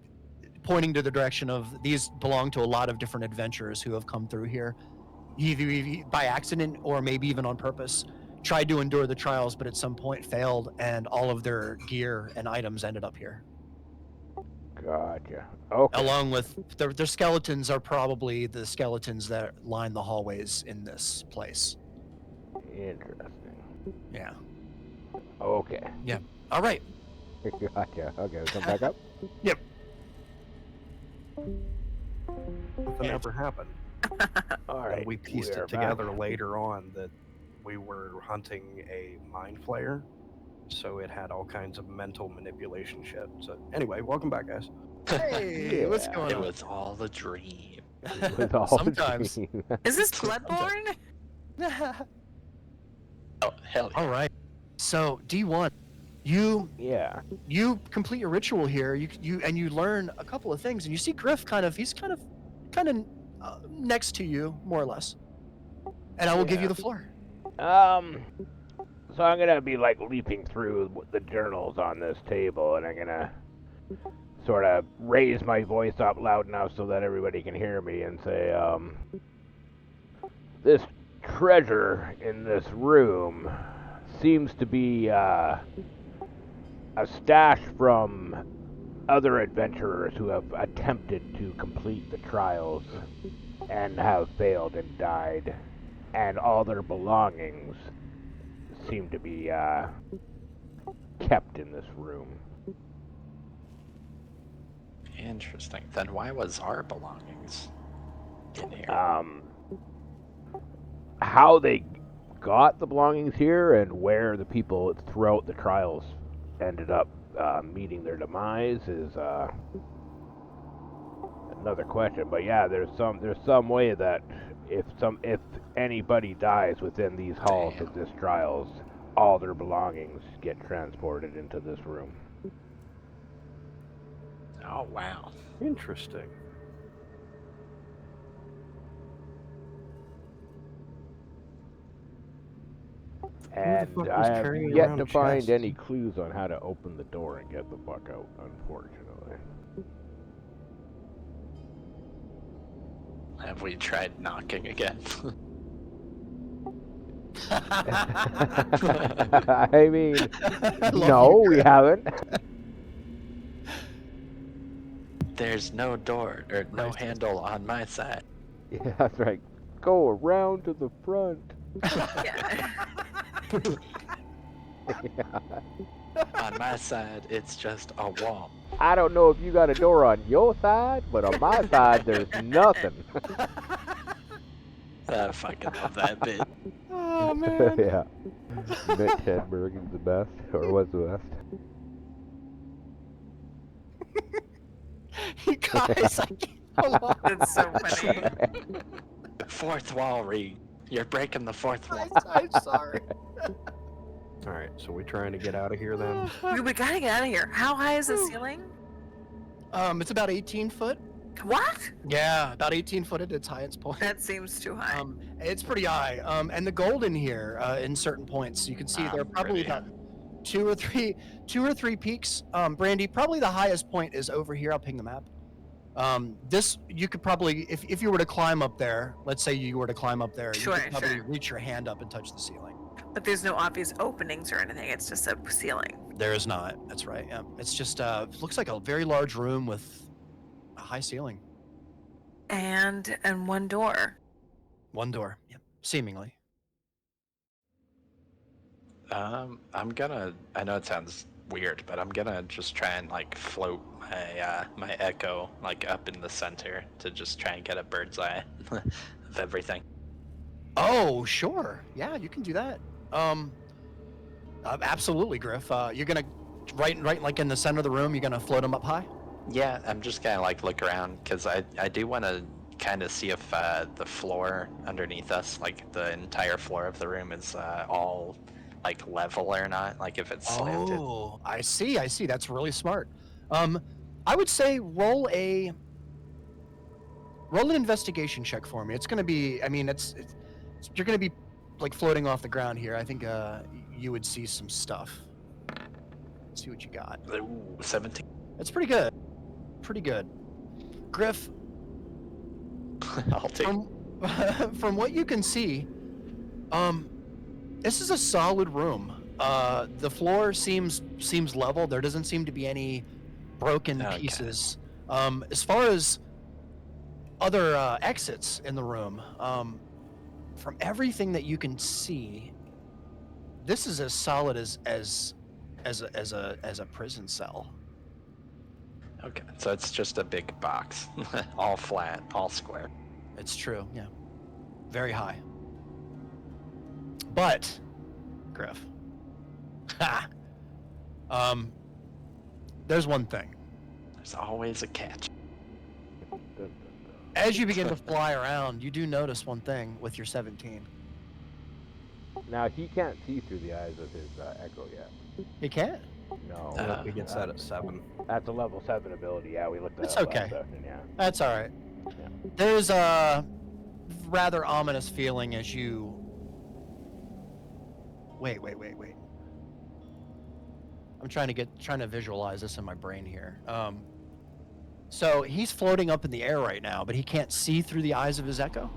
pointing to the direction of these belong to a lot of different adventurers who have come through here, either by accident or maybe even on purpose, tried to endure the trials, but at some point failed, and all of their gear and items ended up here. Gotcha. Okay. Along with their skeletons are probably the skeletons that line the hallways in this place. Interesting. Yeah. Okay. All right. Gotcha. Okay, we come back up? Yep. Nothing ever happened. All And right. we pieced we're it together back. later on that we were hunting a mind flayer, so it had all kinds of mental manipulation shit. So anyway, welcome back, guys. Hey, what's Yeah. going It on? was all a dream. It was all a Sometimes. dream. Is this Bloodborne? Oh, hell yeah. All right. So D1, you Yeah. complete your ritual here. You learn a couple of things, and you see Griff he's kind of next to you, more or less. And I will give you Yeah. the floor. So I'm gonna be like leaping through the journals on this table, and I'm gonna sort of raise my voice up loud enough so that everybody can hear me and say, this treasure in this room seems to be a stash from other adventurers who have attempted to complete the trials and have failed and died, and all their belongings seem to be kept in this room. Interesting. Then why was our belongings in here? How they got the belongings here and where the people throughout the trials ended up meeting their demise is another question. But yeah, there's some way that if anybody dies within these halls of this trials, all their belongings get transported into this room. Oh, wow. Interesting. And fuck I was have carrying yet around to a find chest? any clues on how to open the door and get the fuck out, unfortunately. Have we tried knocking again? I mean, I love no, you, we Griff. haven't. There's no door or no Christ. handle on my side. Yeah, that's right. Go around to the front. Yeah. Yeah. On my side, it's just a wall. I don't know if you got a door on your side, but on my side, there's nothing. I fucking love that bit. Oh man. Yeah. Mitch Hedberg is the best, or was the best. You guys, I can't. Hold on. That's so funny. Fourth wall, Reed. You're breaking the fourth wall. I'm sorry. All right, so we trying to get out of here then? We gotta get out of here. How high is the ceiling? It's about 18 foot. What? Yeah, about 18 foot at its highest point. That seems too high. It's pretty high. And the gold in here, in certain points, you can see there are probably pretty. about two or three peaks. Brandy, probably the highest point is over here. I'll ping the map. This you could probably, if you were to climb up there, let's say you were to climb up there, Sure, you could probably sure. reach your hand up and touch the ceiling. But there's no obvious openings or anything. It's just a ceiling. There is not. That's right. Yeah. It's just looks like a very large room with a high ceiling. And one door. One door. Yep. Seemingly. I'm gonna. I know it sounds weird, but I'm gonna just try and like float my echo like up in the center to just try and get a bird's eye of everything. Oh, sure. Yeah, you can do that. Absolutely, Griff. You're gonna right like in the center of the room. You're gonna float them up high. Yeah, I'm just gonna like look around because I do want to kind of see if the floor underneath us, like the entire floor of the room, is all like level or not. Like if it's slanted. Oh, I see. That's really smart. I would say roll an investigation check for me. It's gonna be. I mean, it's you're gonna be like floating off the ground here. I think you would see some stuff. Let's see what you got. Ooh, 17. That's pretty good. Pretty good. Griff, I'll take. from what you can see, this is a solid room. The floor seems level. There doesn't seem to be any broken Okay. pieces. As far as other exits in the room, from everything that you can see, this is as solid as a prison cell. Okay, so it's just a big box, all flat, all square. It's true, yeah. Very high. But, Griff, there's one thing. There's always a catch. As you begin to fly around, you do notice one thing with your 17. Now, he can't see through the eyes of his echo yet. You can't? No. He gets that at 7. That's a level 7 ability, yeah, we looked at It's that okay. last session, yeah. That's all right. Yeah. There's a rather ominous feeling as you... Wait. I'm trying to visualize this in my brain here. So he's floating up in the air right now, but he can't see through the eyes of his echo?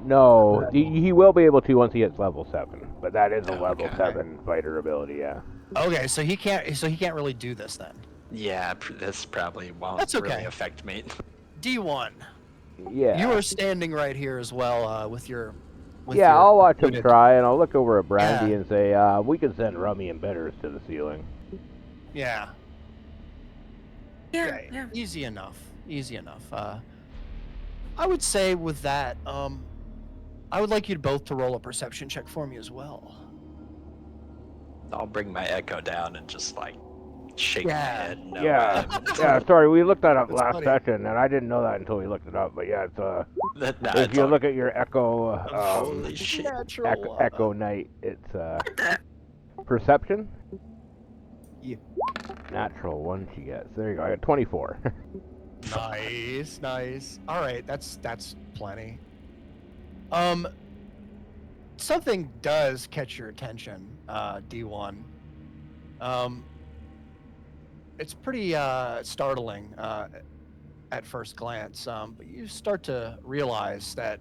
No, he will be able to once he hits level 7, but that is a level Okay. 7 fighter ability, yeah. Okay, so he can't really do this then. Yeah, this probably won't That's okay. really affect me. D1, Yeah. you are standing right here as well with your. With Yeah, your I'll watch him unit. try, and I'll look over at Brandy Yeah. and say, we can send Rummy and Bitters to the ceiling. Yeah. Yeah, Okay. yeah. Easy enough. Easy enough. I would say with that, I would like you both to roll a perception check for me as well. I'll bring my echo down and just like shake my Yeah. head. No, Yeah, yeah. Sorry, we looked that up That's last funny. session, and I didn't know that until we looked it up. But yeah, it's no, if it's you all look at your Echo, holy shit. Natural. Echo Knight, it's The- perception. Yeah. Natural one she gets. There you go. I got 24. Nice, nice. All right, that's plenty. Something does catch your attention, D1. It's pretty startling at first glance, but you start to realize that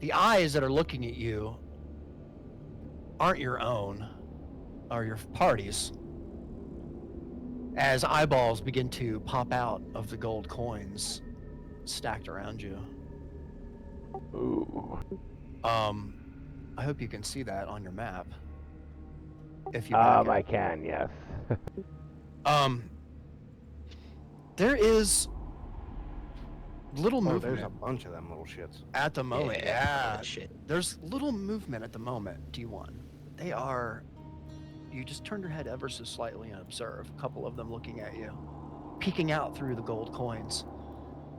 the eyes that are looking at you aren't your own, or your party's, as eyeballs begin to pop out of the gold coins stacked around you. Ooh. I hope you can see that on your map. If you I can, yes. There is little Oh, movement there's a bunch of them little shits. at the moment. Yeah, holy shit. there's little movement at the moment. D1. They are. You just turn your head ever so slightly and observe a couple of them looking at you, peeking out through the gold coins.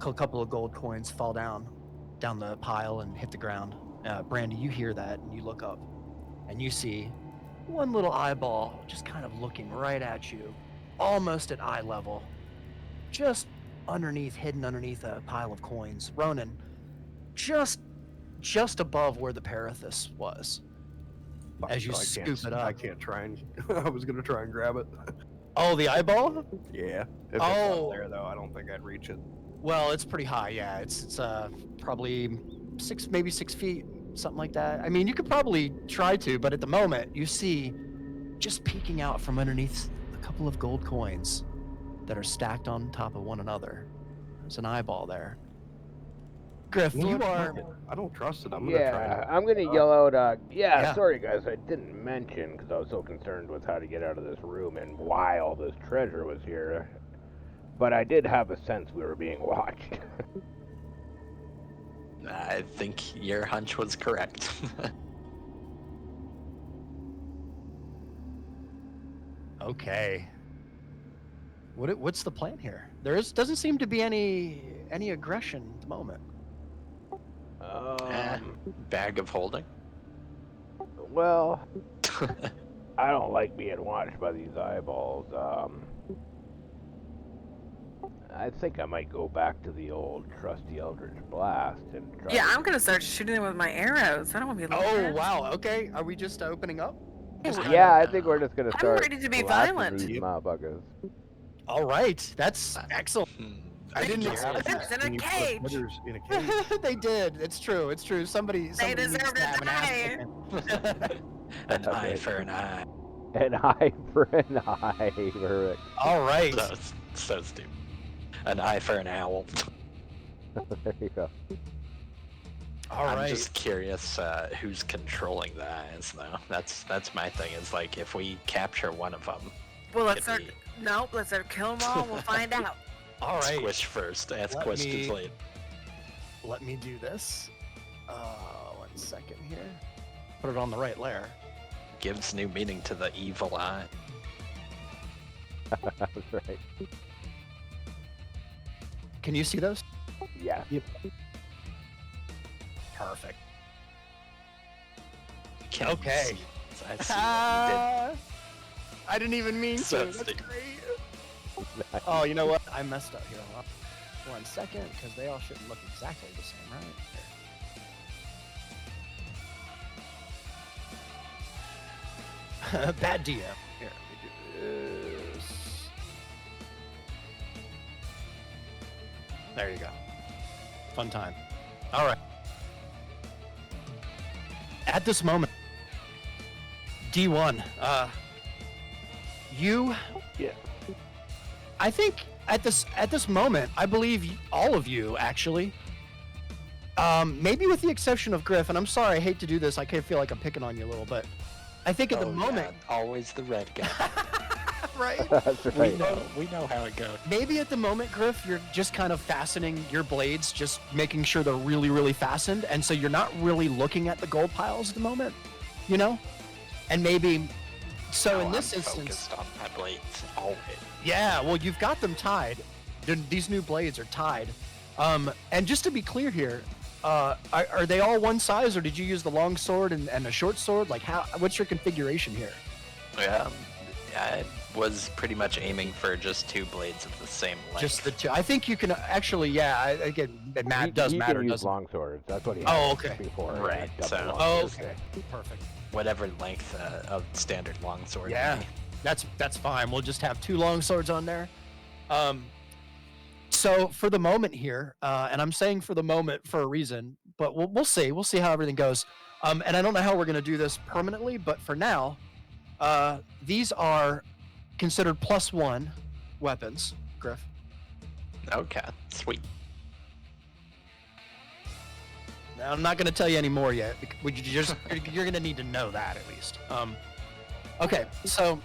A couple of gold coins fall down the pile and hit the ground. Brandy, you hear that and you look up, and you see one little eyeball just kind of looking right at you, almost at eye level, just hidden underneath a pile of coins. Ronan, just above where the Parathis was. As you I scoop can't, it up. I can't try and. I was gonna try and grab it. Oh, the eyeball? Yeah. If it Oh. was there though, I don't think I'd reach it. Well, it's pretty high. Yeah, it's probably maybe 6 feet, something like that. I mean, you could probably try to, but at the moment, you see just peeking out from underneath a couple of gold coins that are stacked on top of one another. There's an eyeball there. Griff, You know you what? are. Fuck it. I don't trust it. I'm gonna try. Yeah, I'm gonna yell out. Yeah. Sorry guys, I didn't mention because I was so concerned with how to get out of this room and why all this treasure was here. But I did have a sense we were being watched. I think your hunch was correct. Okay. What's the plan here? Doesn't seem to be any aggression at the moment. Bag of holding. Well, I don't like being watched by these eyeballs. I think I might go back to the old trusty Eldritch Blast and try. Yeah, I'm gonna start shooting them with my arrows. I don't want to be. Oh wow. Okay. Are we just opening up? Yeah, I think we're just gonna I'm start. ready to be blasting violent. These motherfuckers. All right. That's excellent. I didn't Yeah. expect that. It's in a Can you put cage. critters in a cage? They did. It's true. It's true. Somebody They needs deserve to to have an die. ass. An eye Okay. for an eye. An eye for an eye. Perfect. All right. So stupid. An eye for an owl. There you go. All I'm right. just curious who's controlling the eyes, though. That's my thing. Is like if we capture one of them, Well, let's If start. we- Nope, let's start kill them all. We'll find out. All right. squish first, ask Let questions me- later. Let me do this. 1 second here. Put it on the right layer. Gives new meaning to the evil eye. That's right. Can you see those? Yeah. Perfect. Can't Okay. see. I see what I didn't even mean So to. That's stupid. great. Oh, you know what? I messed up here. Hold on. 1 second, because they all shouldn't look exactly the same, right? Here. Bad DM. Here, let me do this. There you go. Fun time. All right. At this moment, D1, you Yeah. I think at this moment, I believe all of you actually. Maybe with the exception of Griff, and I'm sorry, I hate to do this. I kind of feel like I'm picking on you a little bit. I think at the moment, always the red guy. right? That's right. We know how it goes. Maybe at the moment, Griff, you're just kind of fastening your blades, just making sure they're really, really fastened, and so you're not really looking at the gold piles at the moment, you know? And maybe, so in this instance, focused on my blades always. yeah, well, you've got them tied. These new blades are tied. And just to be clear here, are they all one size, or did you use the long sword and a short sword? Like, what's your configuration here? I was pretty much aiming for just 2 blades of the same length. Just the two. I think you can actually, yeah. Again, it does he matter. can use Doesn't long swords. That's what he Oh, had okay. before. Right, Double so- long Oh, swords. okay. Perfect. Whatever length of standard longsword. Yeah, that's fine. We'll just have 2 long swords on there. So for the moment here, and I'm saying for the moment for a reason, but we'll see. We'll see how everything goes. And I don't know how we're going to do this permanently, but for now, these are considered +1 weapons, Griff. Okay, sweet. Now, I'm not going to tell you any more yet. Would you just? You're going to need to know that at least. Okay, so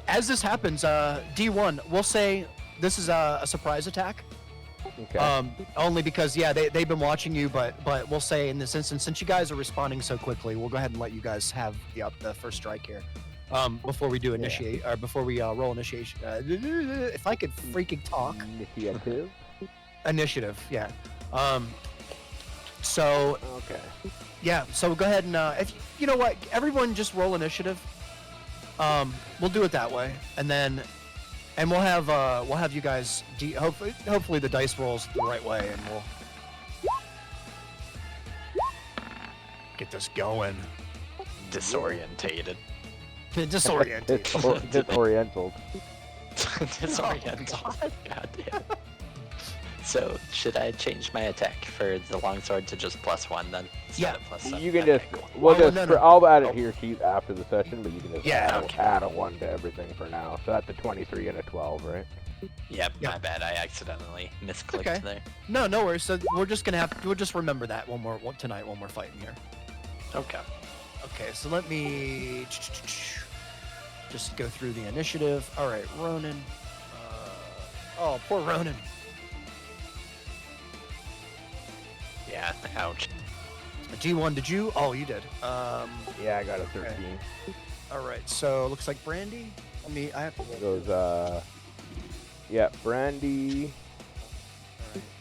as this happens, D1, we'll say this is a surprise attack. Okay. Only because they've been watching you, but we'll say in this instance, since you guys are responding so quickly, we'll go ahead and let you guys have the first strike here. Before we do initiate, or before we roll initiation. If I could freaking talk. Initiative, yeah. So Okay. yeah, so go ahead and if you know what, everyone just roll initiative. We'll do it that way, and we'll have you guys hopefully the dice rolls the right way, and we'll get this going. Disorientated. Disoriented. Disoriental. Disoriented. God damn. So, should I change my attack for the longsword to just +1 then? Yeah. +7? You can Okay, just, cool. we'll Oh, just, no. I'll add it to your sheet after the session, but you can just Yeah, add a 1 to everything for now. So that's a 23 and a 12, right? Yep, Yeah. my bad. I accidentally misclicked Okay. there. No worries. So we'll just remember that tonight when we're fighting here. Okay. Okay, so let me just go through the initiative. All right, Ronan. Oh, poor Ronan. Yeah, ouch. D1, did you? Oh, you did. Yeah, I got a 13. All right, so looks like Brandy. I have to It roll. goes, yeah, Brandy,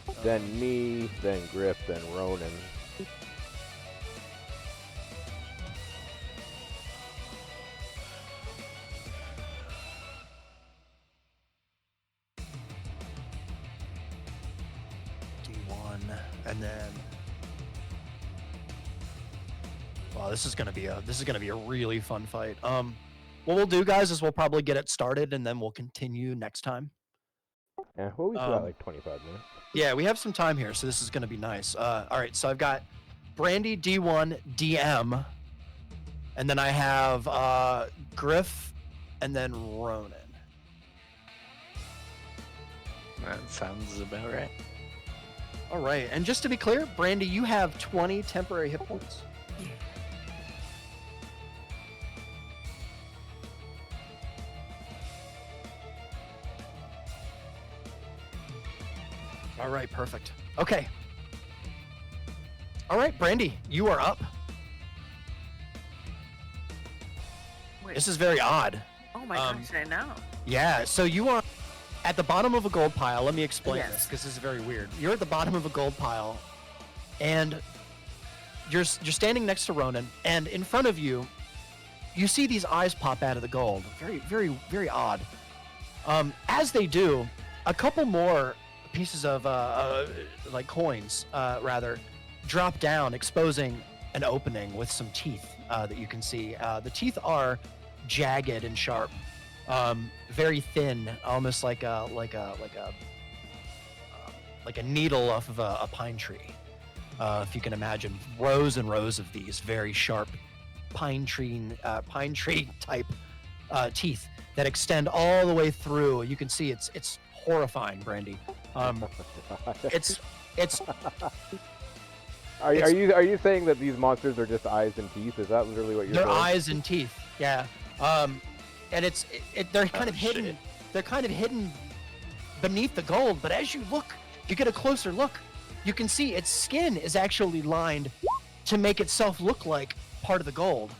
All right, then me, then Griff, then Ronan. D1, and then. Wow, this is gonna be a really fun fight. What we'll do, guys, is we'll probably get it started, and then we'll continue next time. Yeah, well, we still got Um, like 25 minutes. Yeah, we have some time here, so this is gonna be nice. All right, so I've got Brandy, D1, DM, and then I have Griff, and then Ronan. That sounds about right. All right, and just to be clear, Brandy, you have 20 temporary hit points. All right, perfect. Okay. All right, Brandy, you are up. Wait. This is very odd. Oh my um, gosh, I know. Yeah, so you are at the bottom of a gold pile. Let me explain this Yes. because this is very weird. You're at the bottom of a gold pile, and you're standing next to Ronan, and in front of you, you see these eyes pop out of the gold. Very, very, very odd. As they do, a couple more pieces of like coins, rather, drop down, exposing an opening with some teeth that you can see. The teeth are jagged and sharp, very thin, almost like a needle off of a pine tree. If you can imagine, rows and rows of these very sharp pine tree type teeth that extend all the way through. You can see it's horrifying, Brandy. It's Are you saying that these monsters are just eyes and teeth? Is that literally what you're their saying? eyes and teeth. Yeah. And they're kind of hidden. shit. They're kind of hidden beneath the gold. But as you look, you get a closer look. You can see its skin is actually lined to make itself look like part of the gold.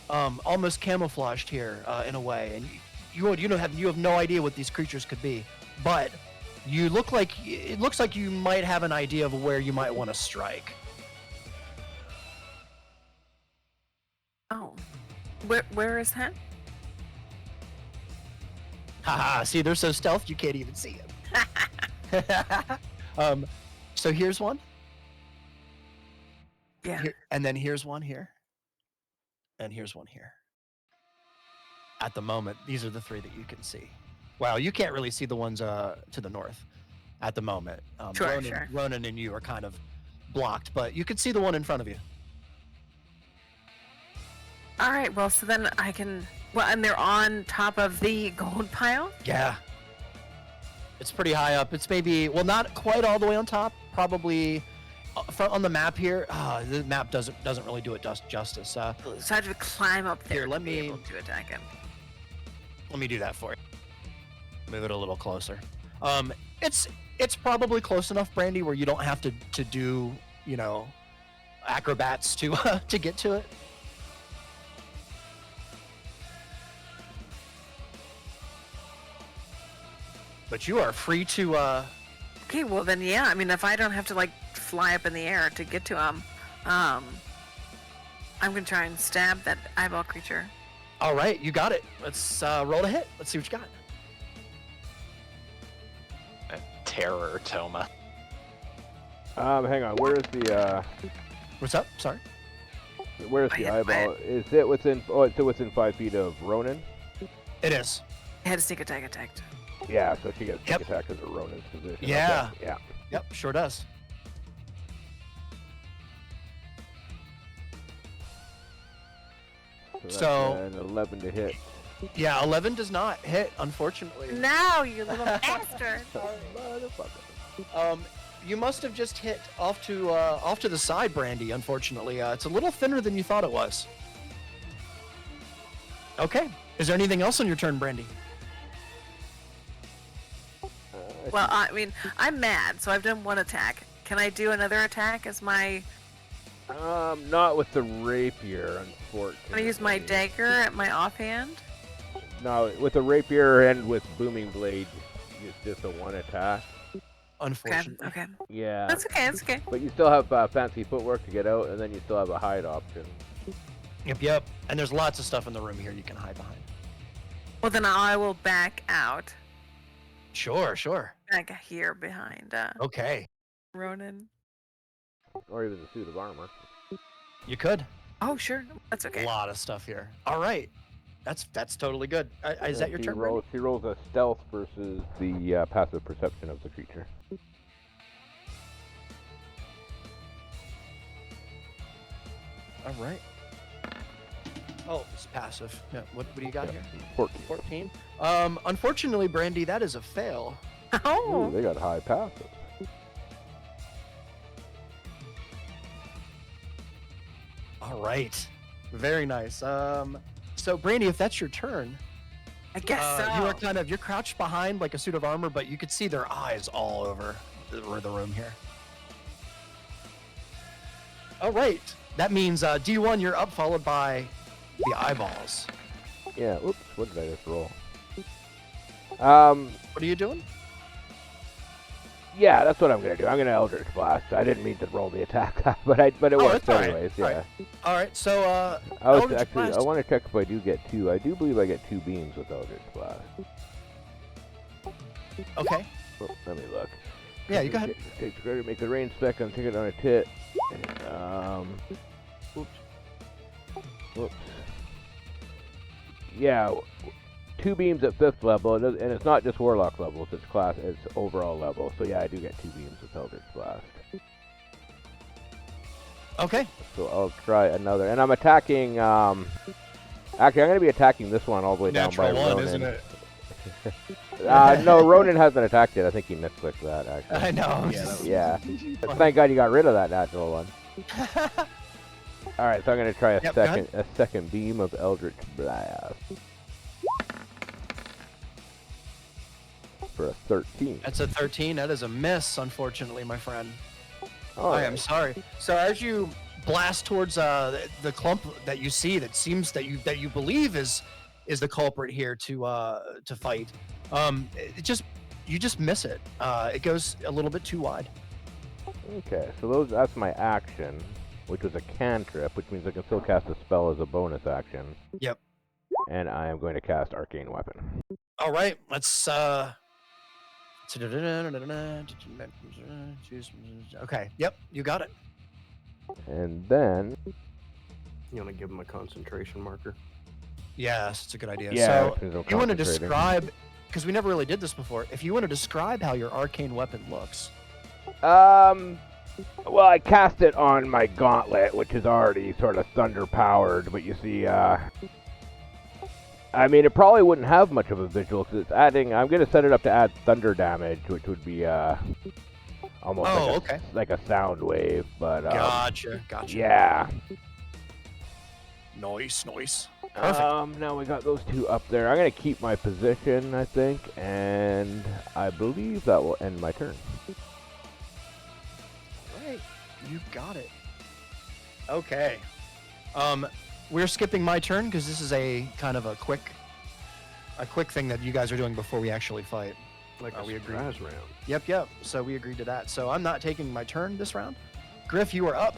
Almost camouflaged here in a way. And you have no idea what these creatures could be, but it looks like you might have an idea of where you might want to strike. Oh, where is that? Haha, see, they're so stealth you can't even see them. So here's one. Yeah. And then here's one here. And here's one here. At the moment, these are the three that you can see. Wow, you can't really see the ones to the north at the moment. Sure. Ronan and you are kind of blocked, but you can see the one in front of you. All right. Well, so then I can. Well, and they're on top of the gold pile. Yeah. It's pretty high up. It's maybe, well, not quite all the way on top. Probably on the map here. The map doesn't really do it justice. So I have to climb up there Here, let to be me- able to attack him. Let me do that for you. Move it a little closer. It's probably close enough, Brandy, where you don't have to do, acrobats to to get to it. But you are free to Okay. Well, then yeah. I mean, if I don't have to like fly up in the air to get to him, I'm gonna try and stab that eyeball creature. all right, you got it. Let's roll a hit. Let's see what you got. Terror Toma. Hang on. Where's the What's up? Sorry. where's I the hit eyeball? Is it within? Oh, it's within 5 feet of Ronan. It is. I had a sneak attack attacked. Yeah, so she gets Yep. sneak attack because of Ronan's position. Yeah. Okay. Yeah. Yep, sure does. that's So- an 11 to hit. Yeah, 11 does not hit, unfortunately. No, you little bastard. Motherfucker. You must have just hit off to the side, Brandy. Unfortunately, it's a little thinner than you thought it was. Okay. Is there anything else on your turn, Brandy? Well, I mean, I'm mad, so I've done one attack. Can I do another attack as my? Not with the rapier, unfortunately. Can I use my dagger at my offhand? No, with the rapier and with booming blade, it's just a one attack. Okay. Unfortunately. Okay. Yeah. That's okay. That's okay. But you still have fancy footwork to get out, and then you still have a hide option. Yep. And there's lots of stuff in the room here you can hide behind. Well, then I will back out. Sure. Back here behind Okay. Ronan. Or even a suit of armor. You could. Oh, sure. That's okay. A lot of stuff here. All right. That's totally good. Is that your turn, Brandy? He rolls a stealth versus the passive perception of the creature. All right. Oh, it's passive. Yeah. What do you got here? 14. 14. Unfortunately, Brandy, that is a fail. Ooh, Oh. they got high passive. All right. Very nice. So Brandy, if that's your turn, I guess so. you're crouched behind like a suit of armor, but you could see their eyes all over the room here. All right. That means D1, you're up, followed by the eyeballs. Yeah, oops, what did I just roll? What are you doing? Yeah, that's what I'm gonna do. I'm gonna Eldritch Blast. I didn't mean to roll the attack, but it Oh, works it's all right. anyways. All Yeah. right. All right. So I was Eldritch actually. I Blast. want to check if I do get 2. I do believe I get 2 beams with Eldritch Blast. Okay. Oh, let me look. Yeah, you go ahead. Take the credit, make the range spec on ticket on a tit. Whoops. Yeah, 2 beams at 5th level, and it's not just Warlock levels, it's overall level. So yeah, I do get 2 beams with Eldritch Blast. Okay. So I'll try another, and I'm attacking Actually, I'm going to be attacking this one all the way down by Natural one, Ronan. isn't it? No, Ronan hasn't attacked it. I think he misclicked that, actually. I know. Yeah. Thank God you got rid of that natural one. Alright, so I'm going to try Yep, go ahead. a second beam of Eldritch Blast. For a 13. That's a 13. That is a miss, unfortunately, my friend. Oh, I am sorry. So as you blast towards the clump that you see, that seems that you believe is the culprit here to fight, you just miss it. It goes a little bit too wide. Okay, so that's my action, which was a cantrip, which means I can still cast a spell as a bonus action. Yep. And I am going to cast Arcane Weapon. All right, let's. Okay. Yep, you got it. And then... You want to give him a concentration marker? Yes, it's a good idea. Yeah, So no you want to concentrating. describe, because we never really did this before. If you want to describe how your arcane weapon looks. Well, I cast it on my gauntlet, which is already sort of thunder-powered, but you see, I mean, it probably wouldn't have much of a visual, because it's adding... I'm going to set it up to add thunder damage, which would be, almost like a sound wave, but... Gotcha. Yeah. Nice. Perfect. Now we got those two up there. I'm going to keep my position, I think, and I believe that will end my turn. Right. You got it. Okay. We're skipping my turn because this is a kind of a quick thing that you guys are doing before we actually fight. Like we a agreed. surprise round. Yep. So we agreed to that. So I'm not taking my turn this round. Griff, you are up.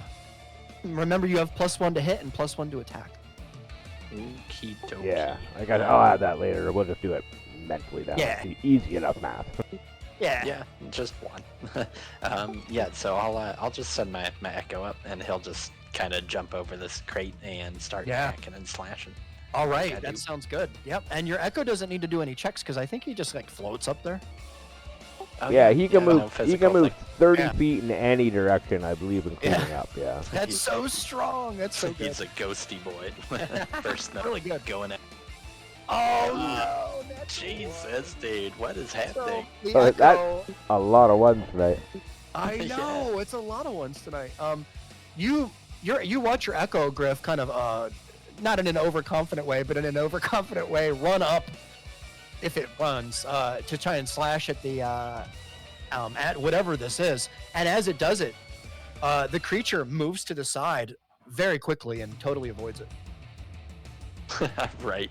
Remember, you have +1 to hit and +1 to attack. Okie dokie. Yeah, I'll add that later. We'll just do it mentally now. Yeah. It's easy enough math. Yeah, just one. Yeah, so I'll just send my Echo up, and he'll just kind of jump over this crate and start hacking and slashing. All right, I that do. sounds good. Yep, and your Echo doesn't need to do any checks because I think he just like floats up there. Oh, Yeah, he can no move. He physical can move thing. 30 Yeah. feet in any direction, I believe, including up. Yeah. That's so strong. That's so good. He's a ghosty boy. First note Really good. going at. Oh no, that's Jesus, dude, what is happening? the So that- Echo. A lot of ones tonight. I Yeah. know it's a lot of ones tonight. You watch your Echo, Griff, kind of not in an overconfident way, but in an overconfident way, run up if it runs to try and slash at the at whatever this is. And as it does it, the creature moves to the side very quickly and totally avoids it. Right.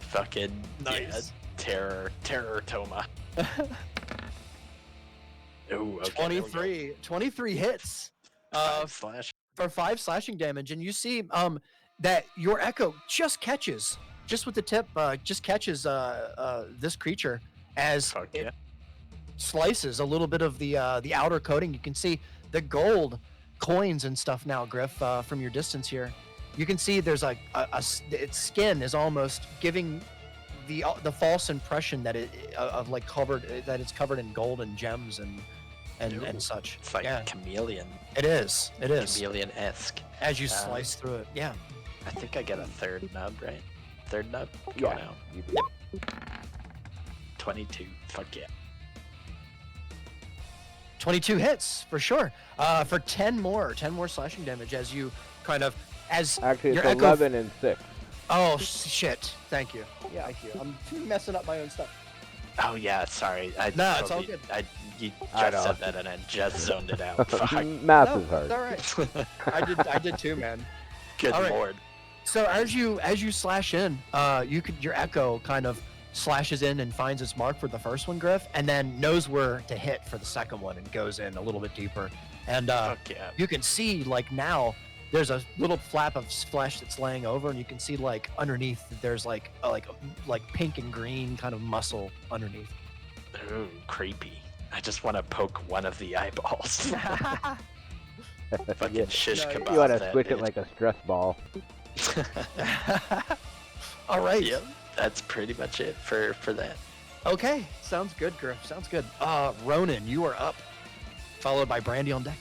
Fucking Nice. yeah, terror Toma. Ooh, okay. there we go. 23 hits. 5 For 5 slashing damage, and you see that your Echo just with the tip, catches this creature as Fuck it yeah. slices a little bit of the outer coating. You can see the gold coins and stuff now, Griff, from your distance here. You can see there's like its skin is almost giving the false impression that it's covered in gold and gems and Ooh, such. It's like yeah, chameleon. it is. Chameleon-esque. As you slice through it, yeah. I think I get a third nub, right? Third nub Yeah. going out. You do. 22. Fuck yeah. 22 hits for sure. For 10 more slashing damage as you kind of Actually, it's your Echo 11 and 6. Oh shit! Thank you. Yeah. Thank you. I'm messing up my own stuff. Oh yeah, sorry. No, it's all good. You I just know. said that and I just zoned it out. Fuck. Math No, is hard. it's all right. I did too, man. Good All right. lord. So as you slash in, your Echo kind of slashes in and finds its mark for the first one, Griff, and then knows where to hit for the second one and goes in a little bit deeper. And Fuck yeah. you can see like now there's a little flap of flesh that's laying over, and you can see like underneath there's like pink and green kind of muscle underneath. Ooh, creepy. I just want to poke one of the eyeballs. Fucking Yeah. shish No, kebab. You want to that switch it bitch. like a stress ball. All right. Yep, that's pretty much it for that. Okay. Sounds good, Griff. Sounds good. Ronan, you are up, followed by Brandy on deck.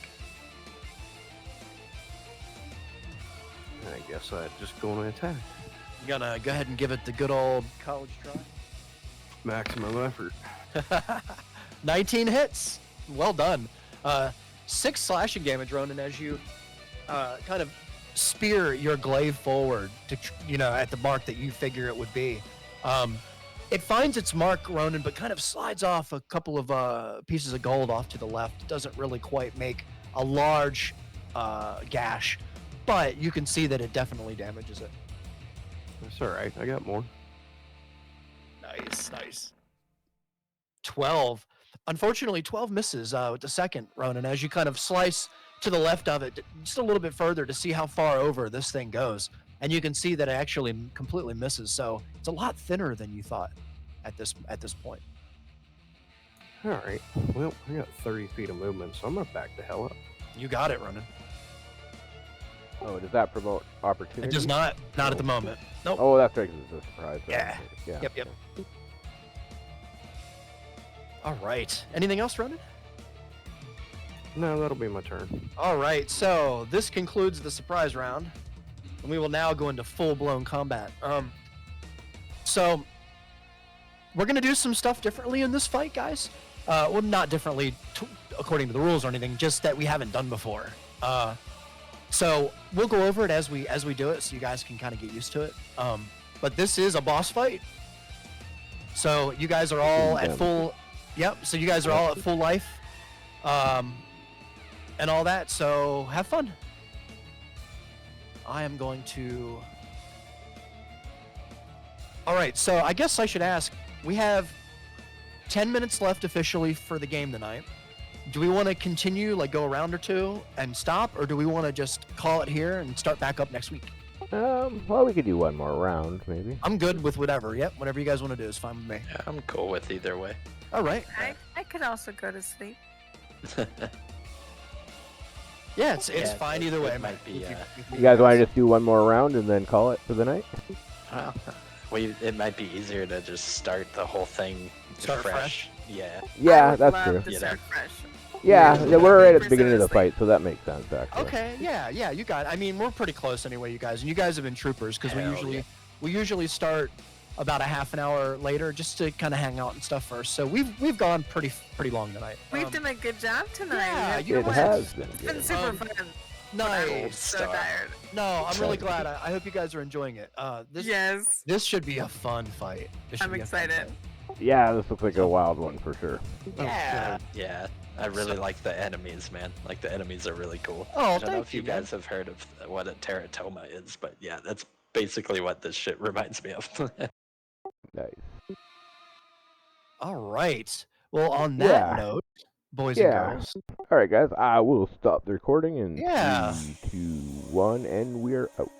I guess I'd just go and attack. Gonna go ahead and give it the good old college Maximum effort. try. 19 hits. Well done. 6 slashing damage, Ronan, as you kind of spear your glaive forward to, at the mark that you figure it would be. It finds its mark, Ronan, but kind of slides off a couple of pieces of gold off to the left. It doesn't really quite make a large gash, but you can see that it definitely damages it. That's all right. I got more. Nice. 12. Unfortunately, 12 misses with the second, Ronan, as you kind of slice to the left of it just a little bit further to see how far over this thing goes. And you can see that it actually completely misses. So it's a lot thinner than you thought at this point. All right. Well, I got 30 feet of movement, so I'm gonna back the hell up. You got it, Ronan. Oh, does that promote opportunity? It does not at the moment. Nope. Oh, that's right, 'cause it's a surprise. Yeah. Yep. All right. Anything else, Ronan? No, that'll be my turn. All right. So this concludes the surprise round, and we will now go into full-blown combat. So we're gonna do some stuff differently in this fight, guys. Well, not differently according to the rules or anything, just that we haven't done before. So we'll go over it as we do it, so you guys can kind of get used to it. But this is a boss fight, so you guys are all at full. Yep. So you guys are all at full life, and all that. So have fun. I am going to. All right. So I guess I should ask. We have 10 minutes left officially for the game tonight. Do we want to continue, like go a round or two and stop, or do we want to just call it here and start back up next week? Well, we could do one more round, maybe. I'm good with whatever. Yep, whatever you guys want to do is fine with me. Yeah, I'm cool with either way. All right. I could also go to sleep. Yeah, it's Yeah, fine it- either way. it might be, You guys want to just do one more round and then call it for the night? It might be easier to just start the whole thing Start fresh? Yeah. I Yeah, would that's love true. To You start know. fresh. Yeah, Yeah, we're right at the 100% beginning of the asleep. fight, so that makes sense, actually. Okay, yeah, you got it. I mean, we're pretty close anyway, you guys, and you guys have been troopers because Hell we usually start about a half an hour later just to kind of hang out and stuff first. So we've gone pretty long tonight. We've done a good job tonight. yeah, We've you know It what? has been It's been good. super Um, fun. nice. So Star. tired. No, I'm really glad. I hope you guys are enjoying it. Yes, This should be a fun fight. This should I'm be a fun excited. fight. Yeah, this looks like a wild one for sure. Yeah. Yeah. I really like the enemies, man. Like, the enemies are really cool. Oh, I don't know thank if you you, man. guys have heard of what a teratoma is, but yeah, that's basically what this shit reminds me of. Nice. All right. Well, on that Yeah. note, boys Yeah. and girls, All right, guys, I will stop the recording in Yeah. 3, 2, 1, and we're out.